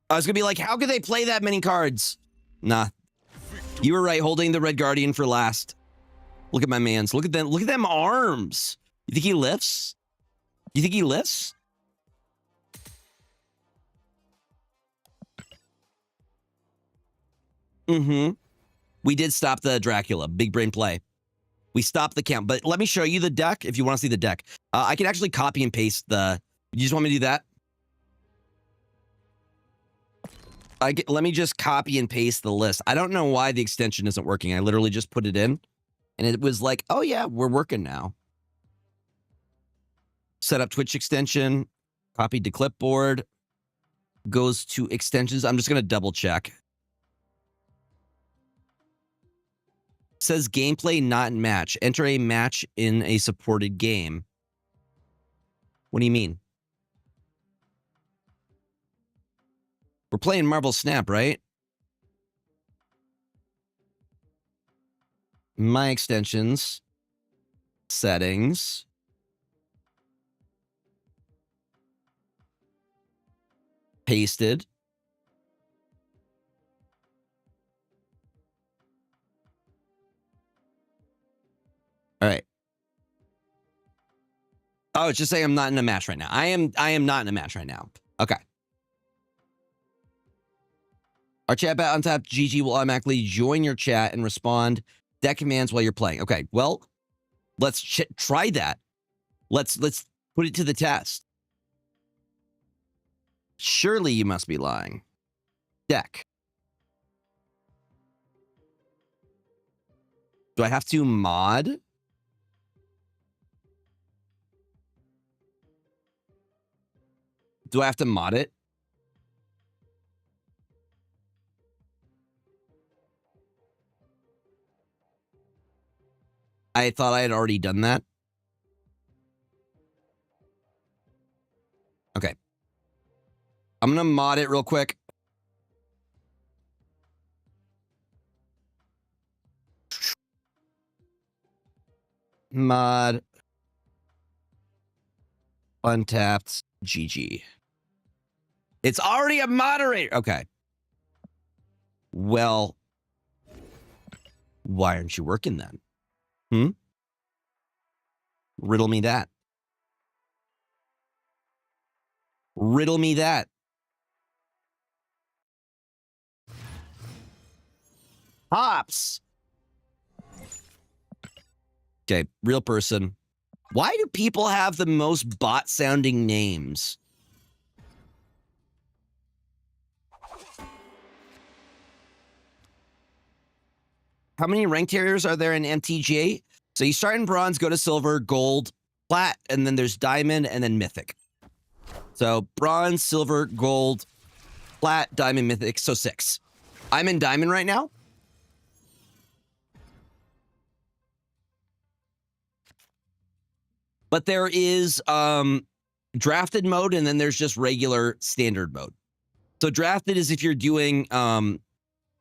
I was going to be like, how could they play that many cards? Nah. You were right, holding the Red Guardian for last. Look at my mans. Look at them. Look at them arms. You think he lifts? You think he lifts? Mm-hmm. We did stop the Dracula. Big brain play. We stopped the count. But let me show you the deck if you want to see the deck. I can actually copy and paste the... You just want me to do that? Let me just copy and paste the list. I don't know why the extension isn't working. I literally just put it in. And it was like, oh yeah, we're working now. Set up Twitch extension. Copied to clipboard. Goes to extensions. I'm just going to double check. Says gameplay not in match. Enter a match in a supported game. What do you mean? We're playing Marvel Snap, right? My extensions. Settings. Pasted. All right. Oh, it's just saying I'm not in a match right now. I am not in a match right now. Okay. Our chat bot on top, GG, will automatically join your chat and respond deck commands while you're playing. Okay, well, let's try that. Let's put it to the test. Surely you must be lying. Deck. Do I have to mod? Do I have to mod it? I thought I had already done that. Okay. I'm going to mod it real quick. Mod. Untapped. GG. It's already a moderator. Okay. Well, why aren't you working then? Riddle me that. Riddle me that. Hops. Okay, real person. Why do people have the most bot-sounding names? How many rank carriers are there in MTGA? So you start in bronze, go to silver, gold, plat, and then there's diamond, and then mythic. So bronze, silver, gold, plat, diamond, mythic. So 6. I'm in diamond right now. But there is drafted mode, and then there's just regular standard mode. So drafted is if you're doing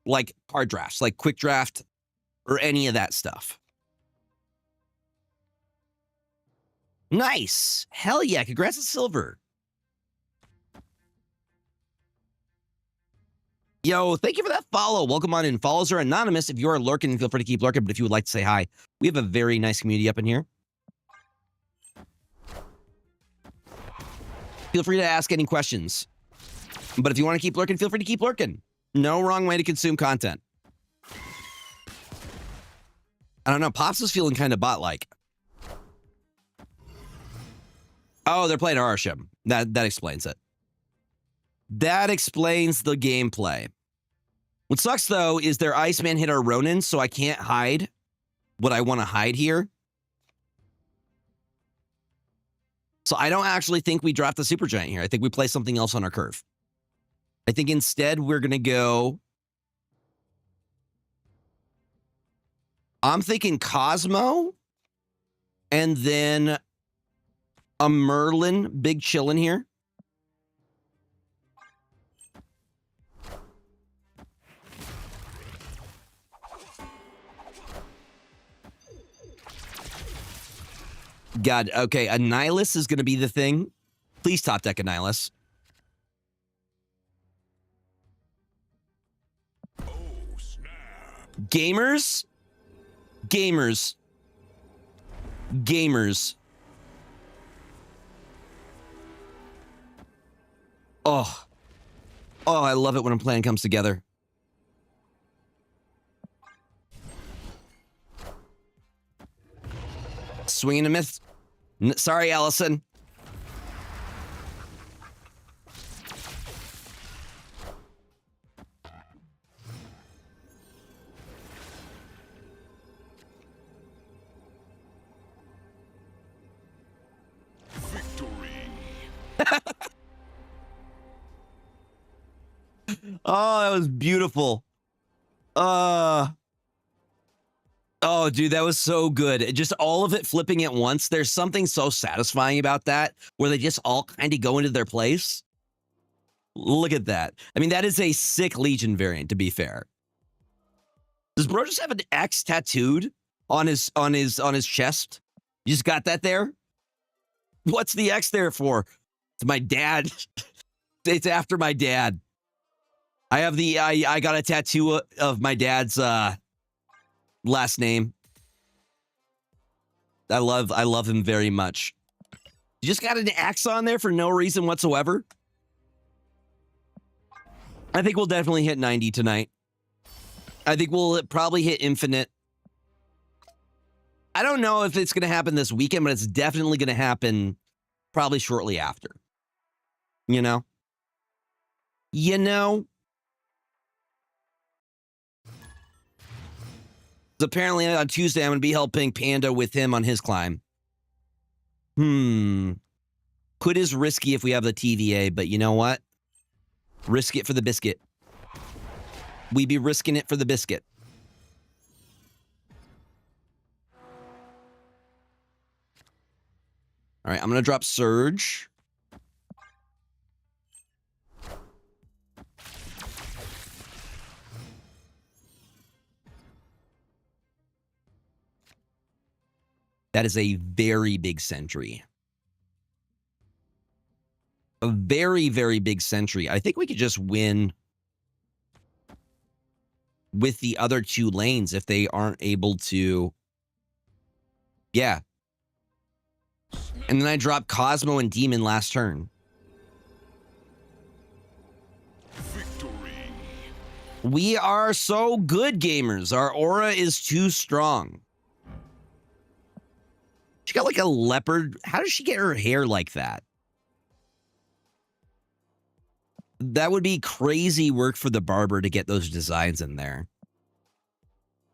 like card drafts, like quick draft or any of that stuff. Nice. Hell yeah. Congrats on silver. Yo, thank you for that follow. Welcome on in. Follows are anonymous. If you are lurking, feel free to keep lurking. But if you would like to say hi, we have a very nice community up in here. Feel free to ask any questions. But if you want to keep lurking, feel free to keep lurking. No wrong way to consume content. I don't know. Pops is feeling kind of bot-like. Oh, they're playing Arsham. That explains it. That explains the gameplay. What sucks, though, is their Iceman hit our Ronin, so I can't hide what I want to hide here. So I don't actually think we drop the Supergiant here. I think we play something else on our curve. I think instead we're going to go... I'm thinking Cosmo, and then a Merlin, big chillin' here. God, okay, a Nihilus is going to be the thing. Please top deck a Nihilus. Oh, snap. Gamers. Gamers. Gamers. Oh. Oh, I love it when a plan comes together. Swinging a myth. Sorry, Allison. Oh, that was beautiful. Oh, dude, that was so good. Just all of it flipping at once. There's something so satisfying about that, where they just all kind of go into their place. Look at that. I mean, that is a sick Legion variant, to be fair. Does bro just have an X tattooed on his chest? You just got that there? What's the X there for? It's my dad. It's after my dad. I have I got a tattoo of my dad's last name. I love him very much. You just got an X on there for no reason whatsoever. I think we'll definitely hit 90 tonight. I think we'll probably hit infinite. I don't know if it's going to happen this weekend, but it's definitely going to happen probably shortly after. You know? You know? Apparently on Tuesday, I'm going to be helping Panda with him on his climb. Quit is risky if we have the TVA, but you know what? Risk it for the biscuit. We be risking it for the biscuit. All right, I'm going to drop Surge. That is a very big sentry. a very, very big sentry. I think we could just win with the other two lanes if they aren't able to. Yeah. And then I drop Cosmo and Demon last turn. Victory. We are so good, gamers. Our aura is too strong. She got like a leopard. How does she get her hair like that? That would be crazy work for the barber to get those designs in there.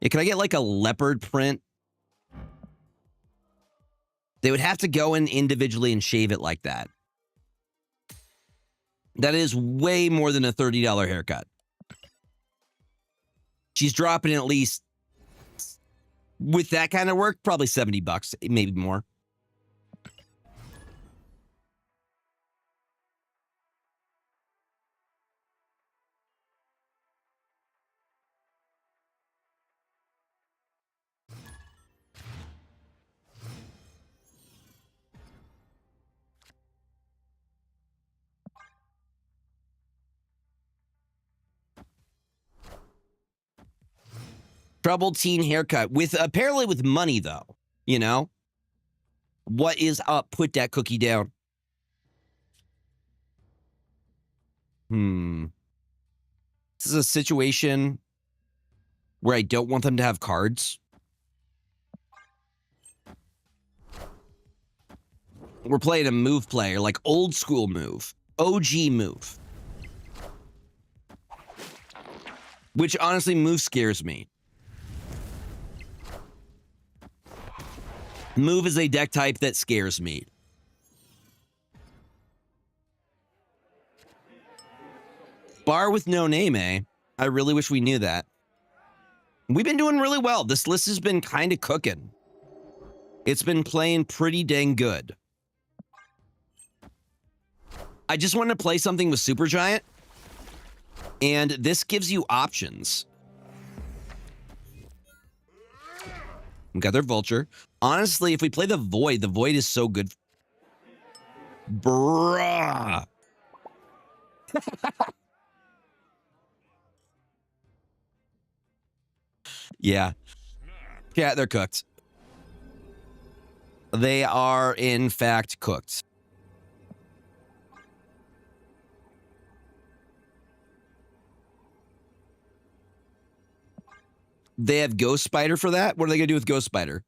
Yeah, can I get like a leopard print? They would have to go in individually and shave it like that. That is way more than a $30 haircut. She's dropping at least, with that kind of work, probably $70, maybe more. Troubled teen haircut with apparently with money though, you know? What is up? Put that cookie down. This is a situation where I don't want them to have cards. We're playing a move player, like old school move, OG move. Which honestly, move scares me. Move is a deck type that scares me. Bar with no name, eh? I really wish we knew that. We've been doing really well. This list has been kind of cooking. It's been playing pretty dang good. I just wanted to play something with Supergiant, and this gives you options. We got their Vulture. Honestly, if we play the Void is so good. Bruh. Yeah. Yeah, they're cooked. They are, in fact, cooked. They have Ghost Spider for that? What are they going to do with Ghost Spider?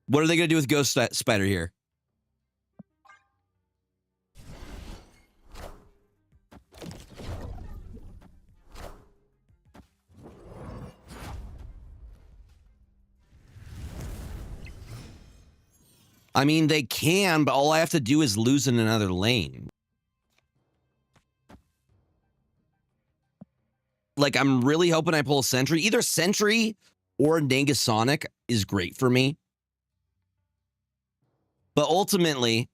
What are they going to do with Ghost Spider here? I mean, they can, but all I have to do is lose in another lane. Like, I'm really hoping I pull a Sentry. Either Sentry or Negasonic is great for me. But ultimately,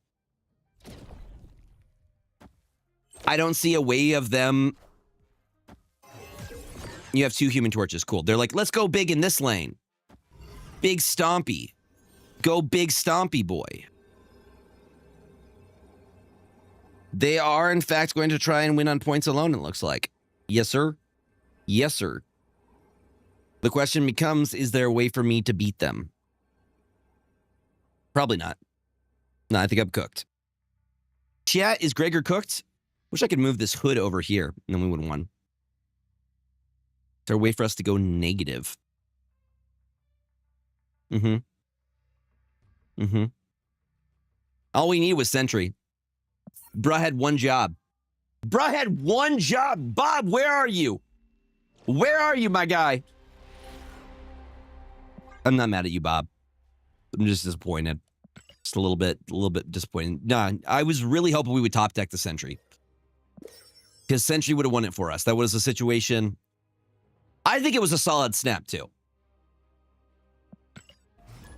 I don't see a way of them. You have two Human Torches. Cool. They're like, let's go big in this lane. Big Stompy. Go big Stompy boy. They are, in fact, going to try and win on points alone, it looks like. Yes, sir. Yes, sir. The question becomes, is there a way for me to beat them? Probably not. No, I think I'm cooked. Chat, is Gregor cooked? Wish I could move this hood over here, and then we would have won. Is there a way for us to go negative? All we need was Sentry. Bruh had one job. Bruh had one job. Bob, where are you? Where are you, my guy? I'm not mad at you, Bob. I'm just disappointed. Just a little bit disappointed. Nah, I was really hoping we would top deck the Sentry. Because Sentry would have won it for us. That was a situation. I think it was a solid snap, too.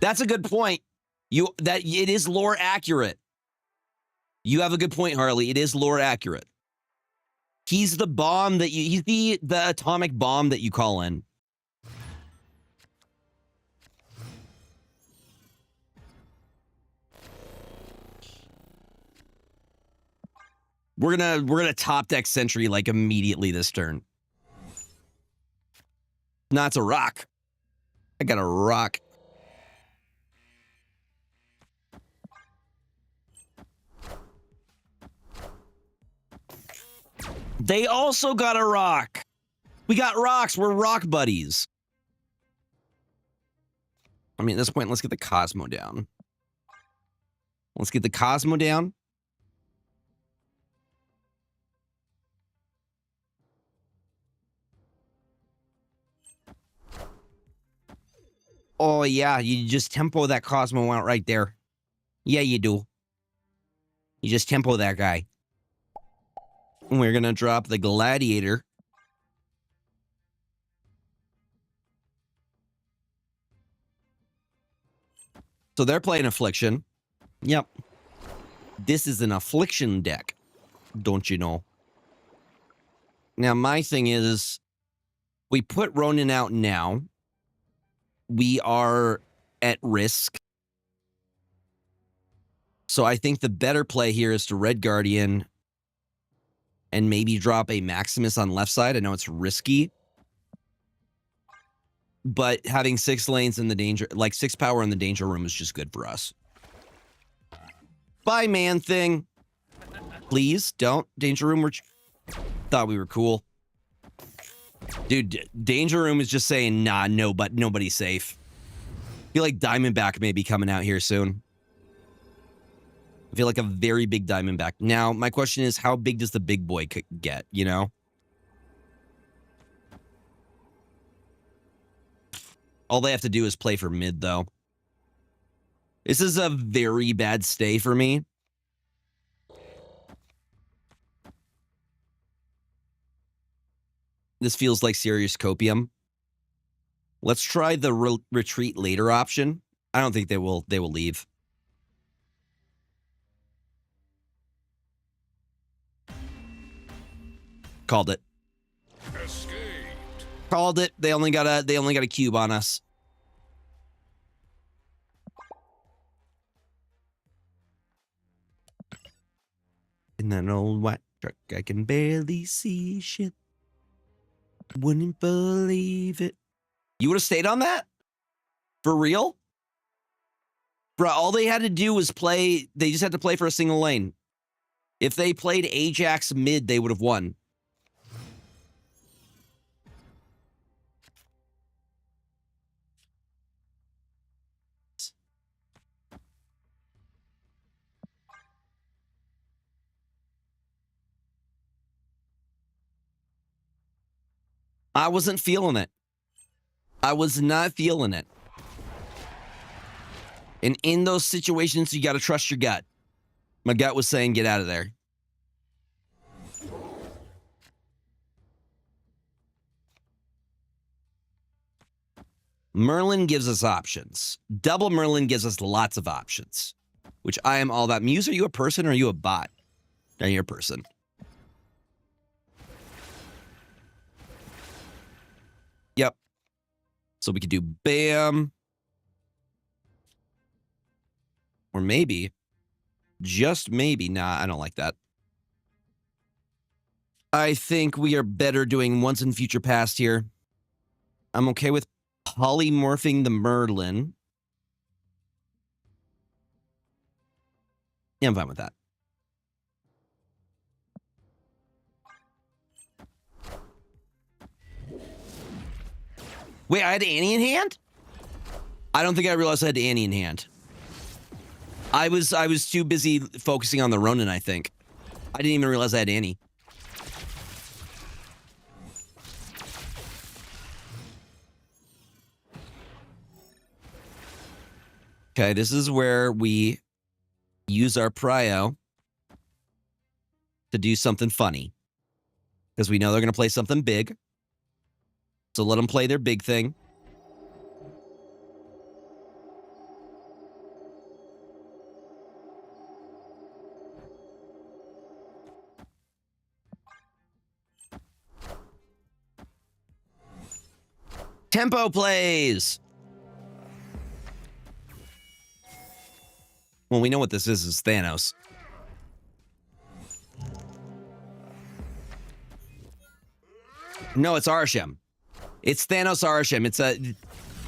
That's a good point. It is lore accurate. You have a good point, Harley. It is lore accurate. He's the bomb that he's the atomic bomb that you call in. We're gonna top deck Sentry like immediately this turn. Nah, it's a rock. I got a rock. They also got a rock. We got rocks. We're rock buddies. I mean, at this point, let's get the Cosmo down. Let's get the Cosmo down. Oh, yeah, you just tempo that Cosmo out right there. Yeah, you do. You just tempo that guy. And we're going to drop the Gladiator. So they're playing Affliction. Yep. This is an Affliction deck. Don't you know? Now, my thing is, we put Ronin out now. We are at risk. So I think the better play here is to Red Guardian and maybe drop a Maximus on left side. I know it's risky. But having 6 lanes in the danger, like 6 power in the danger room is just good for us. Bye, man thing. Please don't. Danger room, thought we were cool. Dude, danger room is just saying, nah, no, but nobody's safe. I feel like Diamondback may be coming out here soon. I feel like a very big Diamondback. Now, my question is, how big does the big boy get, you know? All they have to do is play for mid, though. This is a very bad stay for me. This feels like serious copium. Let's try the retreat later option. I don't think they will leave. Called it. Escaped. Called it. They only got a cube on us. In that old white truck, I can barely see shit. Wouldn't believe it. You would have stayed on that? For real? Bro, all they had to do was play. They just had to play for a single lane. If they played Ajax mid, they would have won. I wasn't feeling it. I was not feeling it. And in those situations, you got to trust your gut. My gut was saying, get out of there. Merlin gives us options. Double Merlin gives us lots of options, which I am all about. Muse, are you a person or are you a bot? No, you're a person. Yep. So we could do bam. Or maybe, just maybe, nah, I don't like that. I think we are better doing once in future past here. I'm okay with polymorphing the Merlin. Yeah, I'm fine with that. Wait, I had Annie in hand? I don't think I realized I had Annie in hand. I was too busy focusing on the Ronin, I think. I didn't even realize I had Annie. Okay, this is where we use our prio to do something funny. Because we know they're going to play something big. So let them play their big thing. Tempo plays. Well, we know what this is Thanos. No, it's Arishem. It's Thanos Arishem.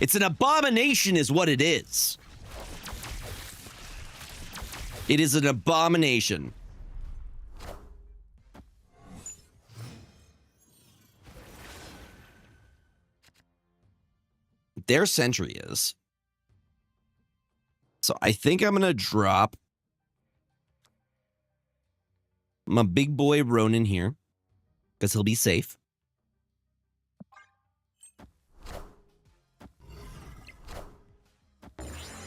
It's an abomination is what it is. It is an abomination. Their sentry is. So I think I'm going to drop my big boy Ronin here because he'll be safe.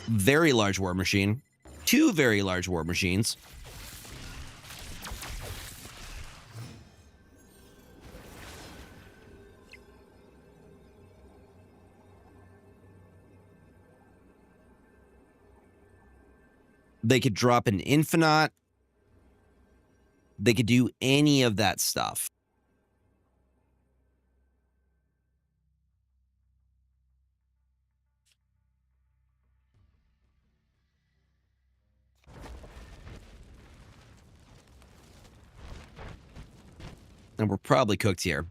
Very large war machine. 2 very large war machines. They could drop an Infinite. They could do any of that stuff. And we're probably cooked here.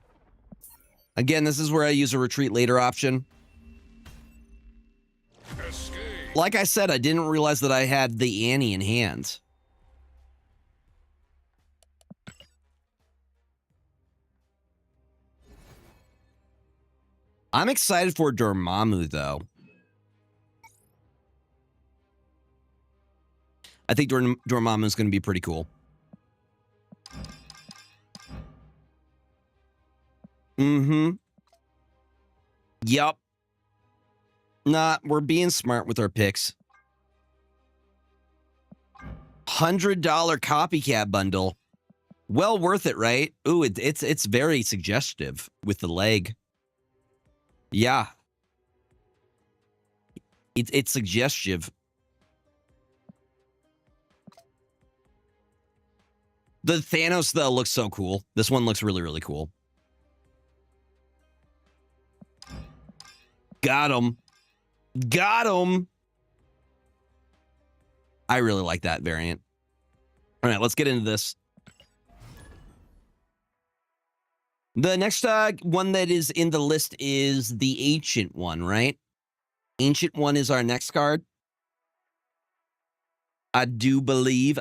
Again, this is where I use a retreat later option. Escape. Like I said, I didn't realize that I had the Annie in hand. I'm excited for Dormammu, though. I think Dormammu is going to be pretty cool. Mm-hmm. Yup. Nah, we're being smart with our picks. $100 copycat bundle. Well worth it, right? Ooh, it's very suggestive with the leg. Yeah. It's suggestive. The Thanos, though, looks so cool. This one looks really, really cool. Got him. Got him. I really like that variant. All right, let's get into this. The next one that is in the list is the Ancient One, right? Ancient One is our next card. I do believe.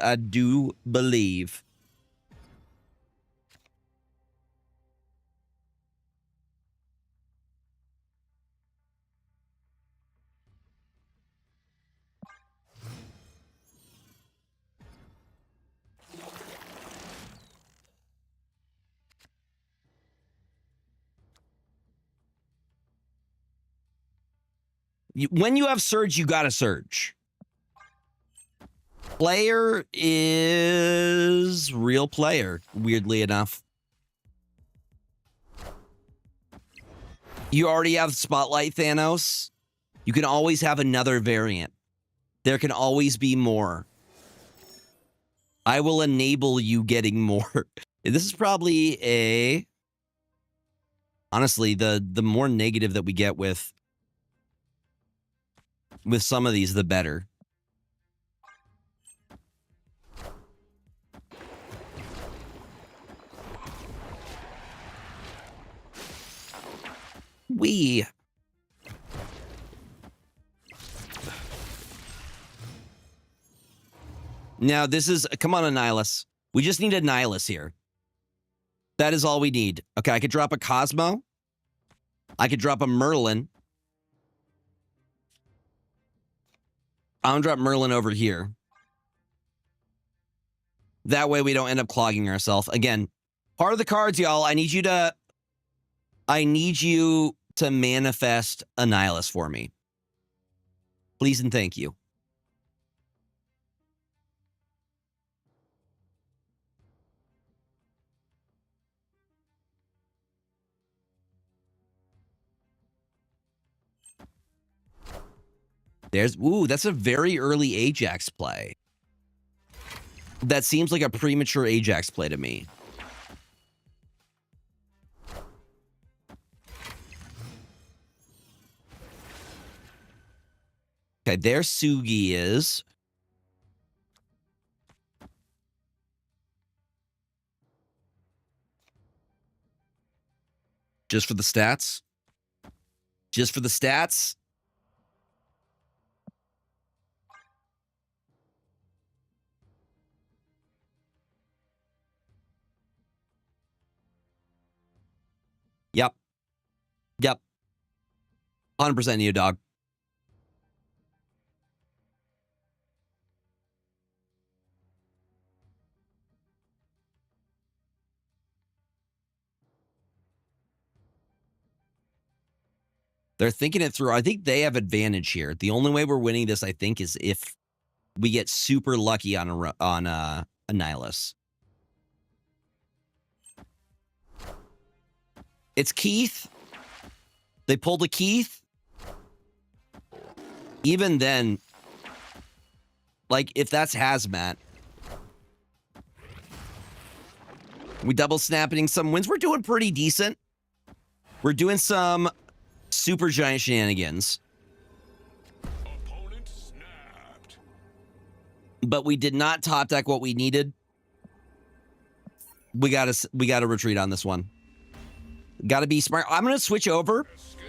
When you have Surge, you gotta Surge. Player is real player, weirdly enough. You already have Spotlight Thanos. You can always have another variant. There can always be more. I will enable you getting more. This is probably a... Honestly, the more negative that we get with some of these, the better. Now, this is... Come on, Annihilus. We just need a Nihilus here. That is all we need. Okay, I could drop a Cosmo. I could drop a Merlin. I'm gonna drop Merlin over here. That way we don't end up clogging ourselves. Again, part of the cards, y'all, I need you to manifest a Nihilus for me. Please and thank you. That's a very early Ajax play. That seems like a premature Ajax play to me. Okay, there Sugi is. Just for the stats. Just for the stats. Yep. Yep. 100% Neo Dog. They're thinking it through. I think they have advantage here. The only way we're winning this, I think, is if we get super lucky on a Nihilus. It's Keith. They pulled a Keith. Even then, like, if that's Hazmat, we double snapping some wins. We're doing pretty decent. We're doing some super giant shenanigans. Opponent snapped. But we did not top deck what we needed. We gotta retreat on this one. Gotta be smart. I'm gonna switch over. Escape.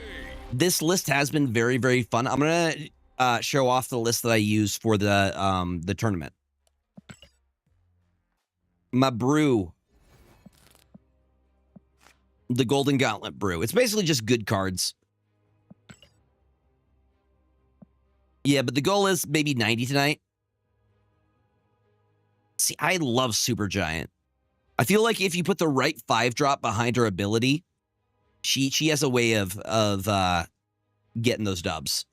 This list has been very, very fun. I'm gonna show off the list that I use for the tournament. My brew. The Golden Gauntlet brew. It's basically just good cards. Yeah, but the goal is maybe 90 tonight. See, I love Super Giant. I feel like if you put the right 5-drop behind her ability, she has a way of getting those dubs.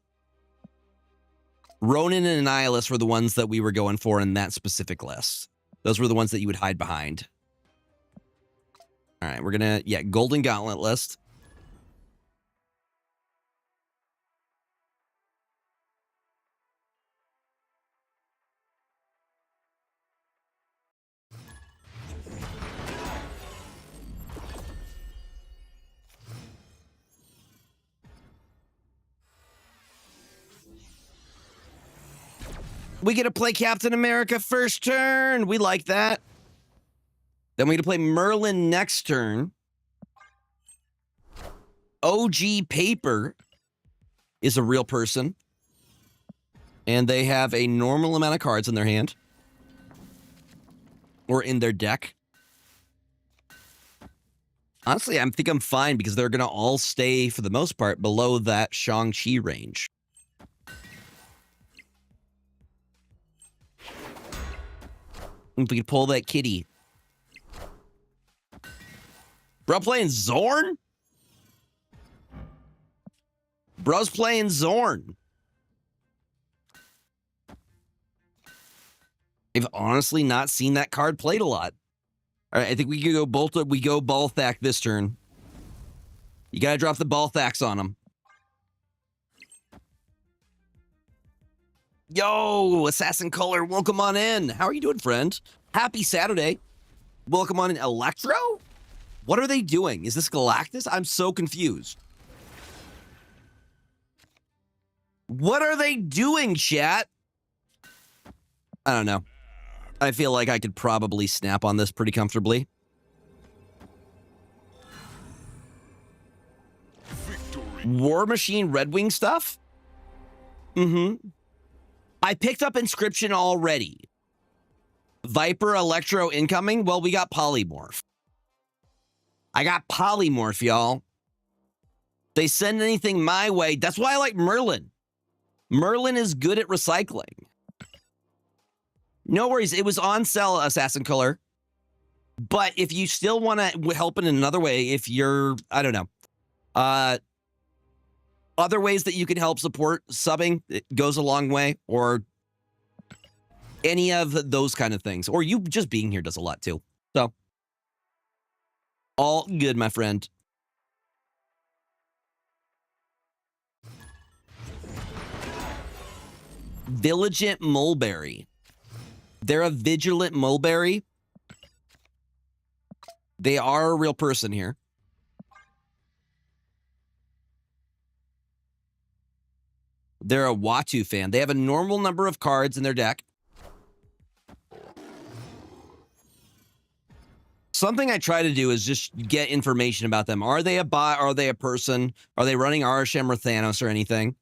Ronin and Nihilus were the ones that we were going for in that specific list. Those were the ones that you would hide behind. All right, we're gonna, Golden Gauntlet list. We get to play Captain America first turn. We like that. Then we get to play Merlin next turn. OG Paper is a real person. And they have a normal amount of cards in their hand. Or in their deck. Honestly, I think I'm fine because they're going to all stay, for the most part, below that Shang-Chi range. If we could pull that kitty. Bro playing Zorn? Bro's playing Zorn. I've honestly not seen that card played a lot. All right, I think we could go Balthak this turn. You gotta drop the Balthaks on him. Yo, Assassin Color, welcome on in. How are you doing, friend? Happy Saturday. Welcome on in. Electro? What are they doing? Is this Galactus? I'm so confused. What are they doing, chat? I don't know. I feel like I could probably snap on this pretty comfortably. Victory. War Machine Red Wing stuff? Mm-hmm. I picked up Inscription already. Viper Electro incoming? Well, we got Polymorph. I got Polymorph, y'all. They send anything my way. That's why I like Merlin. Merlin is good at recycling. No worries. It was on sale, Assassin Color. But if you still want to help in another way, if you're, I don't know, other ways that you can help support subbing, it goes a long way, or any of those kind of things. Or you just being here does a lot too. So, all good, my friend. Vigilant Mulberry. They're a Vigilant Mulberry. They are a real person here. They're a Watu fan. They have a normal number of cards in their deck. Something I try to do is just get information about them. Are they a bot? Are they a person? Are they running Arishem or Thanos or anything?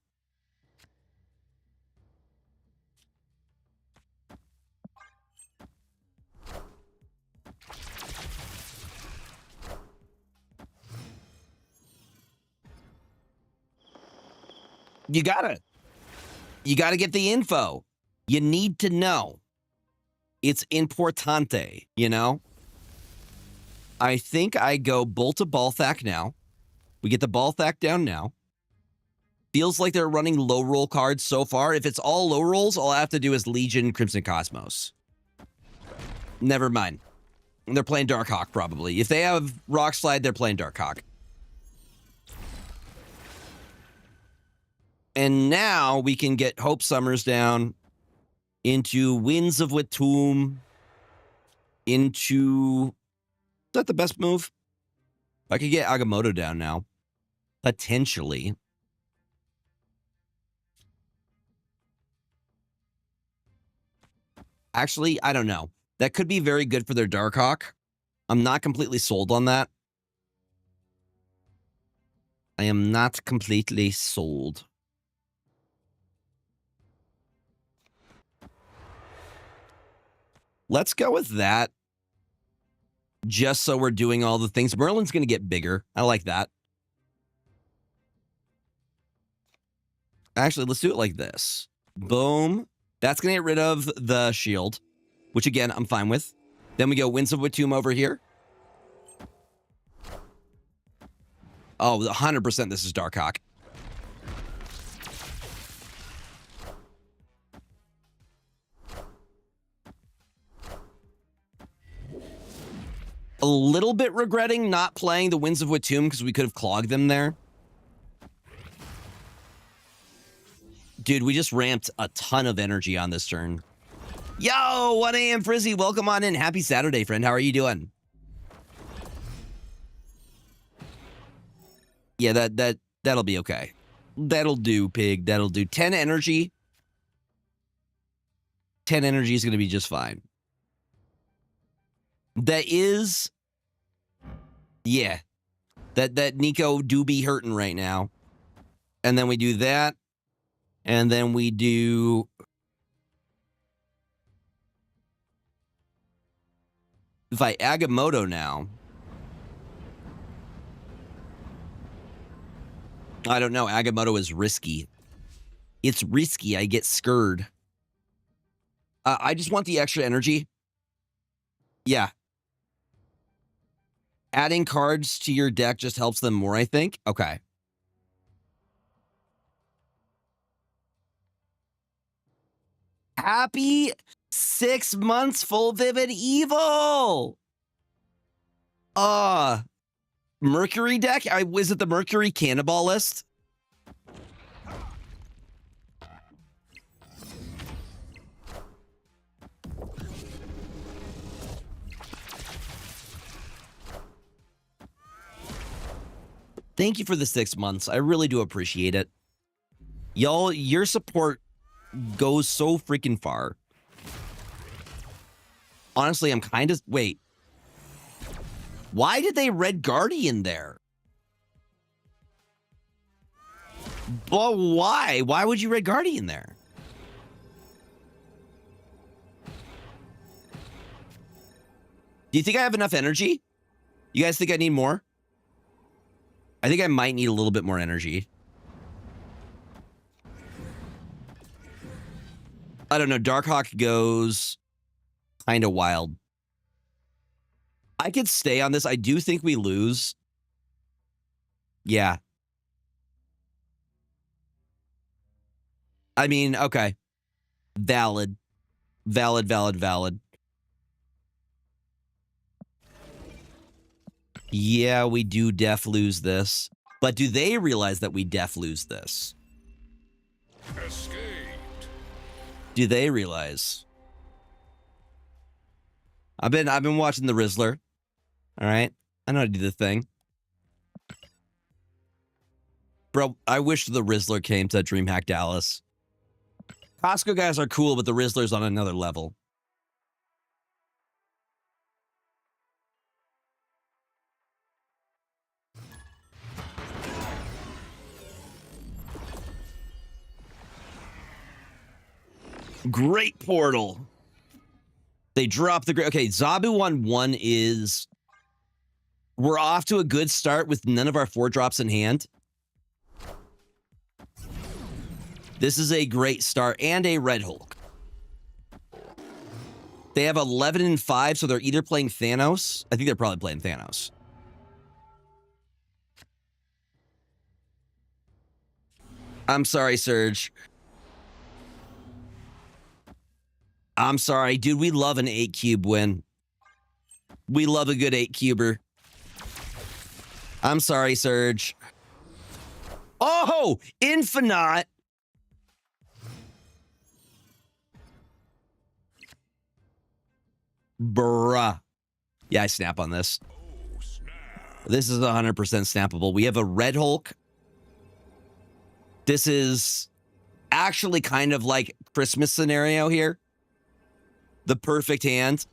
You gotta get the info. You need to know. It's importante, you know? I think I go Bolt to Balthak now. We get the Balthak down now. Feels like they're running low roll cards so far. If it's all low rolls, all I have to do is Legion, Crimson Cosmos. Never mind. They're playing Darkhawk, probably. If they have Rock Slide, they're playing Darkhawk. And now we can get Hope Summers down into Winds of Watoomb, into... Is that the best move? I could get Agamotto down now. Potentially. Actually, I don't know. That could be very good for their Darkhawk. I'm not completely sold on that. I am not completely sold. Let's go with that. Just so we're doing all the things. Merlin's going to get bigger. I like that. Actually, let's do it like this. Boom. That's going to get rid of the shield, which, again, I'm fine with. Then we go Winds of Watoomb over here. Oh, 100% this is Darkhawk. A little bit regretting not playing the Winds of Watoomb because we could have clogged them there. Dude, we just ramped a ton of energy on this turn. Yo, 1 a.m. Frizzy, welcome on in. Happy Saturday, friend. How are you doing? Yeah, that'll be okay. That'll do, pig. That'll do. 10 energy. 10 energy is going to be just fine. That is... Yeah. That Nico do be hurting right now. And then we do that. And then we do... If I Agamotto now... I don't know. Agamotto is risky. It's risky. I get scared. I just want the extra energy. Yeah. Adding cards to your deck just helps them more, I think. Okay. Happy 6 months, Full Vivid Evil. Mercury deck? Was it the Mercury Cannonball list? Thank you for the 6 months. I really do appreciate it. Y'all, your support goes so freaking far. Honestly, I'm kind of... Wait. Why did they Red Guardian there? But why? Why would you Red Guardian there? Do you think I have enough energy? You guys think I need more? I think I might need a little bit more energy. I don't know. Darkhawk goes kind of wild. I could stay on this. I do think we lose. Yeah. I mean, okay. Valid. Valid, valid, valid. Yeah, we do def lose this. But do they realize that we def lose this? Escaped. Do they realize? I've been watching the Rizzler. All right. I know how to do the thing. Bro, I wish the Rizzler came to DreamHack Dallas. Costco guys are cool, but the Rizzler's on another level. Great portal. They drop the great. Okay, Zabu on 1 is. We're off to a good start with none of our 4-drops in hand. This is a great start and a Red Hulk. They have 11 and 5, so they're either playing Thanos. I think they're probably playing Thanos. I'm sorry, Surge. I'm sorry, dude. We love an 8-cube win. We love a good 8-cuber. I'm sorry, Surge. Oh, Infinite. Bruh. Yeah, I snap on this. This is 100% snappable. We have a Red Hulk. This is actually kind of like Christmas scenario here. The perfect hand.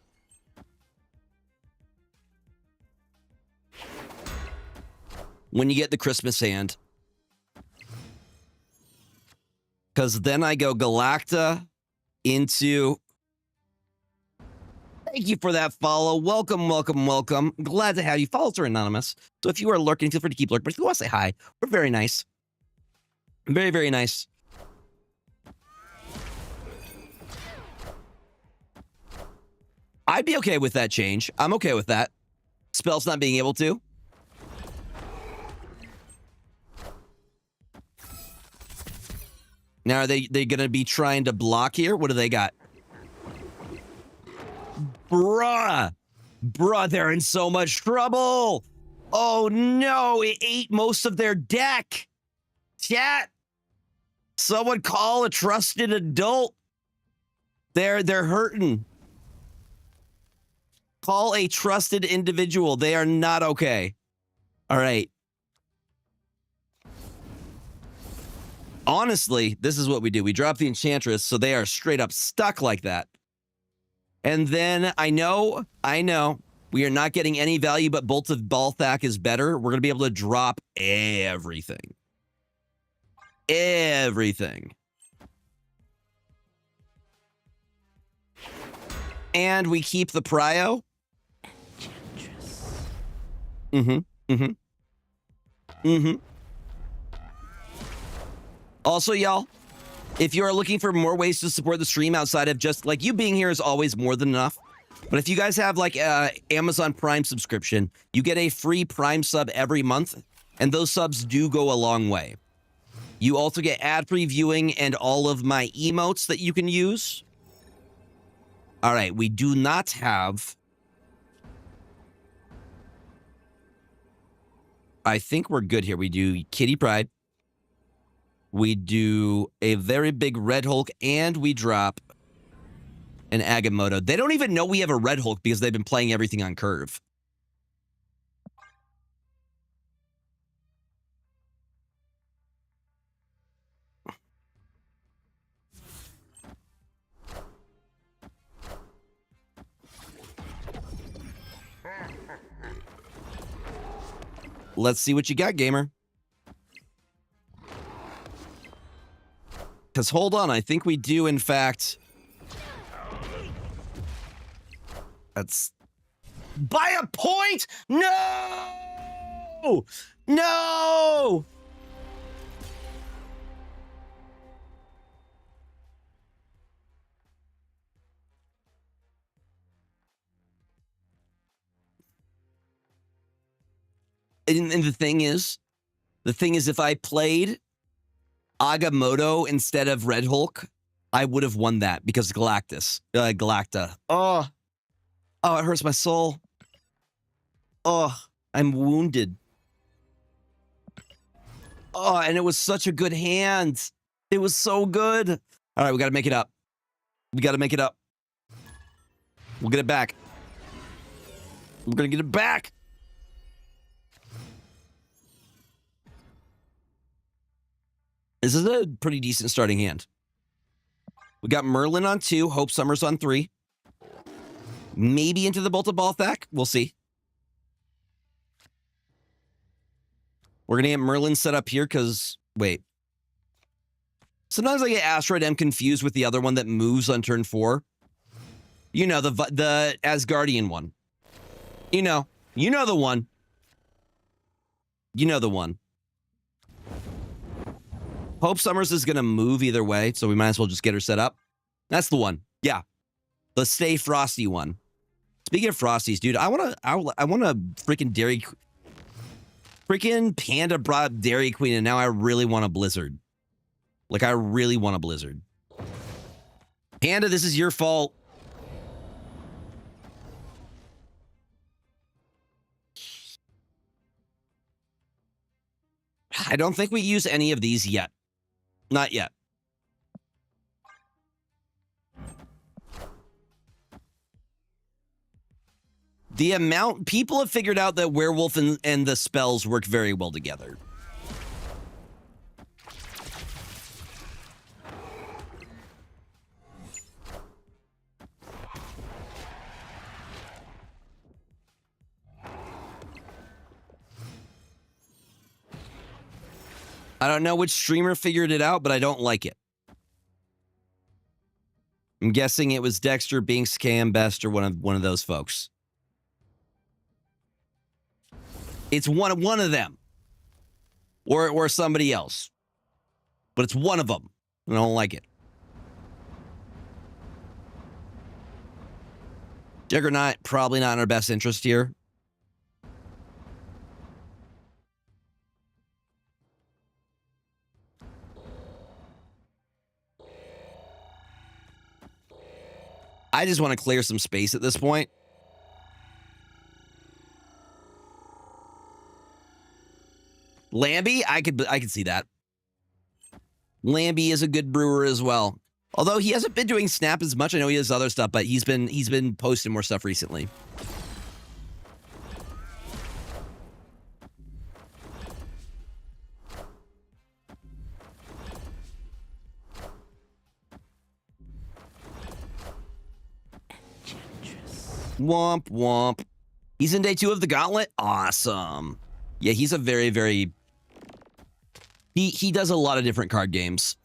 When you get the Christmas hand. Because then I go Galacta into... Thank you for that follow. Welcome, welcome, welcome. Glad to have you. Follows are anonymous. So if you are lurking, feel free to keep lurking. But if you want to say hi, we're very nice. Very, very nice. I'd be okay with that change. I'm okay with that. Spells not being able to. Now, are they going to be trying to block here? What do they got? Bruh, they're in so much trouble. Oh no, it ate most of their deck. Chat, someone call a trusted adult. They're hurting. Call a trusted individual. They are not okay. All right. Honestly, this is what we do. We drop the Enchantress, so they are straight up stuck like that. And then I know, we are not getting any value, but Bolt of Balthak is better. We're going to be able to drop everything. Everything. And we keep the Prio. Also, y'all, if you are looking for more ways to support the stream outside of just like you being here is always more than enough. But if you guys have like Amazon Prime subscription, you get a free Prime sub every month, and those subs do go a long way. You also get ad-free viewing and all of my emotes that you can use. All right, we do not have... I think we're good here. We do Kitty Pryde. We do a very big Red Hulk, and we drop an Agamotto. They don't even know we have a Red Hulk because they've been playing everything on curve. Let's see what you got, gamer. Because hold on, I think we do, in fact... That's... By a point? No! No! And the thing is, if I played Agamotto instead of Red Hulk, I would have won that because Galacta. Oh, it hurts my soul. Oh, I'm wounded. Oh, and it was such a good hand. It was so good. All right, we got to make it up. We got to make it up. We'll get it back. We're going to get it back. This is a pretty decent starting hand. We got Merlin on 2, Hope Summers on 3. Maybe into the Bolt of Balthak. We'll see. We're going to get Merlin set up here because... Wait. Sometimes I get Asteroid M confused with the other one that moves on turn 4. You know, the Asgardian one. You know the one. You know the one. Hope Summers is going to move either way, so we might as well just get her set up. That's the one. Yeah. The Stay Frosty one. Speaking of Frosties, dude, I want a freaking freaking Panda brought Dairy Queen, and now I really want a Blizzard. Like, I really want a Blizzard. Panda, this is your fault. I don't think we use any of these yet. Not yet. The amount... People have figured out that Werewolf and the spells work very well together. I don't know which streamer figured it out, but I don't like it. I'm guessing it was Dexter, Binks, KM Best, or one of those folks. It's one of them. Or somebody else. But it's one of them. I don't like it. Juggernaut, probably not in our best interest here. I just want to clear some space at this point. Lambie, I could see that. Lambie is a good brewer as well. Although he hasn't been doing Snap as much. I know he does other stuff, but he's been posting more stuff recently. Womp womp. He's in day 2 of the Gauntlet. Awesome. Yeah, he's a very, very... He does a lot of different card games.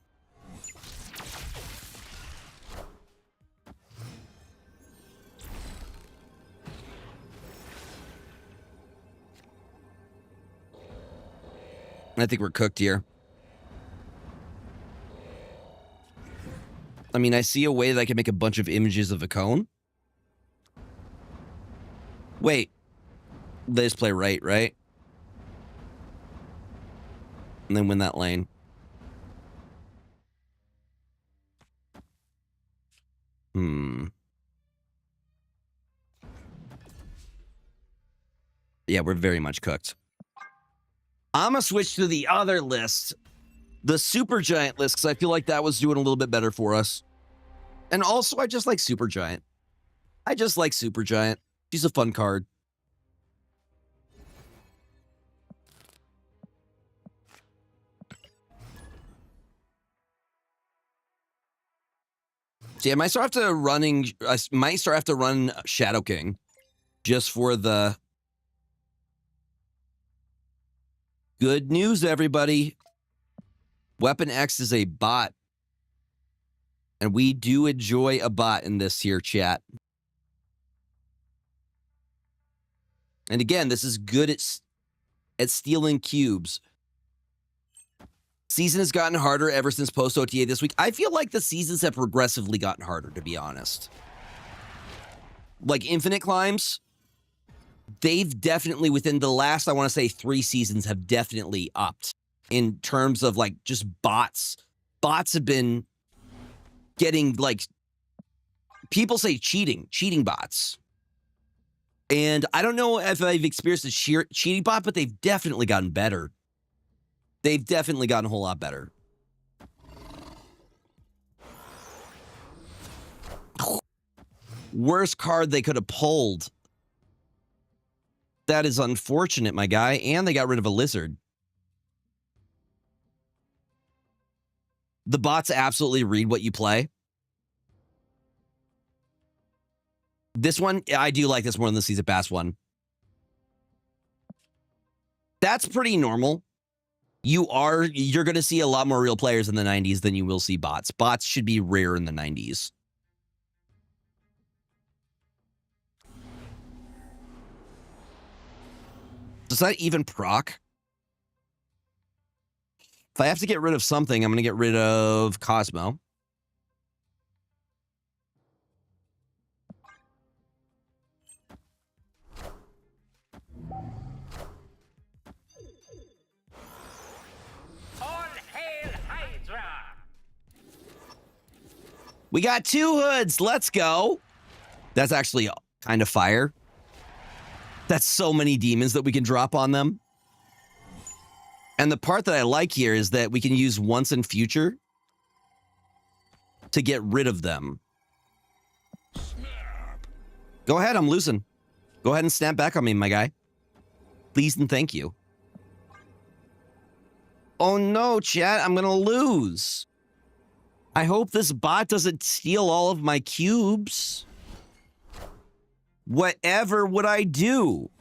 I think we're cooked here. I mean, I see a way that I can make a bunch of images of a cone. Wait. They just play right? And then win that lane. Yeah, we're very much cooked. I'm going to switch to the other list. The Super Giant list, because I feel like that was doing a little bit better for us. And also, I just like Super Giant. I just like Super Giant. She's a fun card. See, I might start have to run Shadow King just for the good news, everybody. Weapon X is a bot. And we do enjoy a bot in this here chat. And again, this is good at stealing cubes. Season has gotten harder ever since post-OTA this week. I feel like the seasons have progressively gotten harder, to be honest. Like Infinite Climbs, they've definitely, within the last, I want to say 3 seasons, have definitely upped in terms of like just bots. Bots have been getting like, people say cheating bots. And I don't know if I've experienced a cheating bot, but they've definitely gotten better. They've definitely gotten a whole lot better. Worst card they could have pulled. That is unfortunate, my guy. And they got rid of a lizard. The bots absolutely read what you play. This one, I do like this more than the Season Pass one. That's pretty normal. you're going to see a lot more real players in the 90s than you will see bots. Bots should be rare in the 90s. Does that even proc? If I have to get rid of something, I'm going to get rid of Cosmo. We got 2 hoods. Let's go. That's actually kind of fire. That's so many demons that we can drop on them. And the part that I like here is that we can use once in future to get rid of them. Snap. Go ahead, I'm losing. Go ahead and snap back on me, my guy. Please and thank you. Oh no, chat, I'm gonna lose. I hope this bot doesn't steal all of my cubes. Whatever would I do?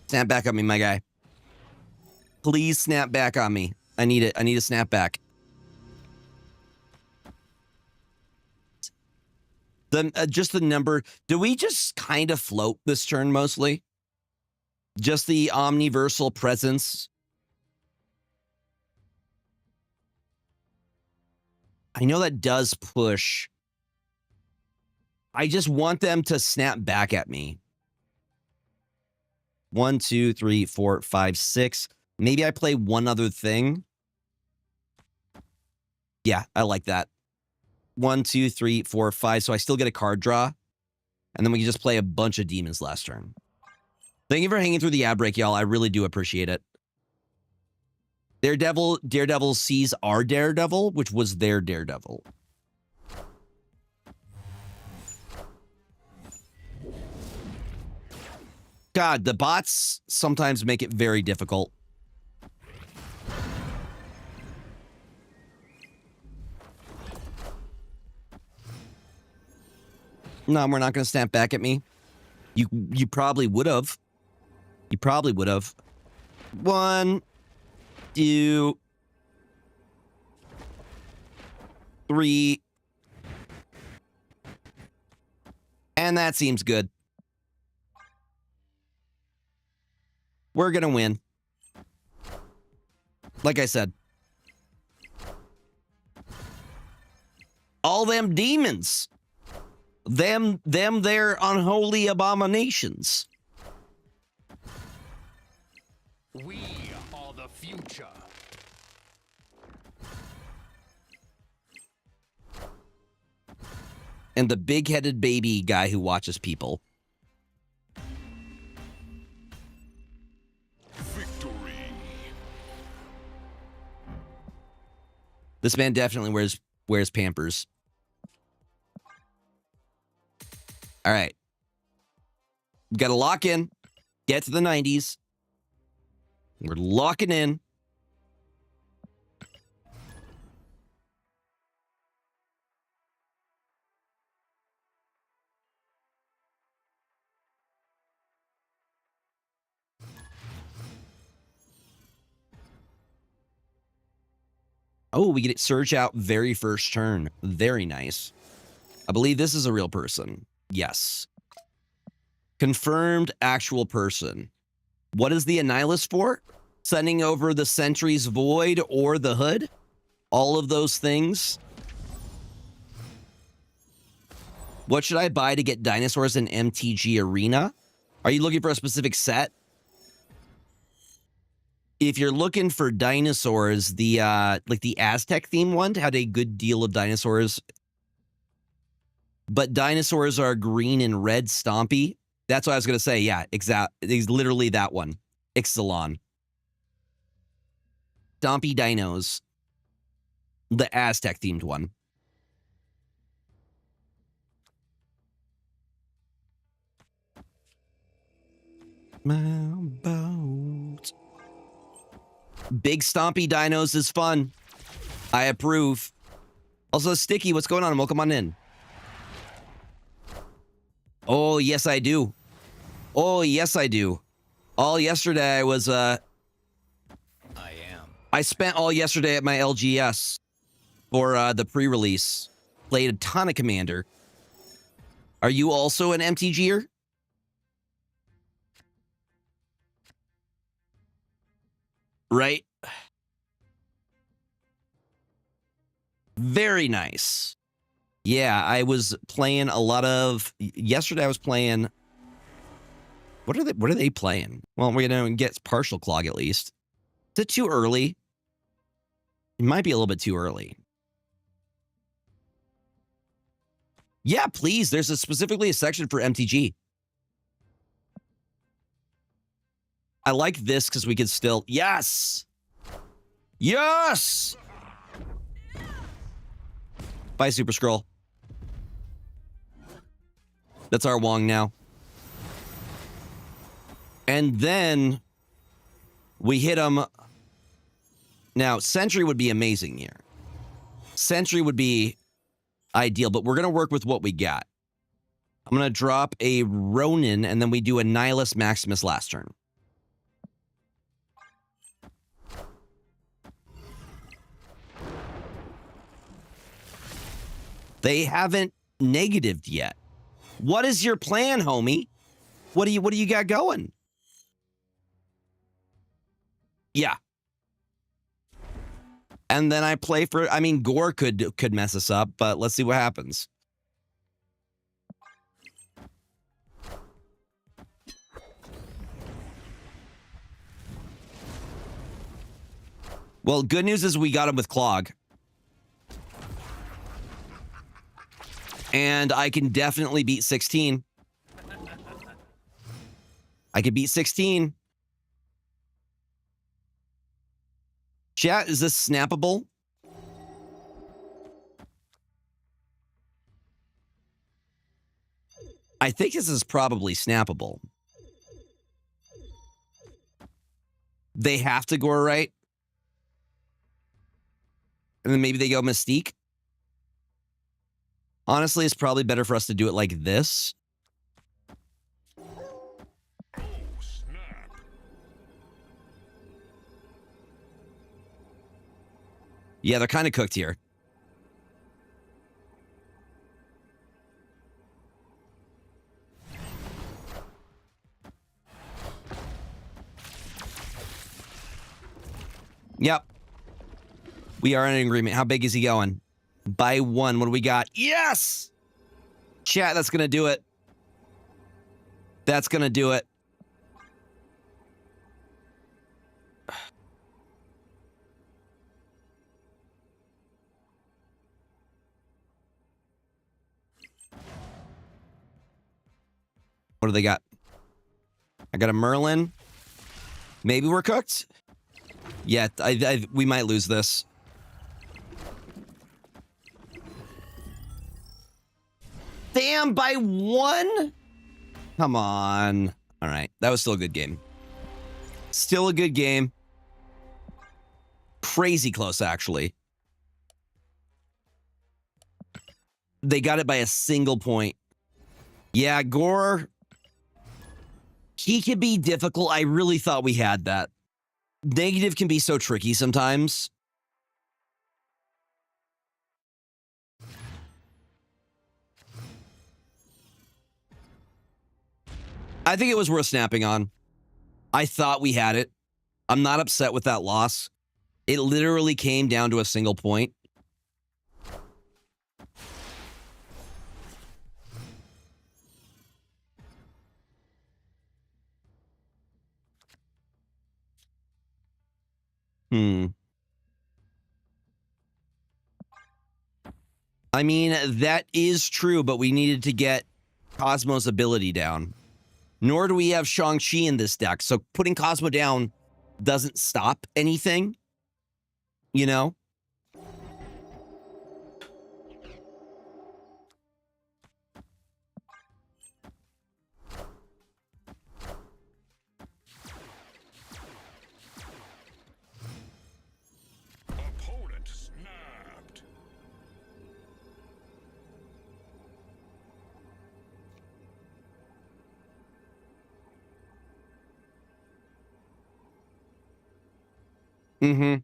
Snap back on me, my guy. Please snap back on me. I need it. I need a snap back. Just the number. Do we just kind of float this turn mostly? Just the omniversal presence. I know that does push. I just want them to snap back at me. 1, 2, 3, 4, 5, 6. Maybe I play one other thing. Yeah, I like that. 1, 2, 3, 4, 5. So I still get a card draw. And then we can just play a bunch of demons last turn. Thank you for hanging through the ad break, y'all. I really do appreciate it. Daredevil sees our Daredevil, which was their Daredevil. God, the bots sometimes make it very difficult. No, we're not going to snap back at me. You probably would have. You probably would have. 1, 2, 3. And that seems good. We're going to win. Like I said. All them demons. Them their unholy abominations. We are the future. And the big-headed baby guy who watches people. Victory. This man definitely wears Pampers. All right. We got to lock in. Get to the 90s. We're locking in. Oh, we get Surge out very first turn. Very nice. I believe this is a real person. Yes. Confirmed actual person. What is the Annihilus for? Sending over the Sentry's Void or the Hood? All of those things. What should I buy to get dinosaurs in MTG Arena? Are you looking for a specific set? If you're looking for dinosaurs, the like the Aztec theme one had a good deal of dinosaurs. But dinosaurs are green and red stompy. That's what I was going to say. Yeah, it's literally that one. Ixalan. Stompy dinos. The Aztec themed one. My boat. Big stompy dinos is fun. I approve. Also, Sticky, what's going on? Welcome on in. Oh, yes, I do. Oh, yes, I do. All yesterday I was, I am. I spent all yesterday at my LGS for the pre-release. Played a ton of Commander. Are you also an MTGer? Right? Very nice. Yeah, I was playing a lot of... Yesterday I was playing... What are they playing? Well, we're going to get Partial Clog at least. Is it too early? It might be a little bit too early. Yeah, please. There's specifically a section for MTG. I like this because we can still... Yes! Yes! Bye, Super Scroll. That's our Wong now. And then we hit him. Now, Sentry would be amazing here. Sentry would be ideal, but we're going to work with what we got. I'm going to drop a Ronin, and then we do a Nihilus Maximus last turn. They haven't negatived yet. What is your plan, homie? What do you got going? Yeah. And then I play for, I mean, Gore could mess us up, but let's see what happens. Well, good news is we got him with Clog. And I can definitely beat 16. I could beat 16. Chat, is this snappable? I think this is probably snappable. They have to go right. And then maybe they go Mystique. Honestly, it's probably better for us to do it like this. Yeah, they're kind of cooked here. Yep. We are in agreement. How big is he going? By 1. What do we got? Yes! Chat, that's going to do it. That's going to do it. What do they got? I got a Merlin. Maybe we're cooked. Yeah, we might lose this. Damn, by 1? Come on. All right. That was still a good game. Still a good game. Crazy close, actually. They got it by a single point. Yeah, Gore. He can be difficult. I really thought we had that. Negative can be so tricky sometimes. I think it was worth snapping on. I thought we had it. I'm not upset with that loss. It literally came down to a single point. I mean, that is true, but we needed to get Cosmo's ability down. Nor do we have Shang-Chi in this deck, so putting Cosmo down doesn't stop anything. You know? Opponent snapped. Mm-hmm.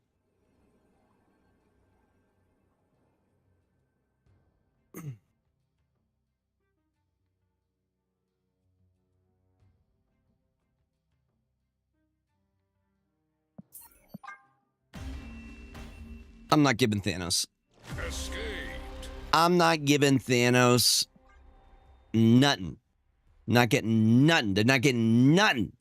I'm not giving Thanos. Escaped. I'm not giving Thanos nothing. Not getting nothing. They're not getting nothing.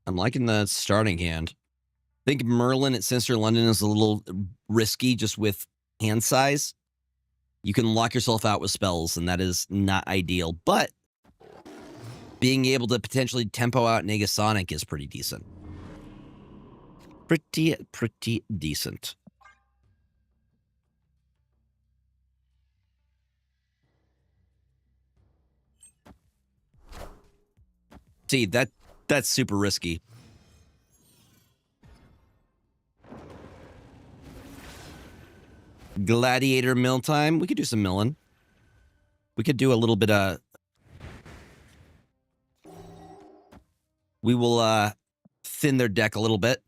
I'm liking the starting hand. I think Merlin at Sinister London is a little risky just with hand size. You can lock yourself out with spells, and that is not ideal. But being able to potentially tempo out Negasonic is pretty decent. Pretty decent. See, that's super risky. Gladiator mill time. We could do some milling. We could do a little bit of... We will thin their deck a little bit.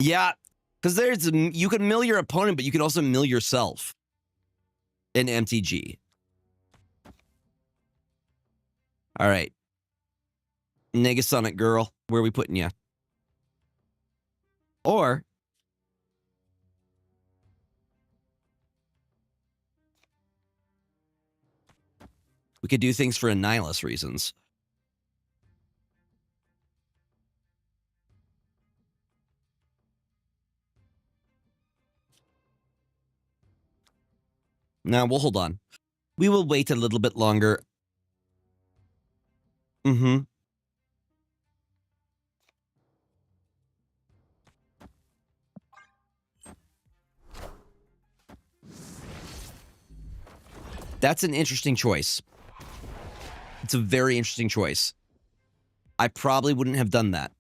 Yeah, because you can mill your opponent, but you can also mill yourself in MTG. All right. Negasonic girl, where are we putting you? Or we could do things for Annihilus reasons. Now, we'll hold on. We will wait a little bit longer. Mm-hmm. That's an interesting choice. It's a very interesting choice. I probably wouldn't have done that.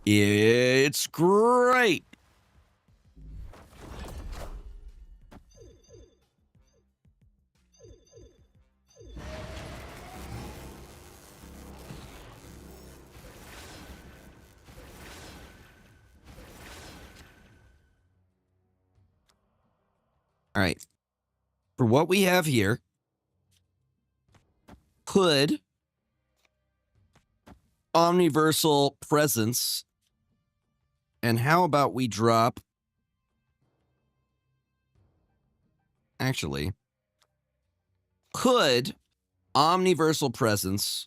It's great. All right. For what we have here, could Omniversal Presence, and how about we drop... Actually, could Omniversal Presence,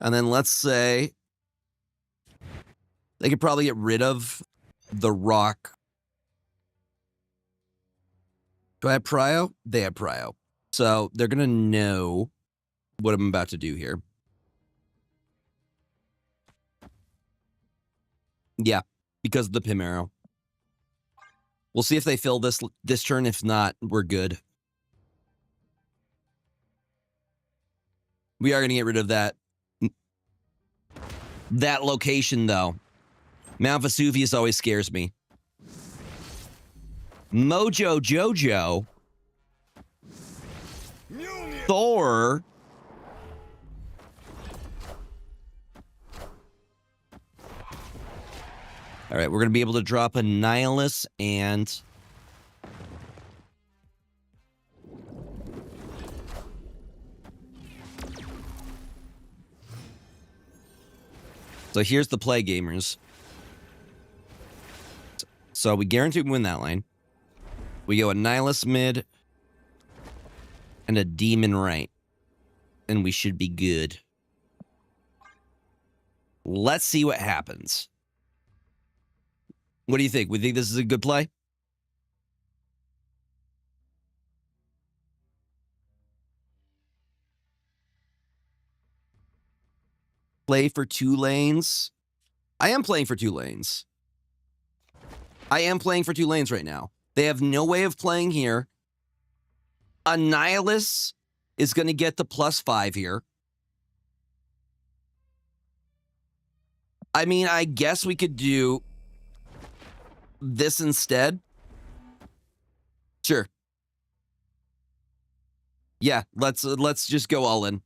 and then let's say they could probably get rid of the rock. Do I have Prio? They have Prio. So they're going to know what I'm about to do here. Yeah, because of the Pim Arrow. We'll see if they fill this turn. If not, we're good. We are going to get rid of that location, though. Mount Vesuvius always scares me. Mojo Jojo. Thor. All right, we're going to be able to drop a Nihilus and... So here's the play, gamers. So we guarantee we win that lane. We go a Nihilus mid and a Demon right. And we should be good. Let's see what happens. What do you think? We think this is a good play? Play for 2 lanes. I am playing for 2 lanes. I am playing for 2 lanes right now. They have no way of playing here. A Nihilus is going to get the +5 here. I mean, I guess we could do this instead. Sure. Yeah, let's just go all in.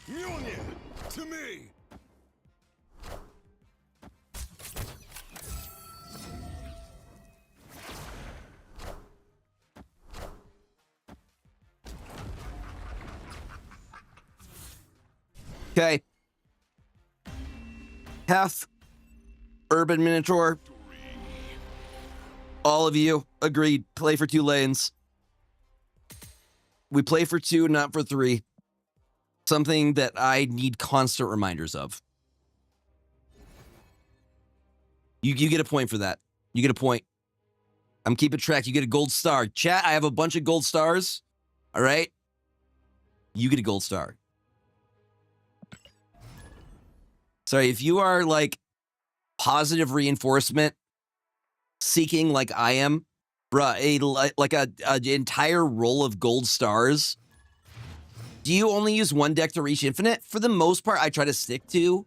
Mjolnir, to me. Okay. Hef, Urban Minotaur. All of you agreed. Play for 2 lanes. We play for 2, not for 3. Something that I need constant reminders of. You get a point for that. You get a point. I'm keeping track. You get a gold star. Chat, I have a bunch of gold stars. All right? You get a gold star. Sorry, if you are like positive reinforcement seeking like I am, bruh, like an entire roll of gold stars. Do you only use one deck to reach infinite? For the most part, I try to stick to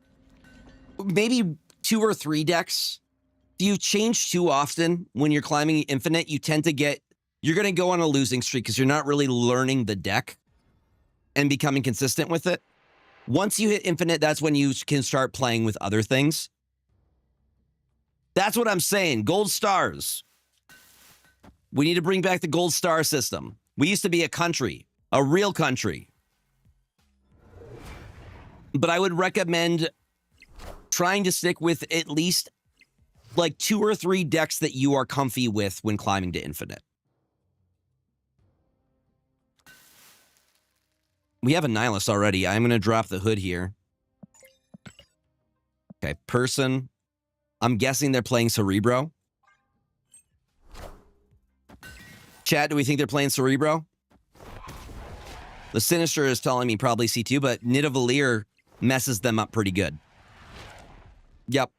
maybe 2 or 3 decks. If you change too often when you're climbing infinite, you tend to you're going to go on a losing streak because you're not really learning the deck and becoming consistent with it. Once you hit infinite, that's when you can start playing with other things. That's what I'm saying. Gold stars. We need to bring back the gold star system. We used to be a country, a real country. But I would recommend trying to stick with at least like 2 or 3 decks that you are comfy with when climbing to infinite. We have a Nihilus already. I'm going to drop the hood here. Okay, person. I'm guessing they're playing Cerebro. Chat, do we think they're playing Cerebro? The Sinister is telling me probably C2, but Nidavellir messes them up pretty good. Yep.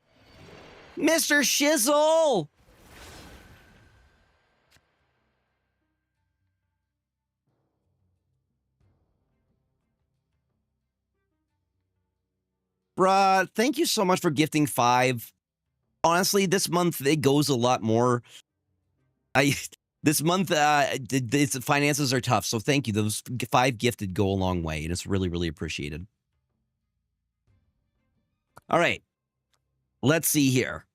Mr. Shizzle! Bruh, thank you so much for gifting 5. Honestly, this month it goes a lot more. This month its finances are tough, so thank you. Those 5 gifted go a long way, and it's really, really appreciated. All right, let's see here.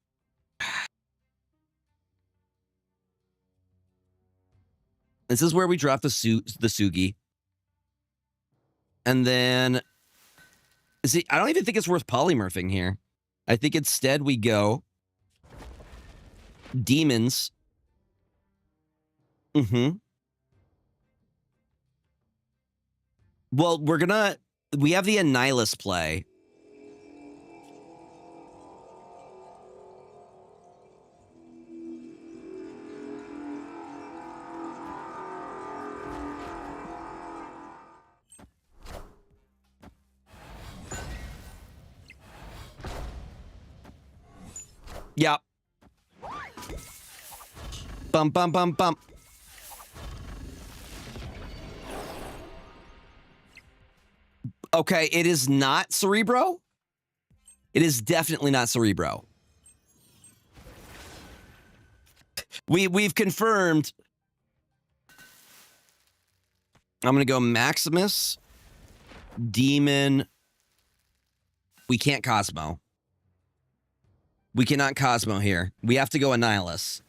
This is where we drop the Sugi, and then. See, I don't even think it's worth polymorphing here. I think instead we go demons. Well, we have the Annihilus play. Yep. Bum, bum, bum, bum. Okay, it is not Cerebro. It is definitely not Cerebro. We've confirmed. I'm going to go Maximus, Demon. We can't Cosmo. We cannot Cosmo here. We have to go Annihilus.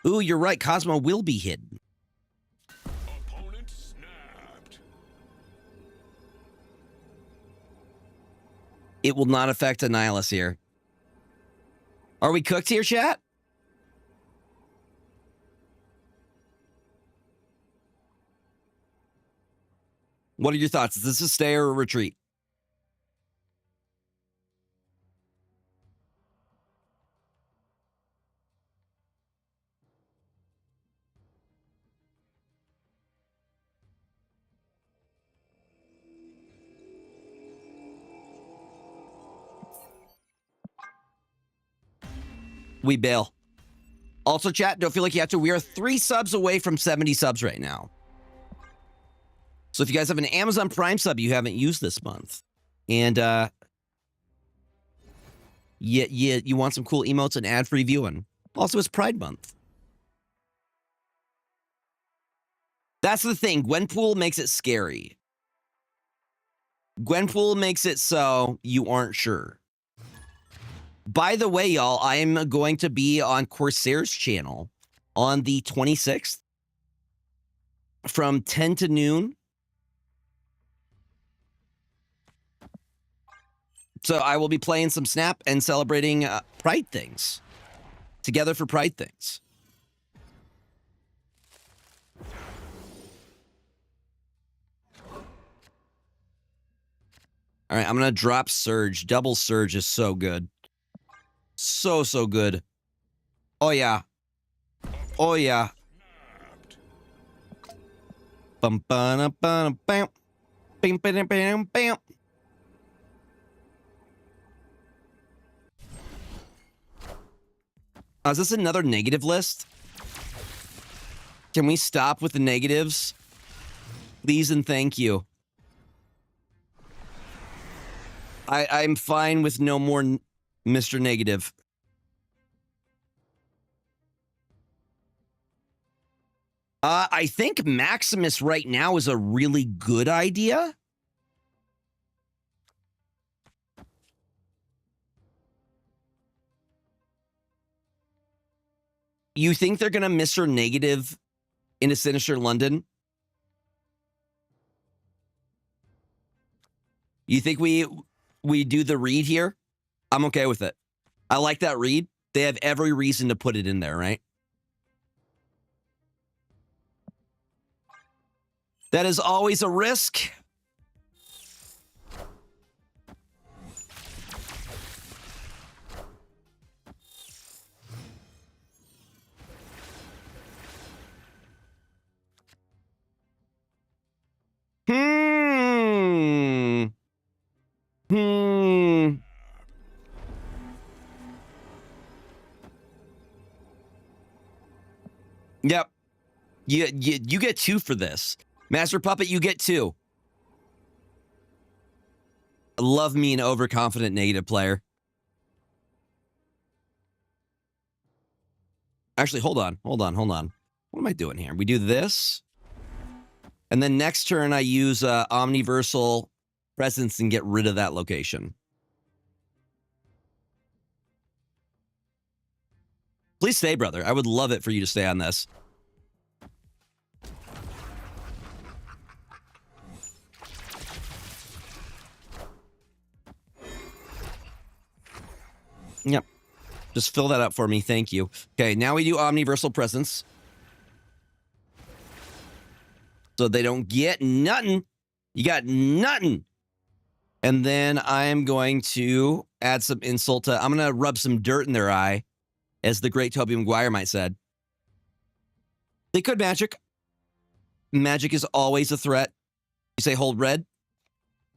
Ooh, you're right. Cosmo will be hidden. Opponent snapped. It will not affect Annihilus here. Are we cooked here, chat? What are your thoughts? Is this a stay or a retreat? We bail. Also, chat, don't feel like you have to. We are 3 subs away from 70 subs right now. So if you guys have an Amazon Prime sub you haven't used this month, and you want some cool emotes and ad-free viewing. Also, it's Pride Month. That's the thing. Gwenpool makes it scary. Gwenpool makes it so you aren't sure. By the way, y'all, I am going to be on Corsair's channel on the 26th from 10 to noon. So I will be playing some Snap and celebrating Pride things. Together for Pride things. All right, I'm going to drop Surge. Double Surge is so good. So good. Oh, yeah. Oh, yeah. Bum, ba, bam. Bam, bam, bam, bam. Is this another negative list? Can we stop with the negatives? Please and thank you. I'm fine with no more Mr. Negative. I think Maximus right now is a really good idea. You think they're going to Mr. Negative into Sinister London? You think we do the read here? I'm okay with it. I like that read. They have every reason to put it in there, right? That is always a risk. Yep. You get 2 for this. Master Puppet, you get 2. Love me an overconfident negative player. Actually, hold on. What am I doing here? We do this. And then next turn, I use Omniversal Presence and get rid of that location. Please stay, brother. I would love it for you to stay on this. Yep. Just fill that up for me. Thank you. Okay, now we do Omniversal Presence. So they don't get nothing. You got nothing. And then I'm going to add some insult to... I'm going to rub some dirt in their eye, as the great Tobey Maguire might said. They could magic. Magic is always a threat. You say hold red?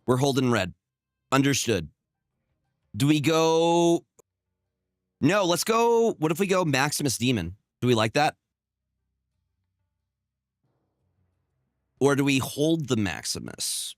We're holding red. Understood. Do we go... No, let's go... What if we go Maximus Demon? Do we like that? Or do we hold the Maximus?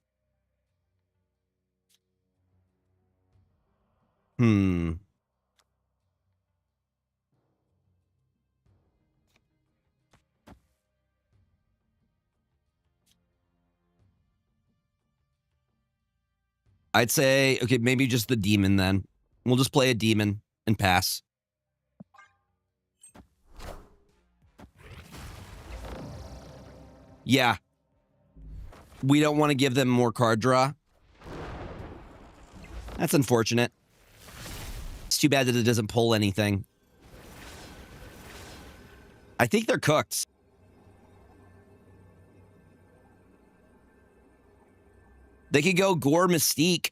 I'd say, okay, maybe just the demon then. We'll just play a demon and pass. Yeah. We don't want to give them more card draw. That's unfortunate. It's too bad that it doesn't pull anything. I think they're cooked. They could go Gore Mystique.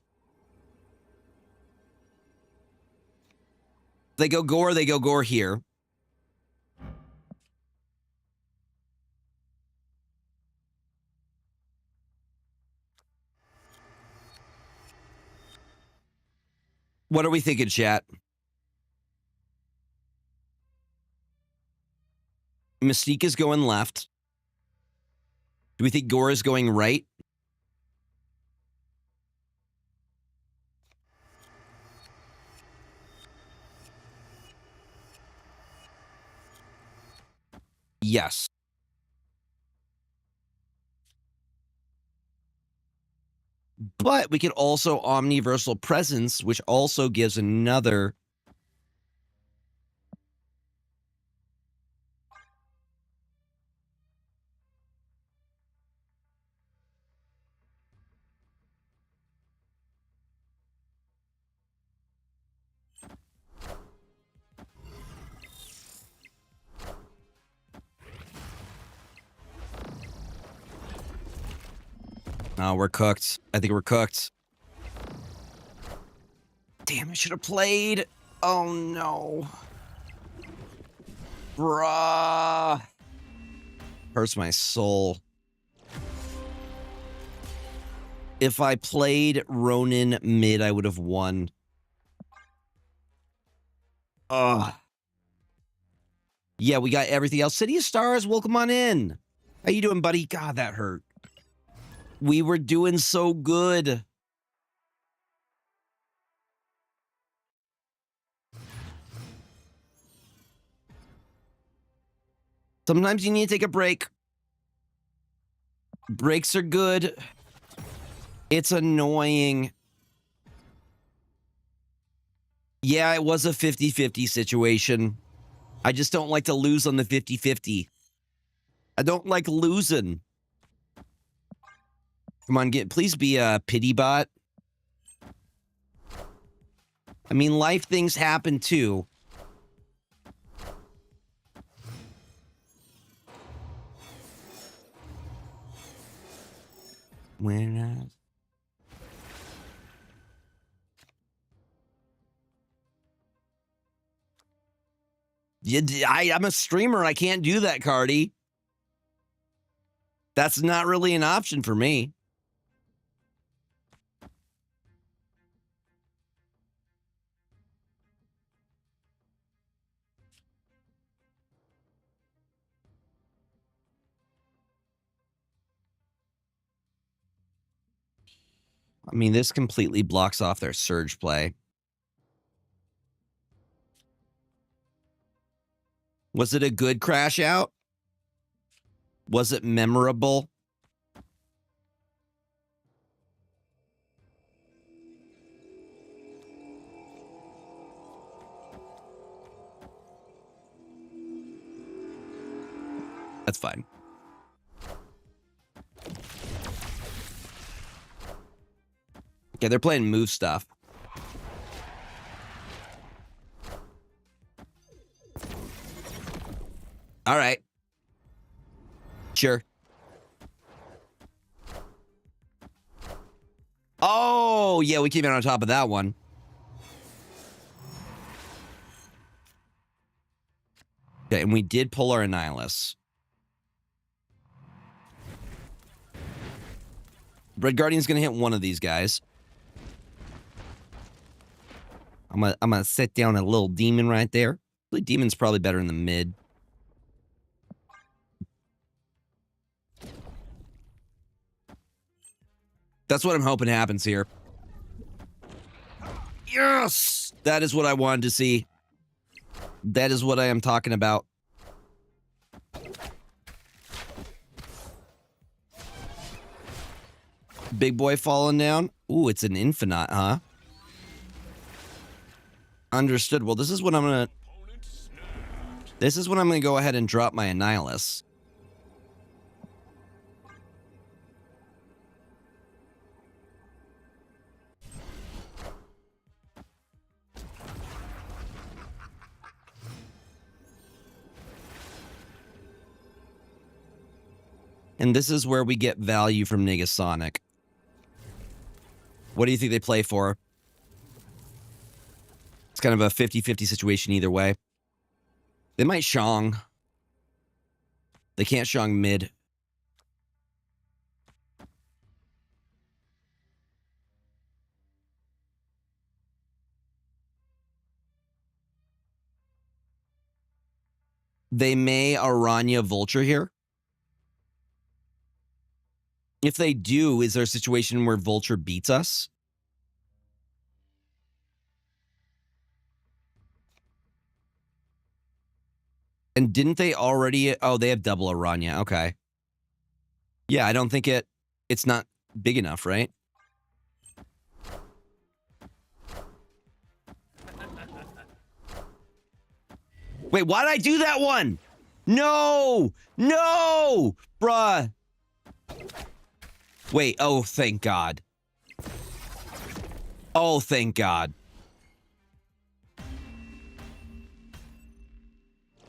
They go Gore here. What are we thinking, chat? Mystique is going left. Do we think Gore is going right? Yes. But we could also Omniversal Presence, which also gives another... Oh, we're cooked. I think we're cooked. Damn, I should have played. Oh, no. Bruh. Hurts my soul. If I played Ronin mid, I would have won. Ugh. Yeah, we got everything else. City of Stars, welcome on in. How you doing, buddy? God, that hurt. We were doing so good. Sometimes you need to take a break. Breaks are good. It's annoying. Yeah, it was a 50-50 situation. I just don't like to lose on the 50-50. I don't like losing. Come on, please be a pity bot. I mean, life things happen too. When I'm a streamer. I can't do that, Cardi. That's not really an option for me. I mean, this completely blocks off their surge play. Was it a good crash out? Was it memorable? That's fine. Okay, they're playing move stuff. All right. Sure. Oh, yeah, we came in on top of that one. Okay, and we did pull our Annihilus. Red Guardian's gonna hit one of these guys. I'm gonna set down a little demon right there. The demon's probably better in the mid. That's what I'm hoping happens here. Yes! That is what I wanted to see. That is what I am talking about. Big boy falling down. Ooh, it's an Infinite, huh? Understood. Well, this is what I'm gonna... This is when I'm gonna go ahead and drop my Annihilus. And this is where we get value from Negasonic. What do you think they play for? It's kind of a 50-50 situation either way. They might Shang. They can't Shang mid. They may Aranya Vulture here. If they do, is there a situation where Vulture beats us? And didn't they already... Oh, they have double Aranya. Okay. Yeah, I don't think it's not big enough, right? Wait, why did I do that one? No! No! Bruh. Wait, oh, thank God. Oh, thank God.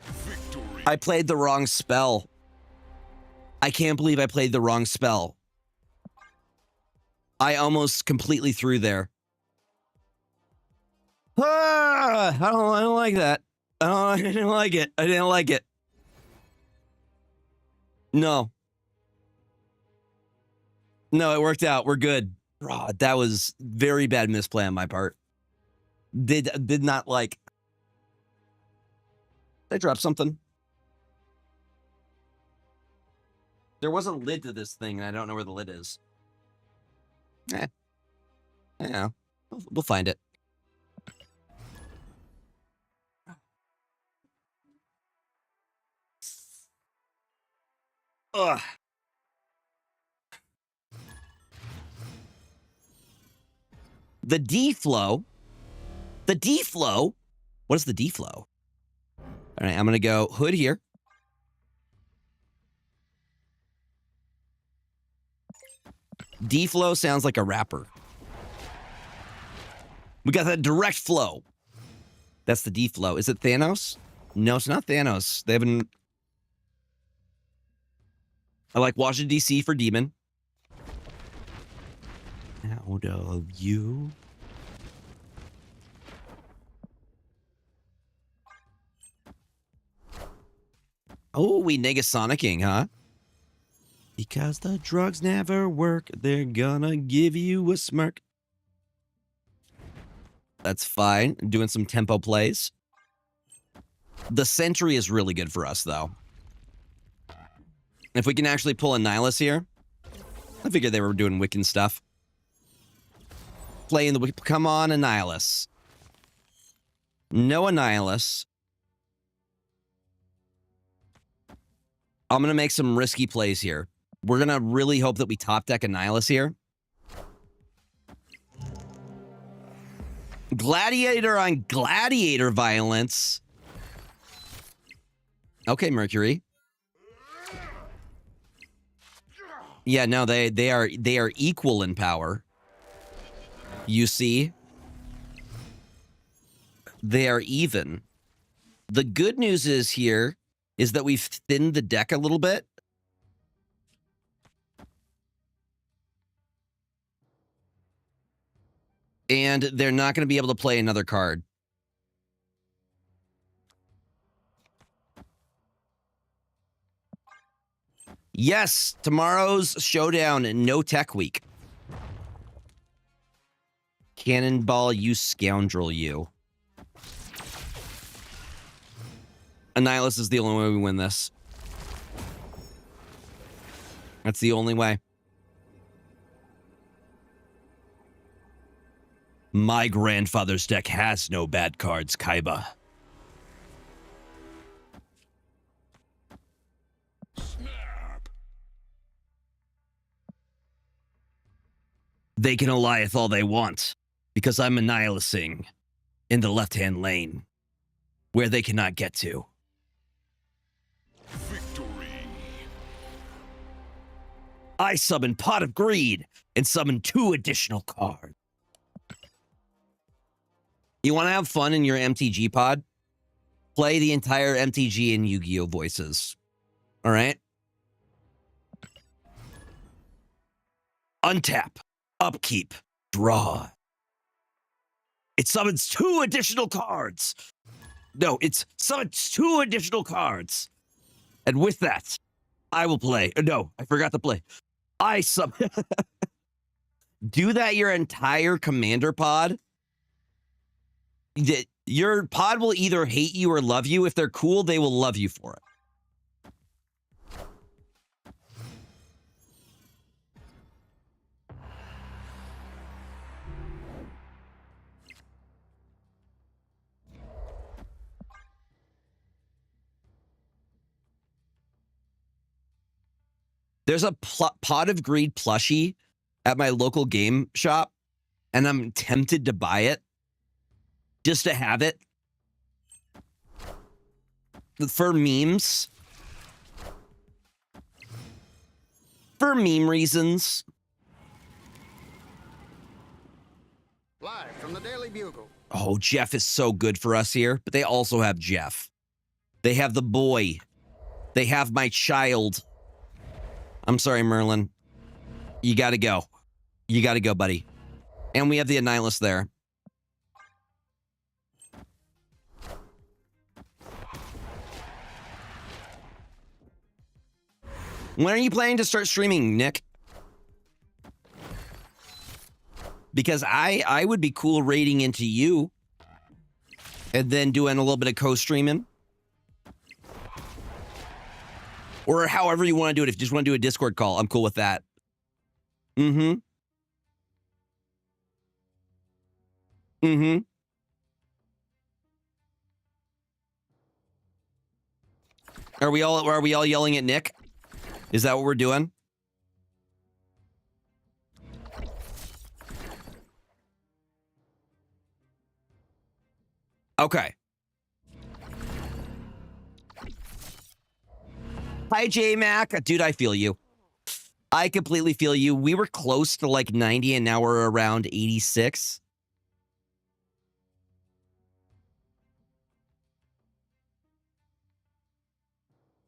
Victory. I played the wrong spell. I can't believe I played the wrong spell. I almost completely threw there. Ah, I don't like that. I didn't like it. I didn't like it. No. No, it worked out. We're good. Bro, that was very bad misplay on my part. Did not like... Did I drop something? There was a lid to this thing, and I don't know where the lid is. Yeah, we'll find it. Ugh. The D-flow. The D-flow? What is the D-flow? All right, I'm going to go hood here. D-flow sounds like a rapper. We got that direct flow. That's the D-flow. Is it Thanos? No, it's not Thanos. They haven't... I like Washington, D.C. for Demon. Out of you. Oh, we Negasonicing, huh? Because the drugs never work, they're gonna give you a smirk. That's fine. Doing some tempo plays. The Sentry is really good for us, though. If we can actually pull a Nihilus here. I figured they were doing Wiccan stuff. Playing the... Come on, Annihilus. No Annihilus. I'm going to make some risky plays here. We're going to really hope that we top deck Annihilus here. Gladiator on Gladiator violence. Okay, Mercury. Yeah, no, they are equal in power. You see? They are even. The good news is here is that we've thinned the deck a little bit. And they're not going to be able to play another card. Yes, tomorrow's showdown, no tech week. Cannonball, you scoundrel, you. Annihilus is the only way we win this. That's the only way. My grandfather's deck has no bad cards, Kaiba. Snap. They can Goliath all they want, because I'm Annihilusing in the left-hand lane, where they cannot get to. Victory. I summon Pot of Greed and summon 2 additional cards. You want to have fun in your MTG pod? Play the entire MTG in Yu-Gi-Oh voices. All right? Untap. Upkeep. Draw. It summons 2 additional cards. No, it summons 2 additional cards. And with that, I will play. No, I forgot to play. I summon. Do that your entire commander pod. Your pod will either hate you or love you. If they're cool, they will love you for it. There's a Pot of Greed plushie at my local game shop, and I'm tempted to buy it just to have it for memes, for meme reasons. Live from the Daily Bugle. Oh, Jeff is so good for us here, but they also have Jeff. They have the boy. They have my child. I'm sorry, Merlin. You got to go. You got to go, buddy. And we have the Annihilus there. When are you planning to start streaming, Nick? Because I would be cool raiding into you and then doing a little bit of co-streaming. Or however you want to do it. If you just want to do a Discord call, I'm cool with that. Mm-hmm. Mm-hmm. Are we all yelling at Nick? Is that what we're doing? Okay. Hi, J-Mac. Dude, I feel you. I completely feel you. We were close to like 90 and now we're around 86.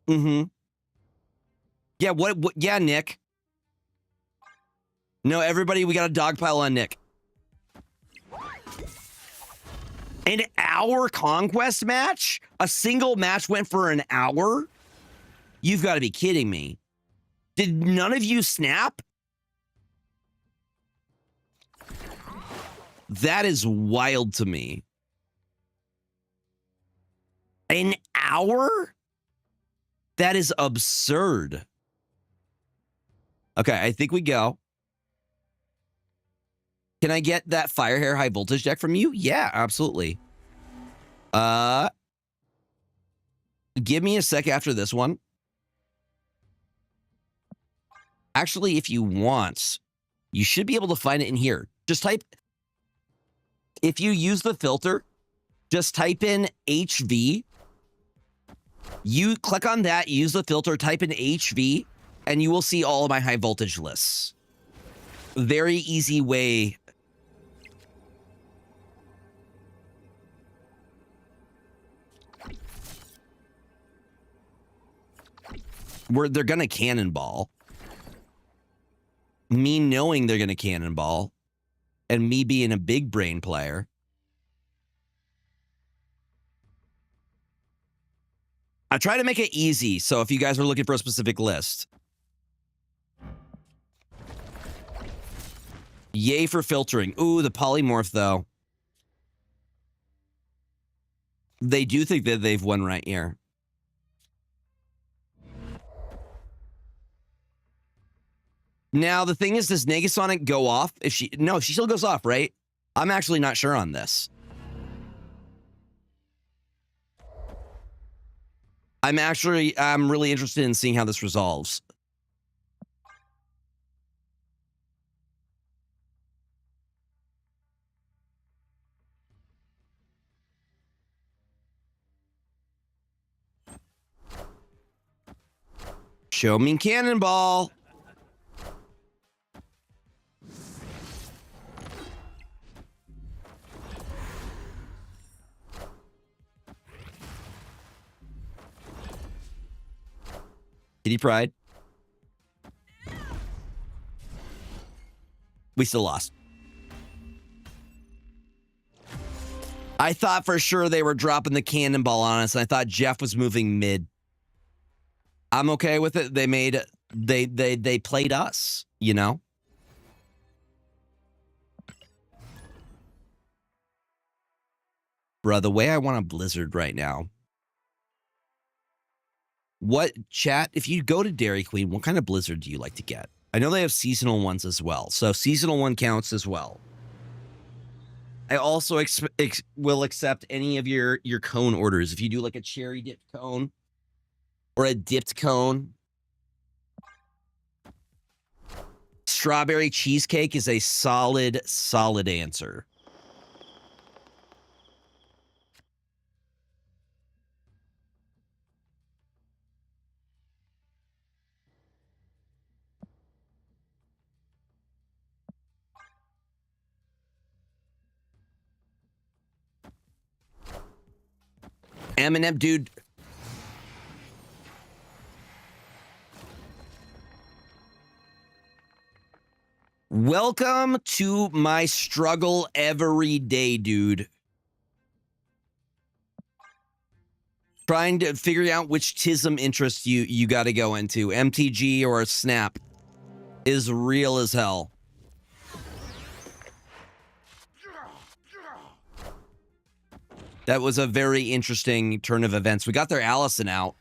Mm-hmm. Yeah, what yeah, Nick. No, everybody, we got a dogpile on Nick. An hour conquest match? A single match went for an hour? You've got to be kidding me. Did none of you snap? That is wild to me. An hour? That is absurd. Okay, I think we go. Can I get that Firehair high voltage deck from you? Yeah, absolutely. Give me a sec after this one. Actually, if you want, you should be able to find it in here. Just type, if you use the filter, just type in HV. You click on that, use the filter, type in HV, and you will see all of my high voltage lists. Very easy way. Where they're gonna cannonball. Me knowing they're gonna cannonball, and me being a big brain player. I try to make it easy, so if you guys are looking for a specific list. Yay for filtering. Ooh, the polymorph, though. They do think that they've won right here. Now, the thing is, does Negasonic go off? No, she still goes off, right? I'm actually not sure on this. I'm really interested in seeing how this resolves. Show me cannonball. Kitty Pride. We still lost. I thought for sure they were dropping the cannonball on us, and I thought Jeff was moving mid. I'm okay with it. They played us, you know? Bruh, the way I want a Blizzard right now. What, chat, if you go to Dairy Queen, what kind of Blizzard do you like to get? I know they have seasonal ones as well, so seasonal one counts as well. I also will accept any of your cone orders. If you do like a cherry dipped cone or a dipped cone. Strawberry cheesecake is a solid answer. Eminem, dude. Welcome to my struggle every day, dude. Trying to figure out which TISM interest you got to go into. MTG or Snap is real as hell. That was a very interesting turn of events. We got their Allison out.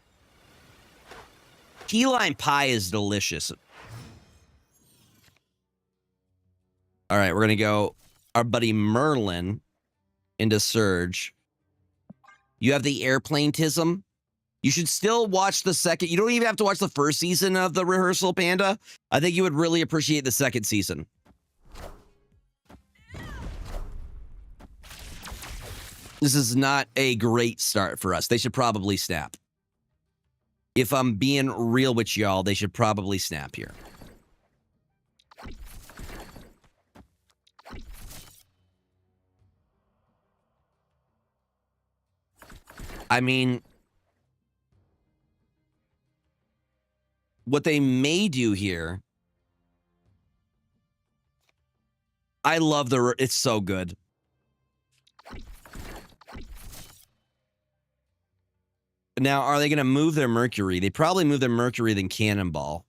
Key lime pie is delicious. All right, we're going to go our buddy Merlin into Surge. You have the airplane tism. You should still watch the second. You don't even have to watch the first season of the Rehearsal Panda. I think you would really appreciate the second season. This is not a great start for us. They should probably snap. If I'm being real with y'all, they should probably snap here. I mean, what they may do here, I love it's so good. Now, are they going to move their Mercury? They probably move their Mercury than Cannonball.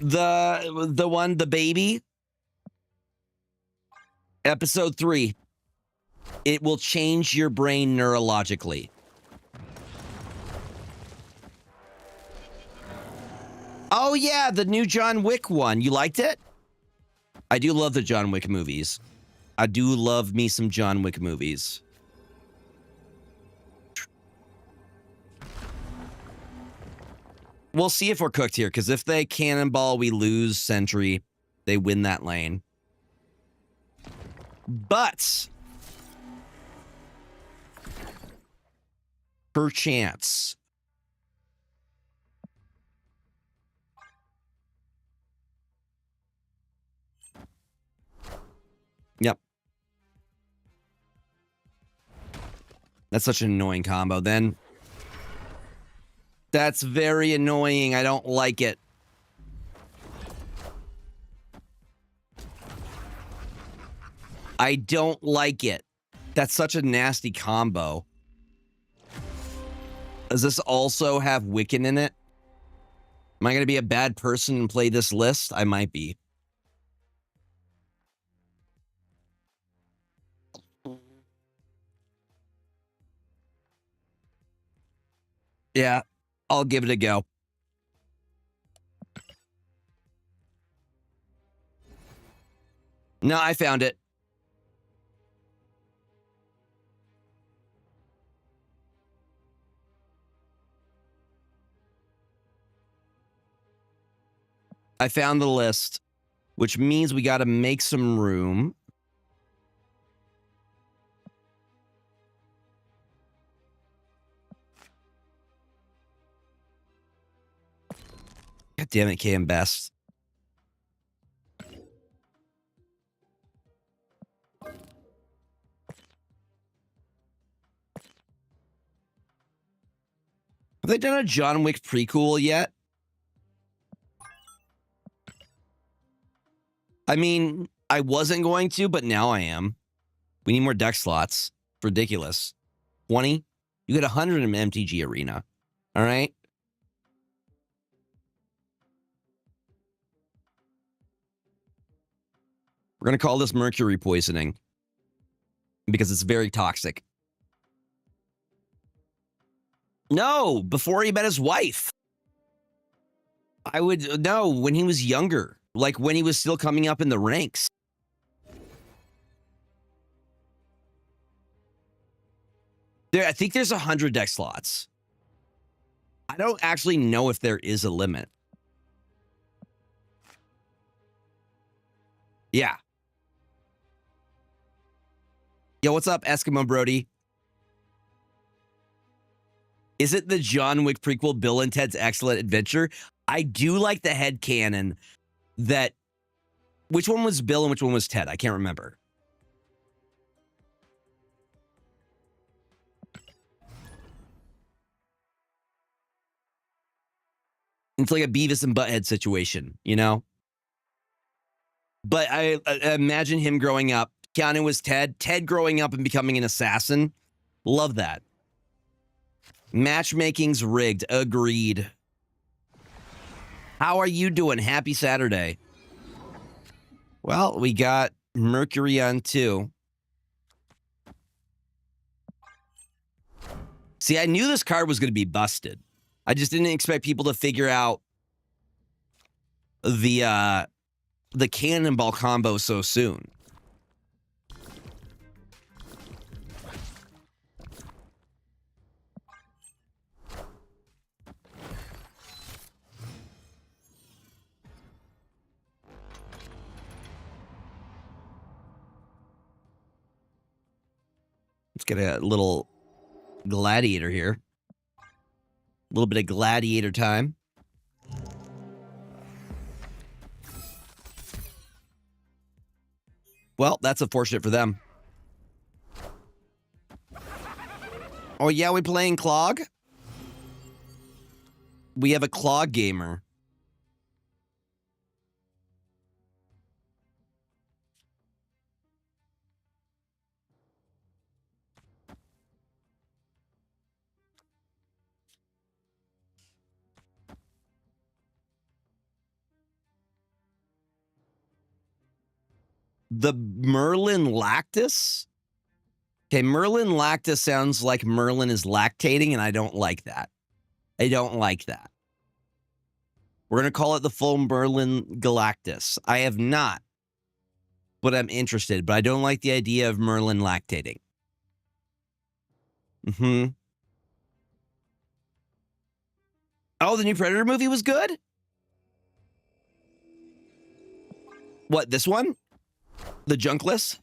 The baby. Episode 3. It will change your brain neurologically. Oh, yeah, the new John Wick one. You liked it? I do love the John Wick movies. I do love me some John Wick movies. We'll see if we're cooked here, because if they cannonball, we lose Sentry. They win that lane. But perchance. Yep. That's such an annoying combo. Then that's very annoying. I don't like it. I don't like it. That's such a nasty combo. Does this also have Wiccan in it? Am I going to be a bad person and play this list? I might be. Yeah, I'll give it a go. No, I found it. I found the list, which means we got to make some room. God damn it, KM Best. Have they done a John Wick prequel yet? I mean, I wasn't going to, but now I am. We need more deck slots. It's ridiculous. 20? You get 100 in MTG Arena. All right? We're going to call this mercury poisoning because it's very toxic. No, before he met his wife. I would, no, when he was younger, like when he was still coming up in the ranks. I think there's 100 deck slots. I don't actually know if there is a limit. Yeah. Yo, what's up, Eskimo Brody? Is it the John Wick prequel, Bill and Ted's Excellent Adventure? I do like the headcanon that... Which one was Bill and which one was Ted? I can't remember. It's like a Beavis and Butthead situation, you know? But I imagine him growing up. Keanu was Ted. Ted growing up and becoming an assassin. Love that. Matchmaking's rigged. Agreed. How are you doing? Happy Saturday. Well, we got Mercury on 2. See, I knew this card was going to be busted. I just didn't expect people to figure out the cannonball combo so soon. Let's get a little gladiator here. A little bit of gladiator time. Well, that's unfortunate for them. Oh, yeah, we playing Clog? We have a Clog gamer. The Merlin Lactus? Okay, Merlin Lactus sounds like Merlin is lactating, and I don't like that. I don't like that. We're going to call it the full Merlin Galactus. I have not, but I'm interested. But I don't like the idea of Merlin lactating. Oh, the new Predator movie was good? What, this one? The Junkless?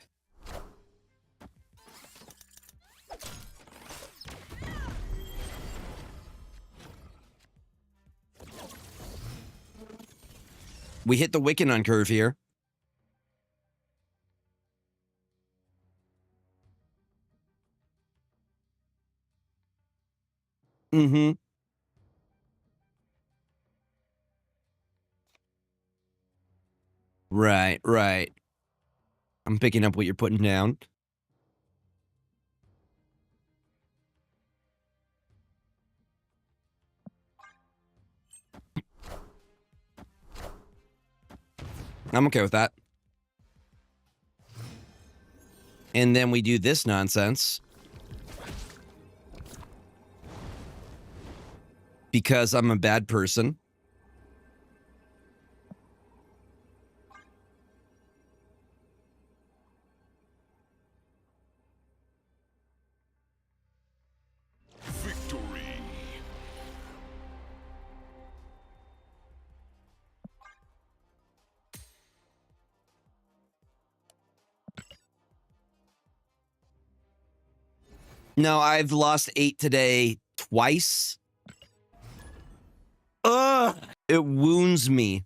We hit the Wiccan on curve here. Right, right. I'm picking up what you're putting down. I'm okay with that. And then we do this nonsense. Because I'm a bad person. Victory. No, I've lost 8 today twice. Ugh, it wounds me.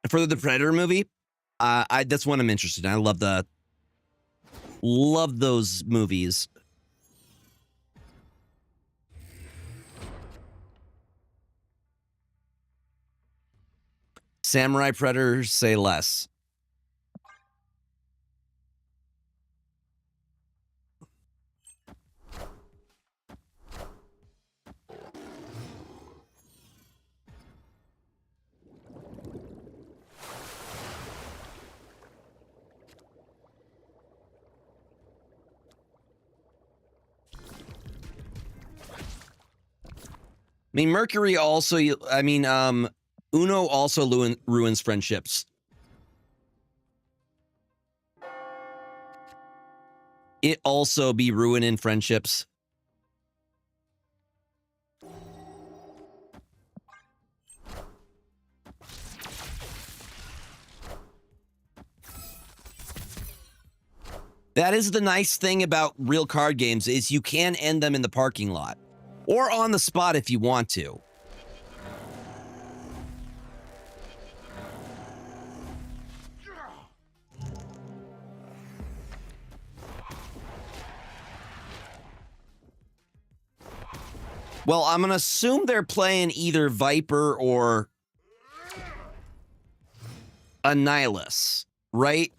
For the Predator movie, that's one I'm interested in. I love those movies. Samurai Predators say less. I mean, Mercury also, Uno also ruins friendships. It also be ruining friendships. That is the nice thing about real card games is you can end them in the parking lot. Or on the spot if you want to. Well, I'm going to assume they're playing either Viper or a Nihilus, right?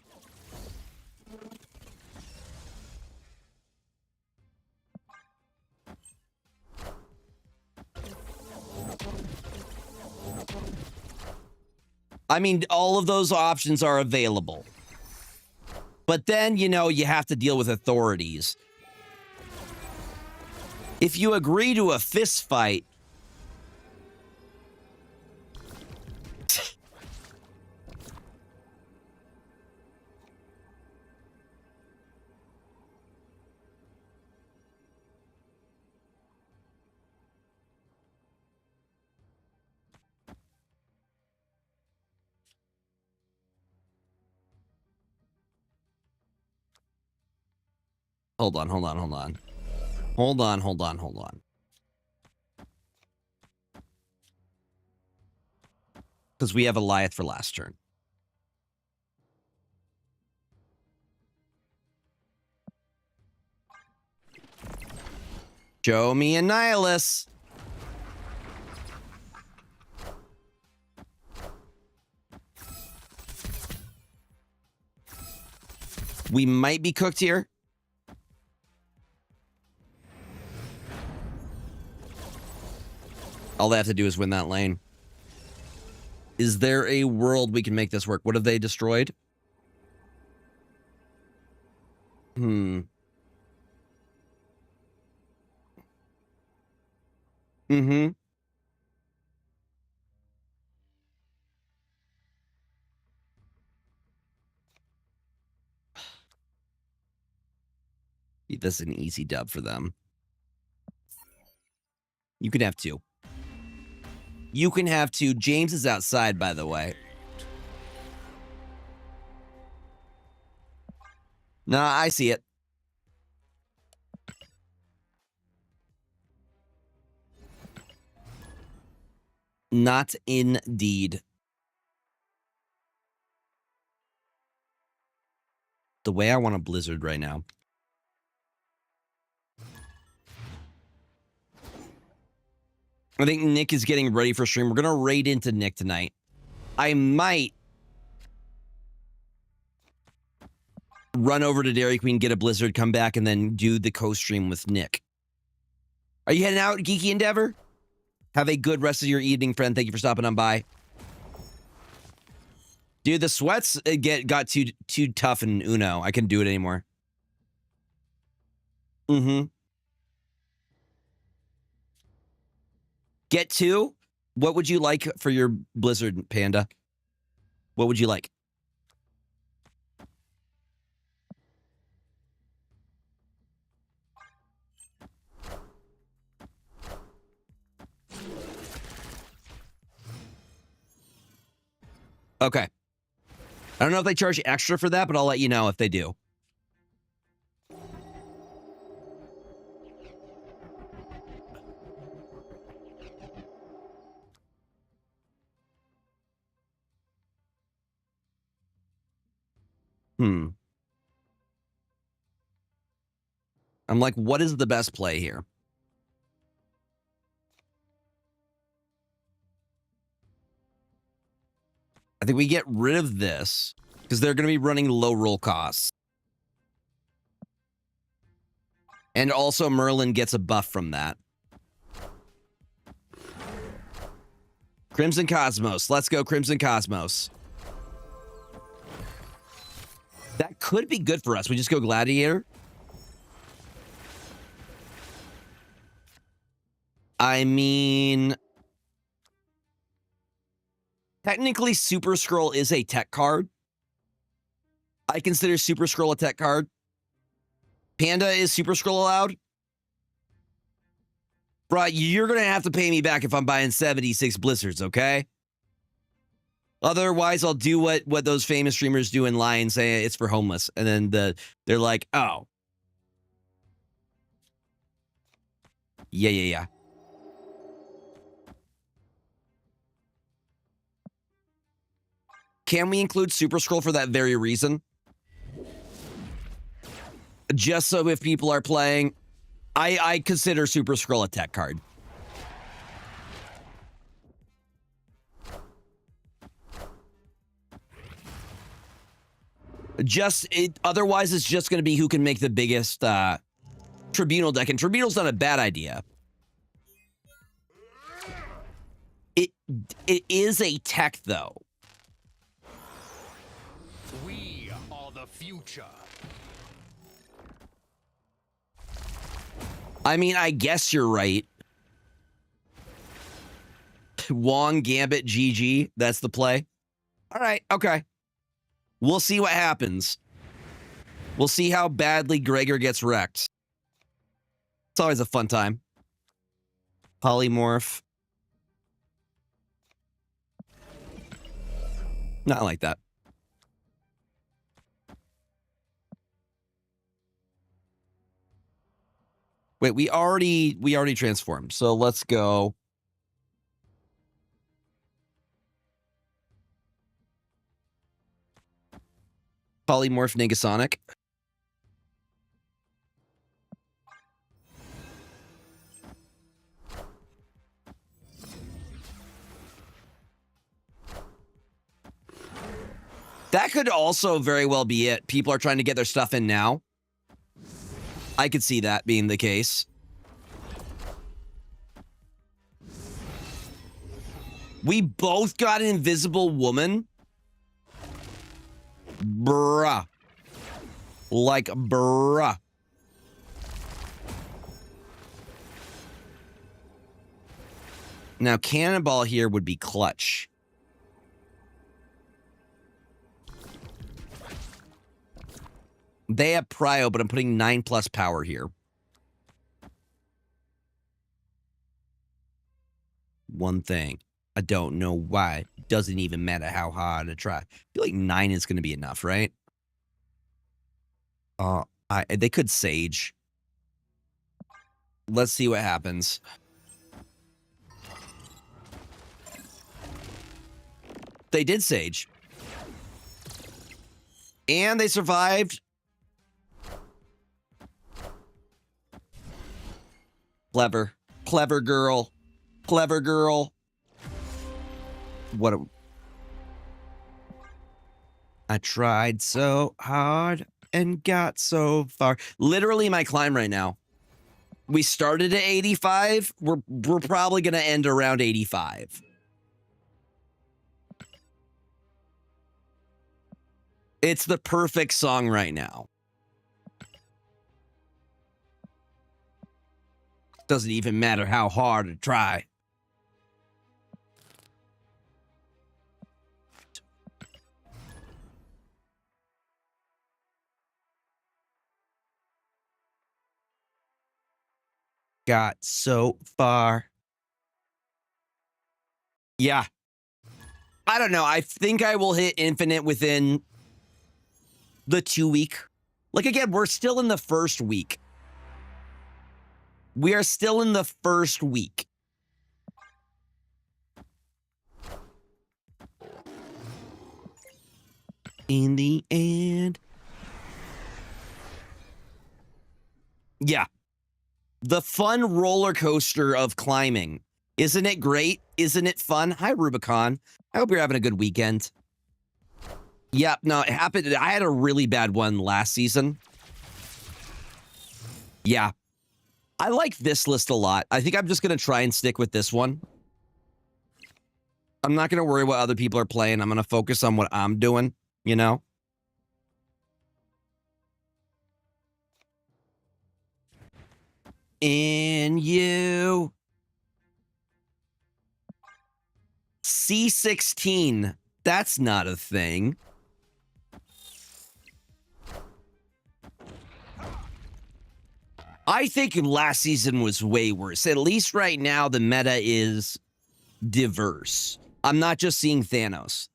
I mean, all of those options are available. But then, you know, you have to deal with authorities. If you agree to a fist fight, hold on. Because we have Eliath for last turn. Show me a Nihilus. We might be cooked here. All they have to do is win that lane. Is there a world we can make this work? What have they destroyed? Mm-hmm. This is an easy dub for them. You can have two. You can have two. James is outside, by the way. Nah, I see it. Not indeed. The way I want a Blizzard right now. I think Nick is getting ready for stream. We're going to raid into Nick tonight. I might run over to Dairy Queen, get a Blizzard, come back, and then do the co-stream with Nick. Are you heading out, Geeky Endeavor? Have a good rest of your evening, friend. Thank you for stopping on by. Dude, the sweats got too tough in Uno. I couldn't do it anymore. Get two? What would you like for your Blizzard, Panda? What would you like? Okay. I don't know if they charge extra for that, but I'll let you know if they do. I'm like, what is the best play here? I think we get rid of this because they're going to be running low roll costs. And also Merlin gets a buff from that. Crimson Cosmos. Let's go Crimson Cosmos. That could be good for us. We just go Gladiator. I mean, technically Super Scroll is a tech card. I consider Super Scroll a tech card. Panda is Super Scroll allowed? Bro, you're going to have to pay me back if I'm buying 76 Blizzards, okay? Otherwise, I'll do what those famous streamers do in line, say it's for homeless. And then they're like, oh. Yeah. Can we include Super Scroll for that very reason? Just so if people are playing, I consider Super Scroll a tech card. Otherwise, it's just going to be who can make the biggest Tribunal deck, and Tribunal's not a bad idea. It is a tech, though. We are the future. I mean, I guess you're right. Wong, Gambit, GG. That's the play. All right, okay. We'll see what happens. We'll see how badly Gregor gets wrecked. It's always a fun time. Polymorph. Not like that. Wait, we already transformed. So let's go. Polymorph Negasonic. That could also very well be it. People are trying to get their stuff in now. I could see that being the case. We both got an Invisible Woman. Bruh. Like, bruh. Now, Cannonball here would be clutch. They have Prio, but I'm putting 9+ power here. One thing. I don't know why. Doesn't even matter how hard I try. I feel like 9 is going to be enough, right? They could Sage. Let's see what happens. They did Sage. And they survived. Clever. Clever girl. Clever girl. What a... I tried so hard and got so far. Literally my climb right now. We started at 85. We're probably going to end around 85. It's the perfect song right now. Doesn't even matter how hard I try. Got so far. Yeah. I don't know. I think I will hit infinite within the 2 week. Like, again, we're still in the first week. We are still in the first week. In the end. Yeah. The fun roller coaster of climbing. Isn't it great? Isn't it fun? Hi, Rubicon. I hope you're having a good weekend. Yep, no, it happened. I had a really bad one last season. Yeah. I like this list a lot. I think I'm just going to try and stick with this one. I'm not going to worry what other people are playing. I'm going to focus on what I'm doing, you know? In you. C16. That's not a thing. I think last season was way worse. At least right now, the meta is diverse. I'm not just seeing Thanos.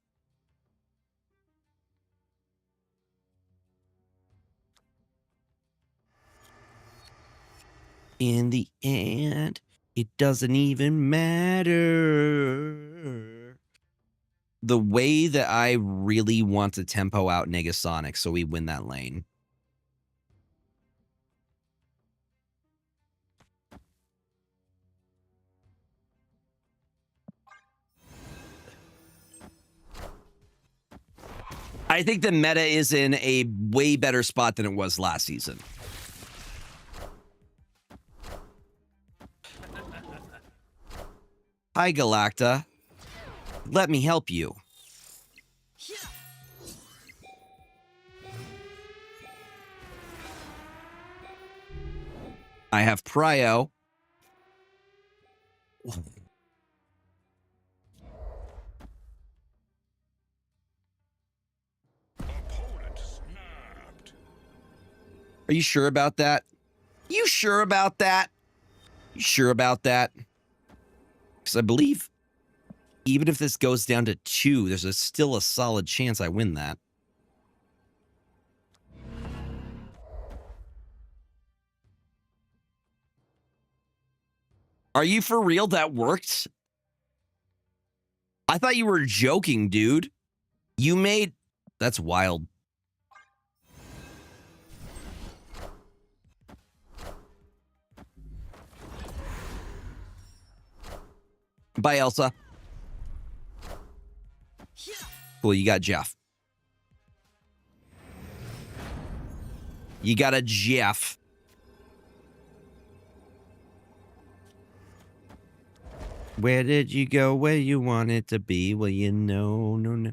In the end, it doesn't even matter. The way that I really want to tempo out Negasonic so we win that lane. I think the meta is in a way better spot than it was last season. Hi, Galacta. Let me help you. I have Prio. Are you sure about that? You sure about that? You sure about that? Because I believe even if this goes down to 2, there's still a solid chance I win that. Are you for real? That worked? I thought you were joking, dude. You made... That's wild. Bye, Elsa. Cool, you got Jeff. You got a Jeff. Where did you go? Where you wanted to be? Well, you know, no.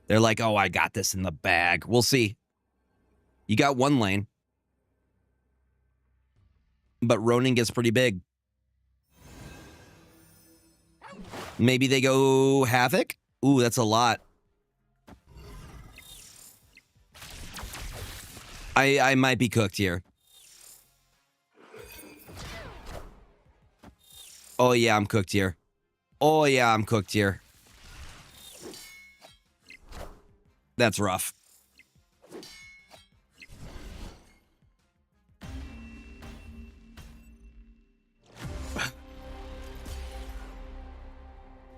They're like, oh, I got this in the bag. We'll see. You got one lane. But Ronin gets pretty big. Maybe they go Havoc? Ooh, that's a lot. I might be cooked here. Oh, yeah, I'm cooked here. Oh, yeah, I'm cooked here. That's rough.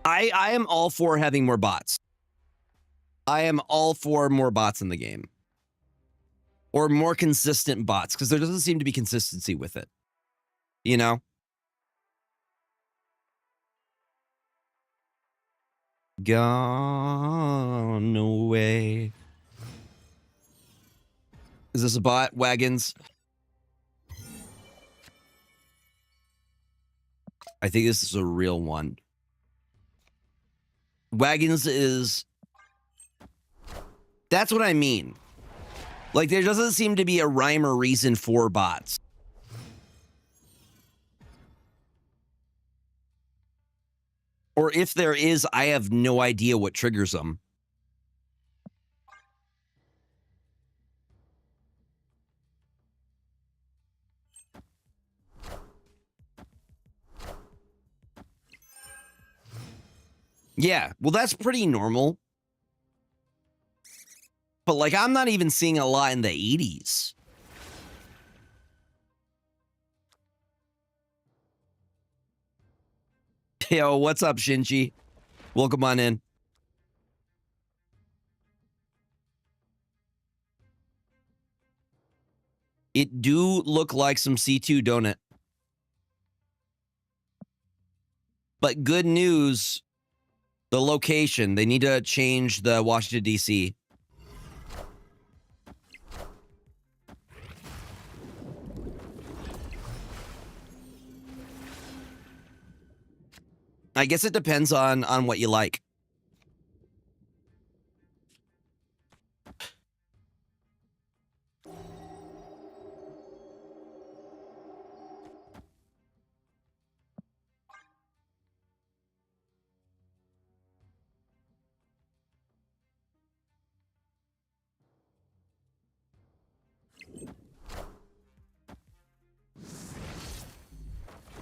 I am all for having more bots. I am all for more bots in the game. Or more consistent bots, because there doesn't seem to be consistency with it. You know? Gone away. Is this a bot? Wagons? I think this is a real one. Wagons is... That's what I mean. Like, there doesn't seem to be a rhyme or reason for bots. Or if there is, I have no idea what triggers them. Yeah, well, that's pretty normal. But, like, I'm not even seeing a lot in the 80s. Yo, what's up, Shinji? Welcome on in. It do look like some C2, don't it? But good news, the location. They need to change the Washington, D.C. I guess it depends on what you like.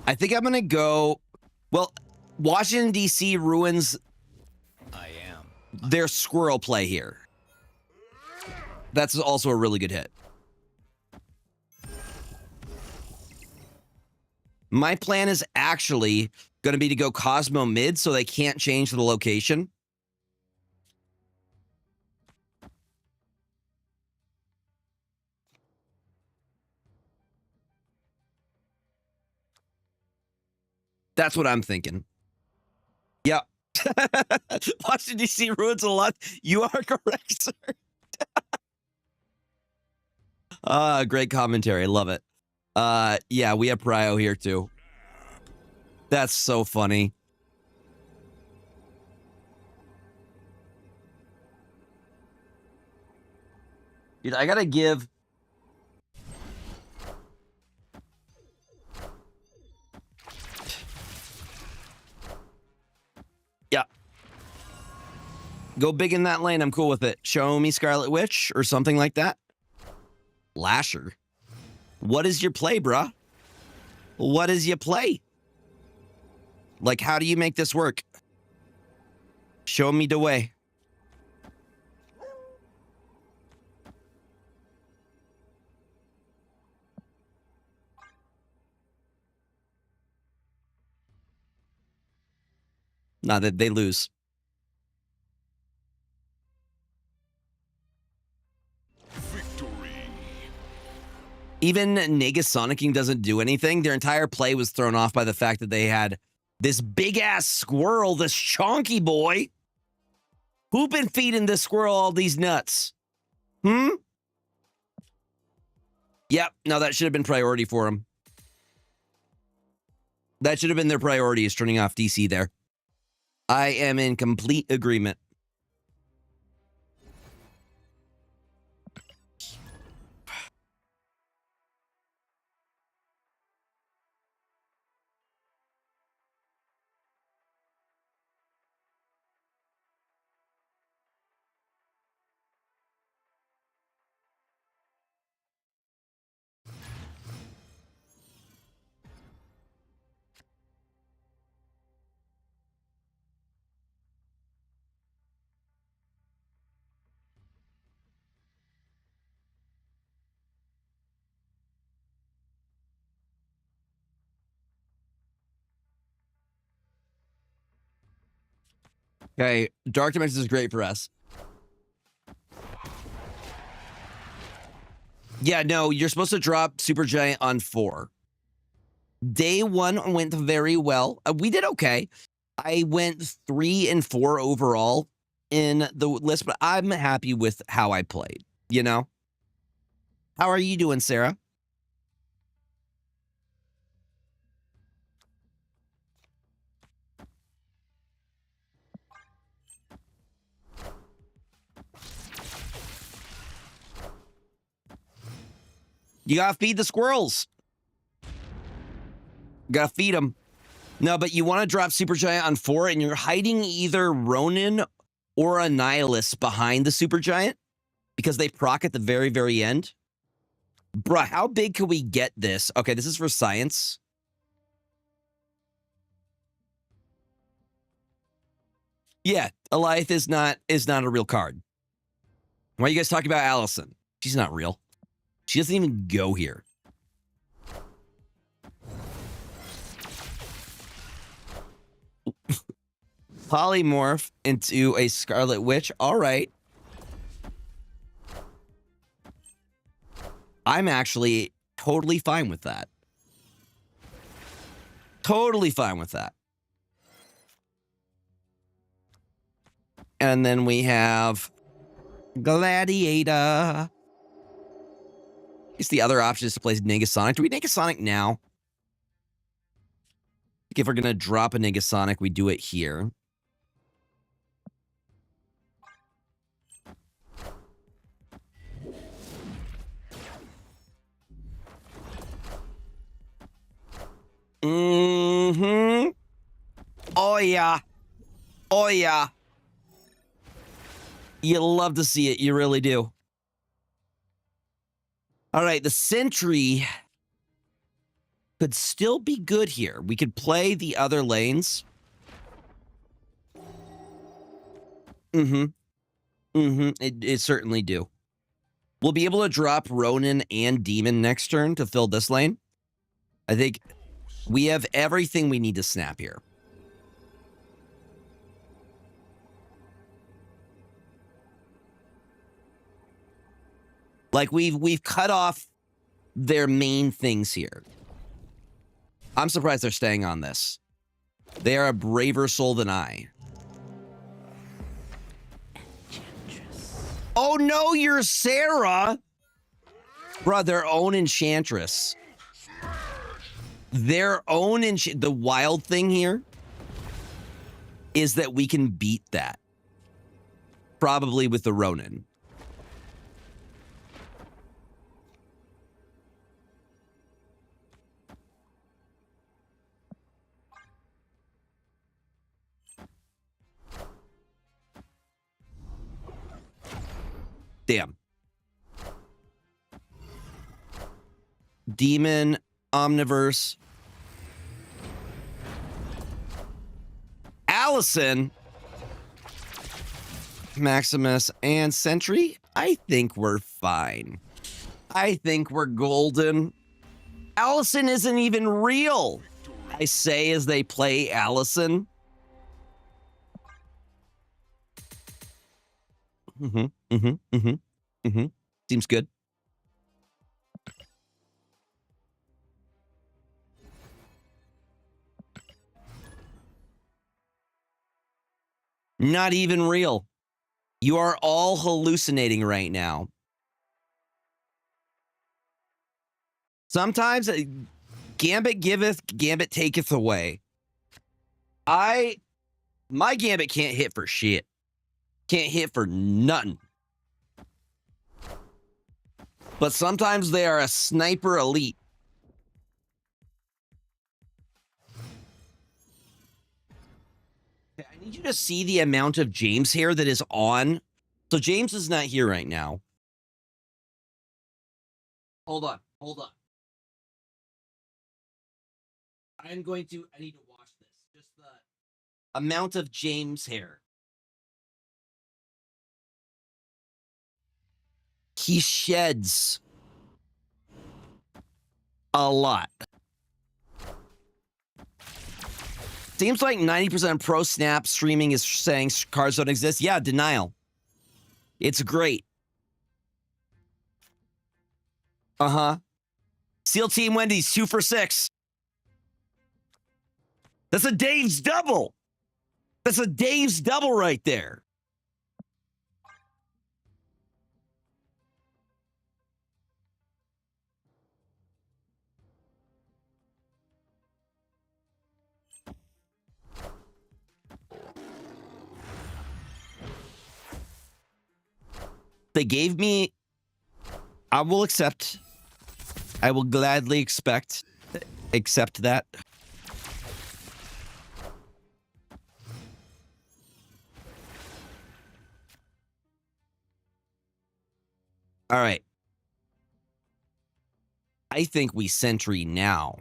I think I'm gonna go. Well, Washington D.C. ruins I am. their squirrel play here. That's also a really good hit. My plan is actually going to be to go Cosmo mid so they can't change the location. That's what I'm thinking. Yep. Washington, D.C. ruins a lot. You are correct, sir. Great commentary. Love it. Yeah, we have Prio here too. That's so funny. Dude, I gotta give... Yeah. Go big in that lane. I'm cool with it. Show me Scarlet Witch or something like that. Lasher. What is your play, bruh? What is your play? Like, how do you make this work? Show me the way. Nah, they lose. Victory. Even Negasonicing doesn't do anything. Their entire play was thrown off by the fact that they had this big-ass squirrel, this chonky boy. Who been feeding this squirrel all these nuts? Hmm? Yep, no, that should have been priority for him. That should have been their priority, is turning off DC there. I am in complete agreement. Okay, Dark Dimensions is great for us. Yeah, no, you're supposed to drop Supergiant on 4. Day 1 went very well. We did okay. I went 3 and 4 overall in the list, but I'm happy with how I played, you know? How are you doing, Sarah? You gotta feed the squirrels. Gotta feed them. No, but you want to drop Supergiant on 4, and you're hiding either Ronin or a Nihilist behind the Supergiant because they proc at the very, very end. Bruh, how big can we get this? Okay, this is for science. Yeah, Alioth is not a real card. Why are you guys talking about Allison? She's not real. She doesn't even go here. Polymorph into a Scarlet Witch. All right. I'm actually totally fine with that. Totally fine with that. And then we have Gladiator. I guess the other option is to play Negasonic. Do we Negasonic now? I think if we're going to drop a Negasonic, we do it here. Mm-hmm. Oh, yeah. Oh, yeah. You love to see it. You really do. All right, the Sentry could still be good here. We could play the other lanes. Mm-hmm. Mm-hmm. It certainly do. We'll be able to drop Ronin and Demon next turn to fill this lane. I think we have everything we need to snap here. Like we've cut off their main things here. I'm surprised they're staying on this. They are a braver soul than I. Oh no, you're Sarah! Bruh, their own Enchantress. Their own the wild thing here is that we can beat that. Probably with the Ronin. Damn. Demon, Omniverse. Allison. Maximus and Sentry. I think we're fine. I think we're golden. Allison isn't even real. I say as they play Allison. Seems good. Not even real. You are all hallucinating right now. Sometimes Gambit giveth, Gambit taketh away. My Gambit can't hit for shit. Can't hit for nothing. But sometimes they are a sniper elite. I need you to see the amount of James hair that is on. So James is not here right now. Hold on. I need to watch this. Just the amount of James hair. He sheds a lot. Seems like 90% of pro snap streaming is saying cards don't exist. Yeah, denial. It's great. SEAL Team Wendy's 2 for 6. That's a Dave's double. That's a Dave's double right there. They gave me, I will accept. I will gladly accept that. All right. I think we Sentry now.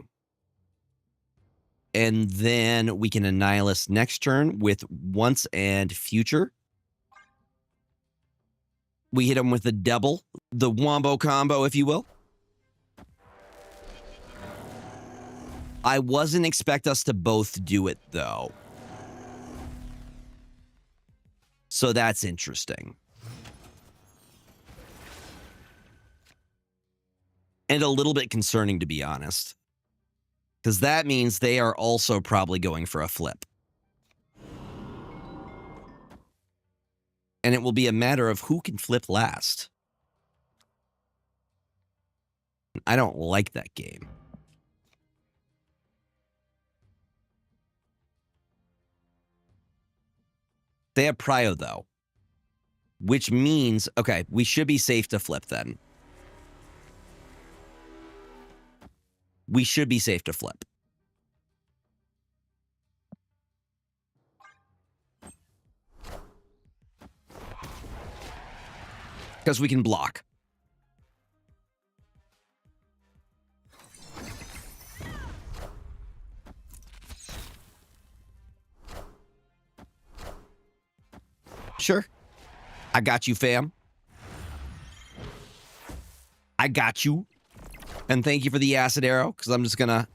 And then we can Annihilus next turn with Once and Future. We hit him with the double, the Wombo combo, if you will. I wasn't expect us to both do it, though. So that's interesting. And a little bit concerning, to be honest. Because that means they are also probably going for a flip. And it will be a matter of who can flip last. I don't like that game. They have prio, though. Which means, okay, we should be safe to flip then. We should be safe to flip. Because we can block. Sure. I got you, fam. I got you. And thank you for the acid arrow, because I'm just going to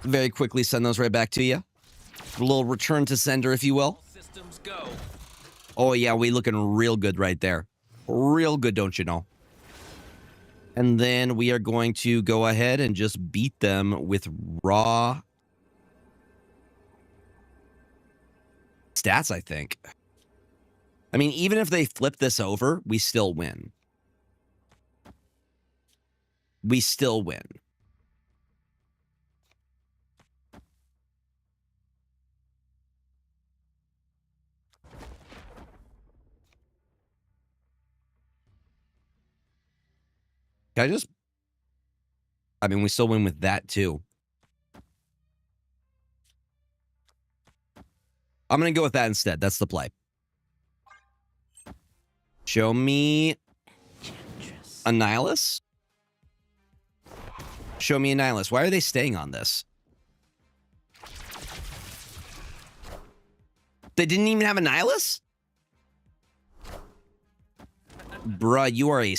very quickly send those right back to you. A little return to sender, if you will. Systems go. Oh, yeah, we looking real good right there. Real good, don't you know? And then we are going to go ahead and just beat them with raw stats, I think. I mean, even if they flip this over, we still win. We still win. I mean, we still win with that too. I'm going to go with that instead. That's the play. Show me Annihilus. Show me Annihilus. Why are they staying on this? They didn't even have Annihilus? Bruh, you are a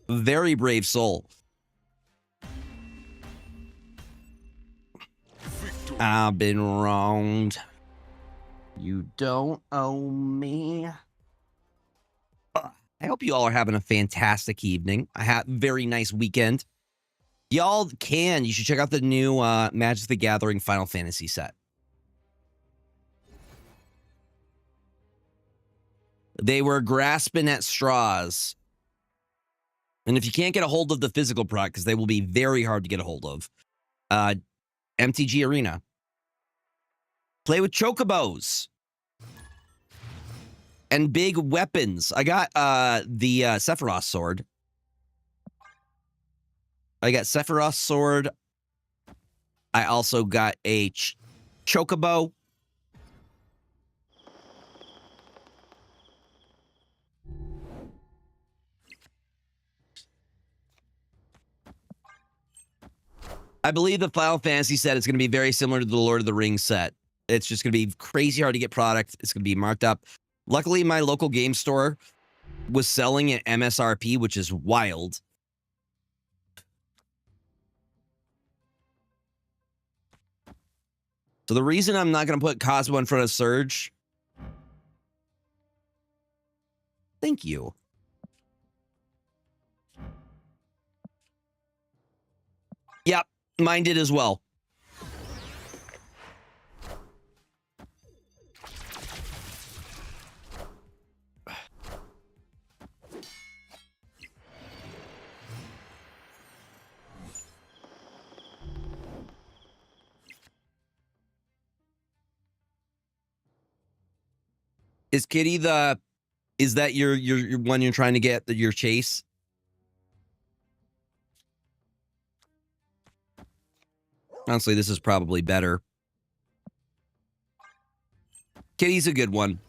very brave soul. Victory. I've been wronged. You don't owe me. I hope you all are having a fantastic evening. I had a very nice weekend. Y'all you should check out the new Magic the Gathering Final Fantasy set. They were grasping at straws. And if you can't get a hold of the physical product, because they will be very hard to get a hold of, MTG Arena. Play with chocobos. And big weapons. I got the Sephiroth sword. I got Sephiroth sword. I also got a chocobo. I believe the Final Fantasy set is going to be very similar to the Lord of the Rings set. It's just going to be crazy hard to get product. It's going to be marked up. Luckily, my local game store was selling at MSRP, which is wild. So the reason I'm not going to put Cosmo in front of Surge... Thank you. Yep, mine did as well. Is Kitty is that your one you're trying to get, your chase? Honestly, this is probably better. Kitty's a good one.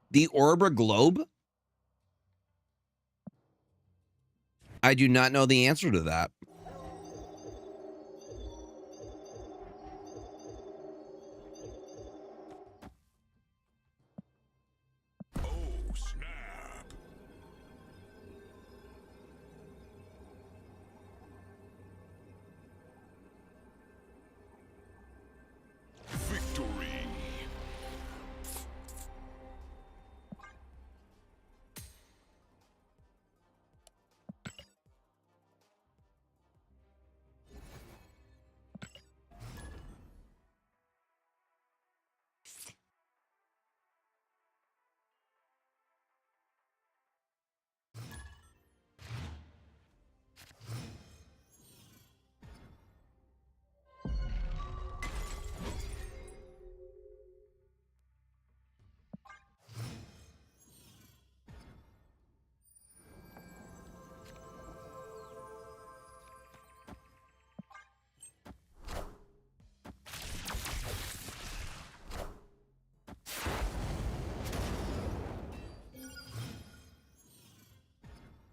The Orbra Globe? I do not know the answer to that. Oh, snap. Victory.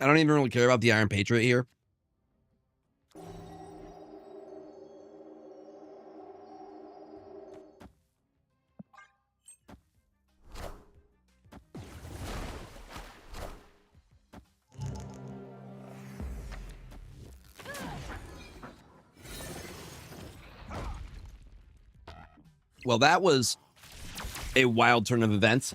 I don't even really care about the Iron Patriot here. Well, that was a wild turn of events.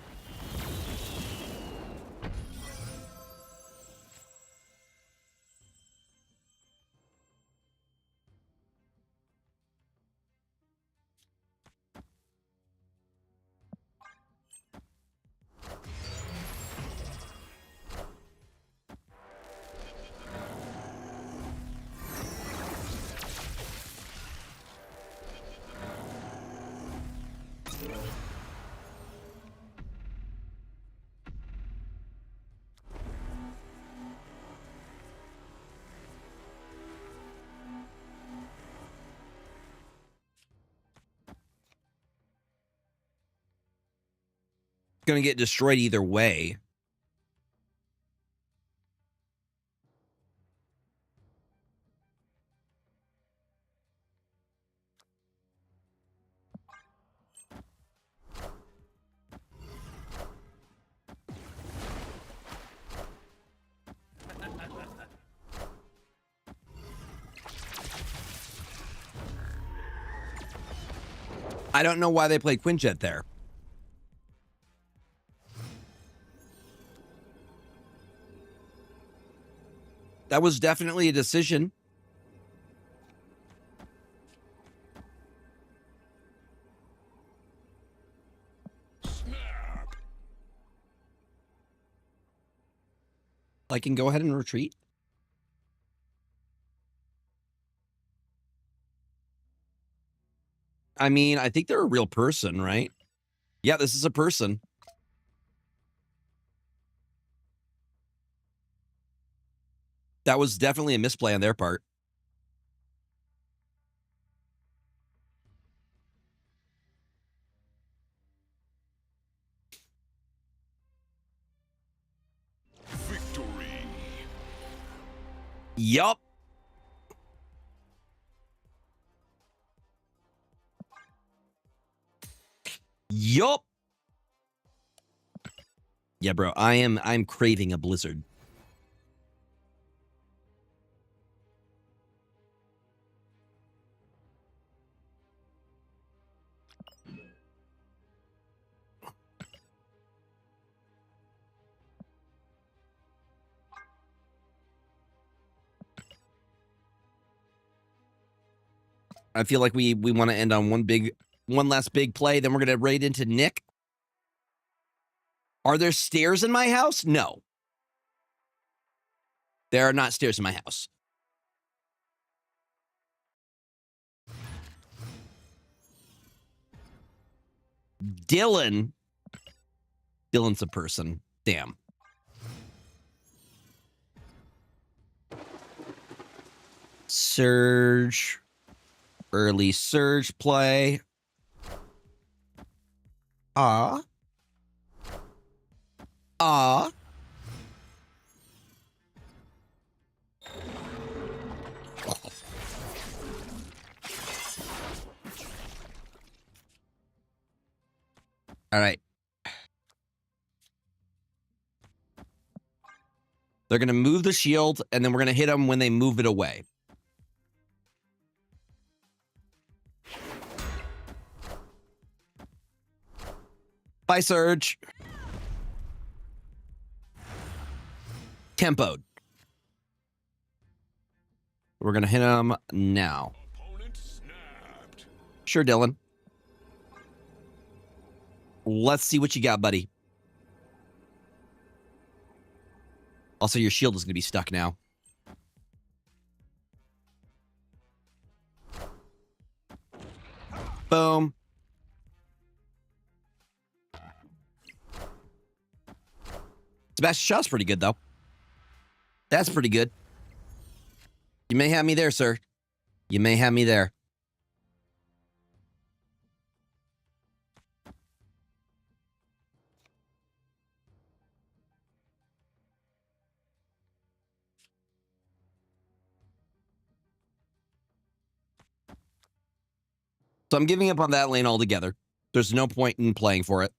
Gonna get destroyed either way. I don't know why they played Quinjet there. That was definitely a decision. Snap. I can go ahead and retreat. I mean, I think they're a real person, right? Yeah, this is a person. That was definitely a misplay on their part. Victory. Yup. Yup. Yeah, bro. I'm craving a blizzard. I feel like we want to end on one last big play, then we're gonna raid into Nick. Are there stairs in my house? No. There are not stairs in my house. Dylan. Dylan's a person. Damn. Surge. Early surge play. Ah. Ah. All right. They're going to move the shield, and then we're going to hit them when they move it away. Bye, Surge. Tempoed. We're going to hit them now. Opponent snapped. Sure, Dylan. Let's see what you got, buddy. Also, your shield is going to be stuck now. Boom. Sebastian Shaw's pretty good, though. That's pretty good. You may have me there, sir. You may have me there. So I'm giving up on that lane altogether. There's no point in playing for it.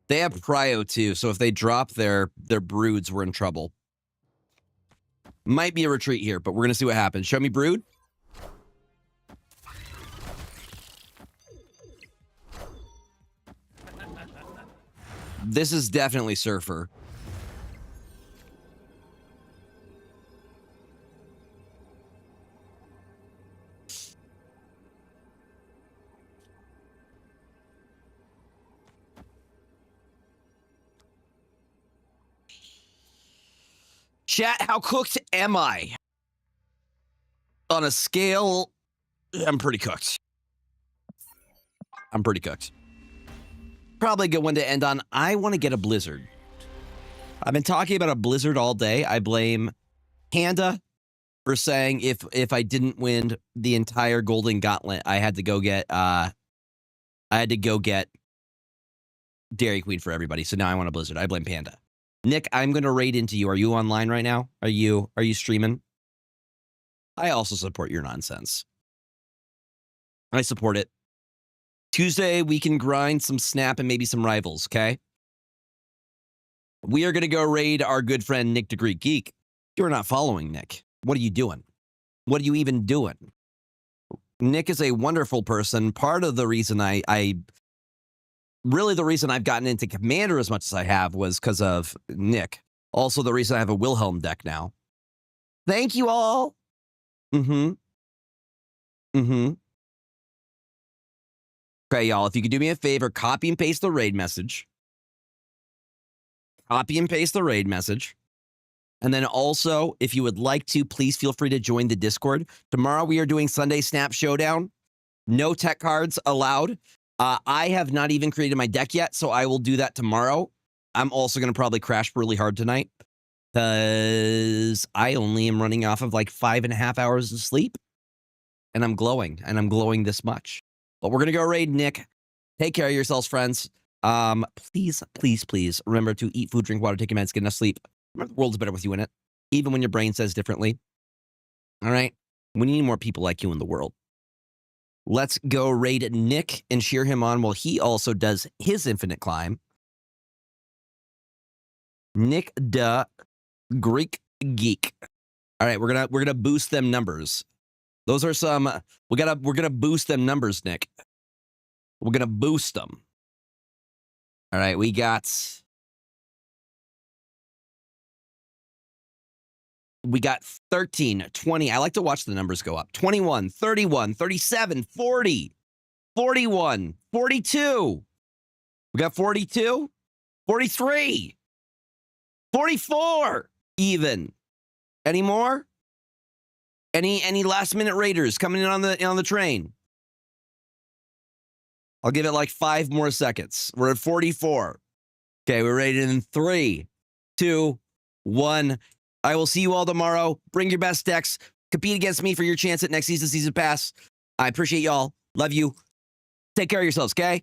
They have Cryo too, so if they drop their broods, we're in trouble. Might be a retreat here, but we're going to see what happens. Show me brood. This is definitely Surfer. Chat, how cooked am I? On a scale, I'm pretty cooked. I'm pretty cooked. Probably a good one to end on. I want to get a blizzard. I've been talking about a blizzard all day. I blame Panda for saying if I didn't win the entire Golden Gauntlet, I had to go get Dairy Queen for everybody. So now I want a blizzard. I blame Panda. Nick, I'm going to raid into you. Are you online right now? Are you streaming? I also support your nonsense. I support it. Tuesday, we can grind some Snap and maybe some Rivals, okay? We are going to go raid our good friend Nick the Greek Geek. You're not following Nick. What are you doing? What are you even doing? Nick is a wonderful person. Part of the reason really the reason I've gotten into Commander as much as I have was because of Nick. Also, the reason I have a Wilhelm deck now. Thank you all. Okay, y'all, if you could do me a favor, copy and paste the raid message. Copy and paste the raid message. And then also, if you would like to, please feel free to join the Discord. Tomorrow we are doing Sunday Snap Showdown. No tech cards allowed. I have not even created my deck yet, so I will do that tomorrow. I'm also going to probably crash really hard tonight because I only am running off of like 5.5 hours of sleep. And I'm glowing this much. But we're going to go raid Nick. Take care of yourselves, friends. Please, please, please remember to eat food, drink water, take your meds, get enough sleep. Remember, the world's better with you in it, even when your brain says differently. All right? We need more people like you in the world. Let's go raid Nick and cheer him on while he also does his infinite climb. Nick the Greek Geek. All right, we're gonna boost them numbers. Those are some. We're gonna boost them numbers, Nick. We're gonna boost them. All right, we got 13, 20. I like to watch the numbers go up. 21, 31, 37, 40, 41, 42. We got 42, 43, 44 even. Any more? Any last minute raiders coming in on the train? I'll give it like 5 more seconds. We're at 44. Okay, we're raiding in 3, 2, 1. I will see you all tomorrow. Bring your best decks. Compete against me for your chance at next season pass. I appreciate y'all. Love you. Take care of yourselves, okay?